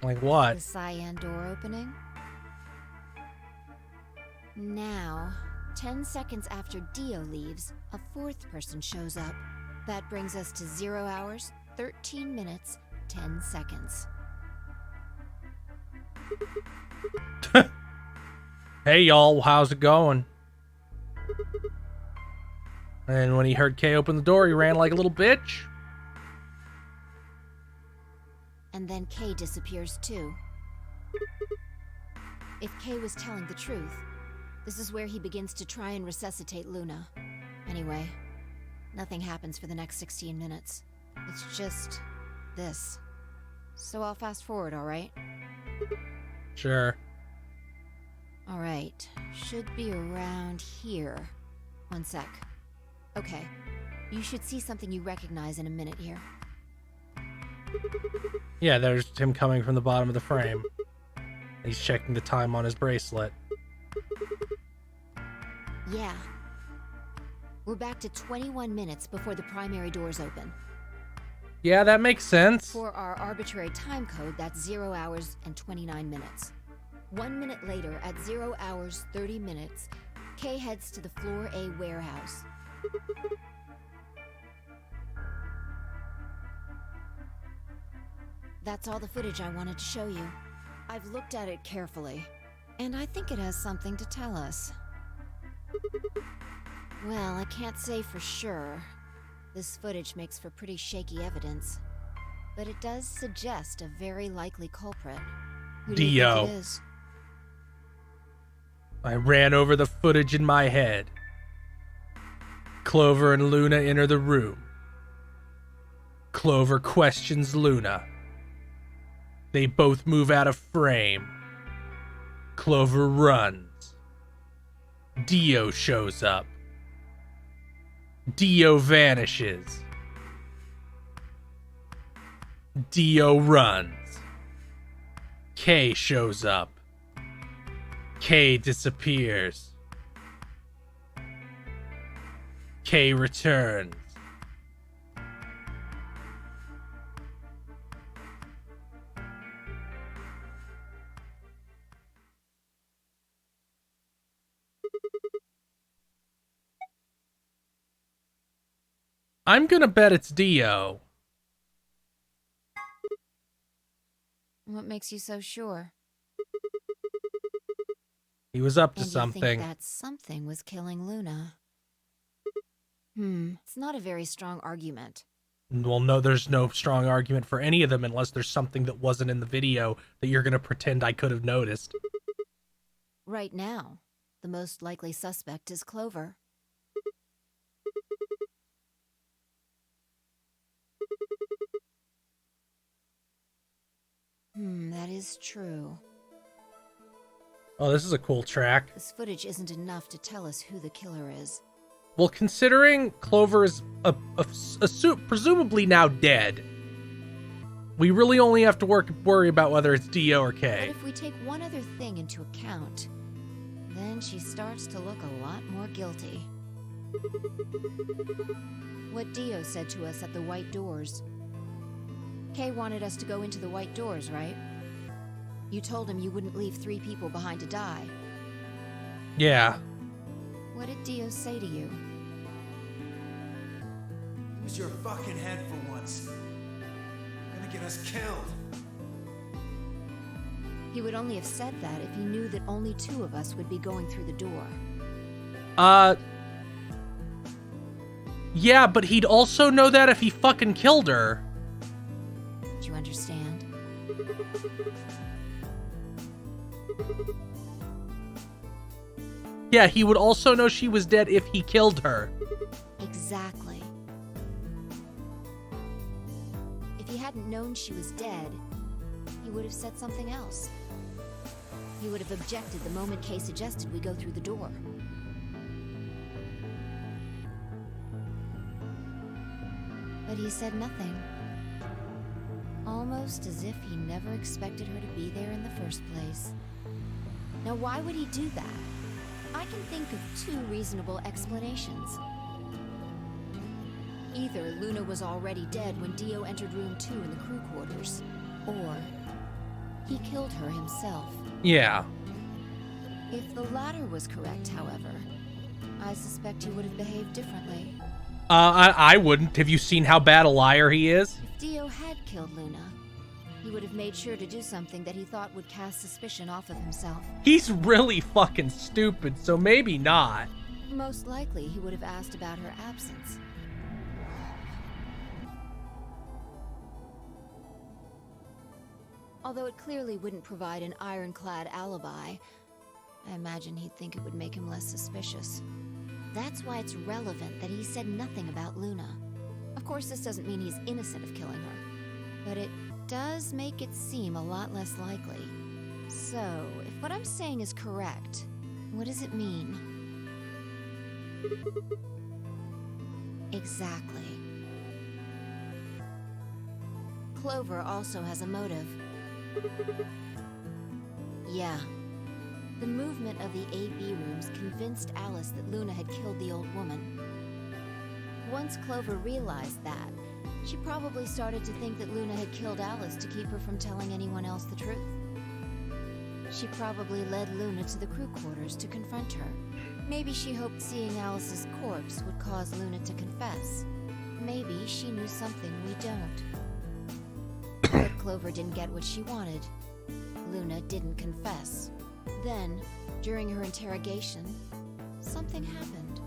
Like what? The cyan door opening? Now, 10 seconds after Dio leaves, a fourth person shows up. That brings us to 0 hours, 13 minutes, 10 seconds. Hey y'all, how's it going? And when he heard Kay open the door, he ran like a little bitch. And then Kay disappears too. If Kay was telling the truth, this is where he begins to try and resuscitate Luna. Anyway, nothing happens for the next 16 minutes. It's just this. So I'll fast forward, alright? Sure. Alright, should be around here. One sec. Okay, you should see something you recognize in a minute here. Yeah, there's him coming from the bottom of the frame. He's checking the time on his bracelet. Yeah. We're back to 21 minutes before the primary doors open. Yeah, that makes sense. For our arbitrary time code, that's 0 hours and 29 minutes. 1 minute later, at 0 hours 30 minutes, Kay heads to the Floor A warehouse. That's all the footage I wanted to show you. I've looked at it carefully, and I think it has something to tell us. Well, I can't say for sure. This footage makes for pretty shaky evidence, but it does suggest a very likely culprit. Who do you think Dio. it is? I ran over the footage in my head. Clover and Luna enter the room. Clover questions Luna. They both move out of frame. Clover runs. Dio shows up. Dio vanishes. Dio runs. Kay shows up. Kay disappears. Kay returns. I'm gonna bet it's Dio. What makes you so sure? He was up to And you something. think that something was killing Luna? It's not a very strong argument. Well, no, there's no strong argument for any of them unless there's something that wasn't in the video that you're gonna pretend I could have noticed. Right now, the most likely suspect is Clover. That is true. Oh, this is a cool track. This footage isn't enough to tell us who the killer is. Well, considering Clover is presumably now dead, we really only have to worry about whether it's Dio or But Kay. if we take one other thing into account, then she starts to look a lot more guilty. What Dio said to us at the White Doors. Kay wanted us to go into the White Doors, right? You told him you wouldn't leave 3 people behind to die. Yeah. What did Dio say to you? Use your fucking head for once. You're gonna get us killed. He would only have said that if he knew that only 2 of us would be going through the door. Yeah, but he'd also know that if he fucking killed her. Do you understand? Yeah, he would also know she was dead if he killed her. Exactly. If he hadn't known she was dead, he would have said something else. He would have objected the moment Kay suggested we go through the door. But he said nothing. Almost as if he never expected her to be there in the first place. Now, why would he do that? I can think of 2 reasonable explanations. Either Luna was already dead when Dio entered room 2 in the crew quarters, or he killed her himself. Yeah. If the latter was correct, however, I suspect he would have behaved differently. I wouldn't. Have you seen how bad a liar he is? If Dio had killed Luna, he would have made sure to do something that he thought would cast suspicion off of himself. He's really fucking stupid, so maybe not. Most likely, he would have asked about her absence. Although it clearly wouldn't provide an ironclad alibi, I imagine he'd think it would make him less suspicious. That's why it's relevant that he said nothing about Luna. Of course, this doesn't mean he's innocent of killing her, but it does make it seem a lot less likely. So, if what I'm saying is correct, what does it mean? Exactly. Clover also has a motive. Yeah. The movement of the AB rooms convinced Alice that Luna had killed the old woman. Once Clover realized that, she probably started to think that Luna had killed Alice to keep her from telling anyone else the truth. She probably led Luna to the crew quarters to confront her. Maybe she hoped seeing Alice's corpse would cause Luna to confess. Maybe she knew something we don't. But Clover didn't get what she wanted. Luna didn't confess. Then, during her interrogation, something happened.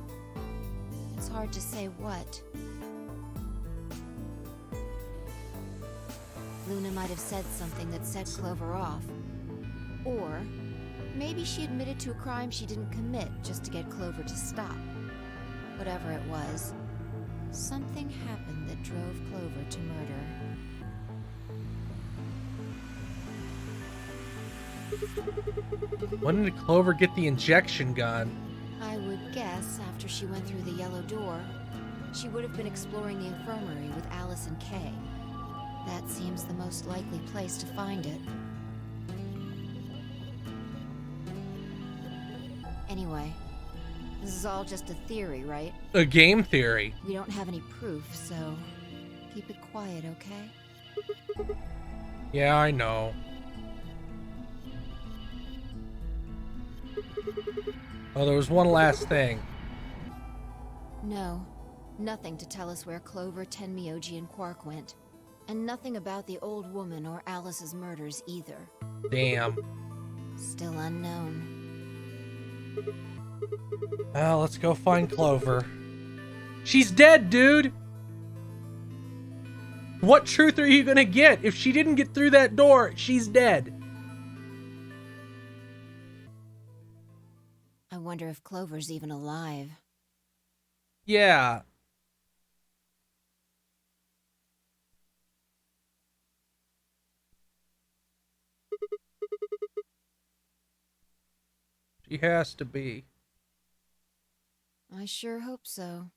It's hard to say what. Luna might have said something that set Clover off. Or, maybe she admitted to a crime she didn't commit just to get Clover to stop. Whatever it was, something happened that drove Clover to murder. When did Clover get the injection gun? I would guess after she went through the yellow door, she would have been exploring the infirmary with Alice and Kay. That seems the most likely place to find it. Anyway, this is all just a theory, right? A game theory. We don't have any proof, so keep it quiet, okay? Yeah, I know. Oh, there was one last thing. No, nothing to tell us where Clover, Tenmyoji, and Quark went. And nothing about the old woman or Alice's murders either. Damn. Still unknown. Well, let's go find Clover. She's dead, dude! What truth are you gonna get? If she didn't get through that door, she's dead. I wonder if Clover's even alive. Yeah. She has to be. I I sure hope so.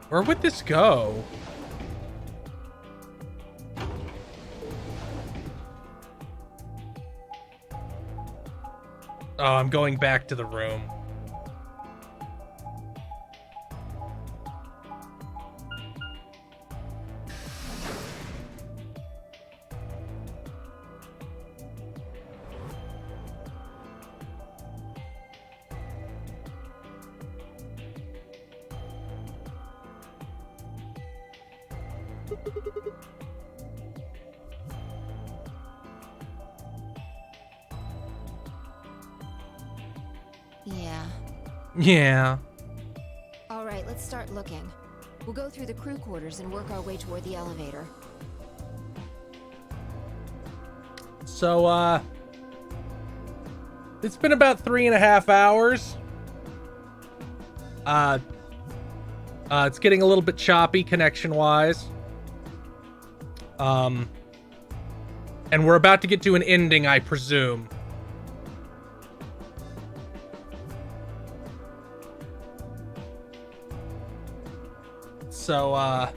Where would this go? Oh, I'm going back to the room. Yeah. Yeah. All right, let's start looking. We'll go through the crew quarters and work our way toward the elevator. So, it's been about 3.5 hours. It's getting a little bit choppy connection-wise. And we're about to get to an ending, I presume. So, I'm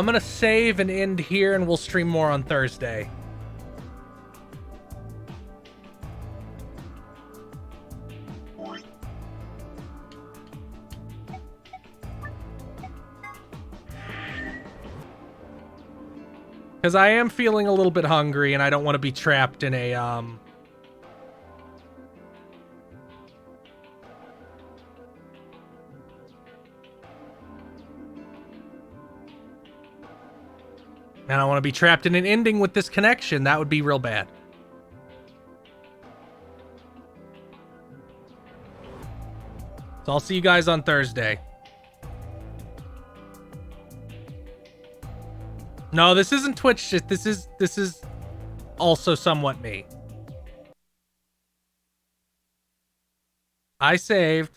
gonna save and end here, and we'll stream more on Thursday. Because I am feeling a little bit hungry, and I don't want to be trapped in a, And I want to be trapped in an ending with this connection. That would be real bad. So I'll see you guys on Thursday. No, this isn't Twitch shit. This is also somewhat me. I saved.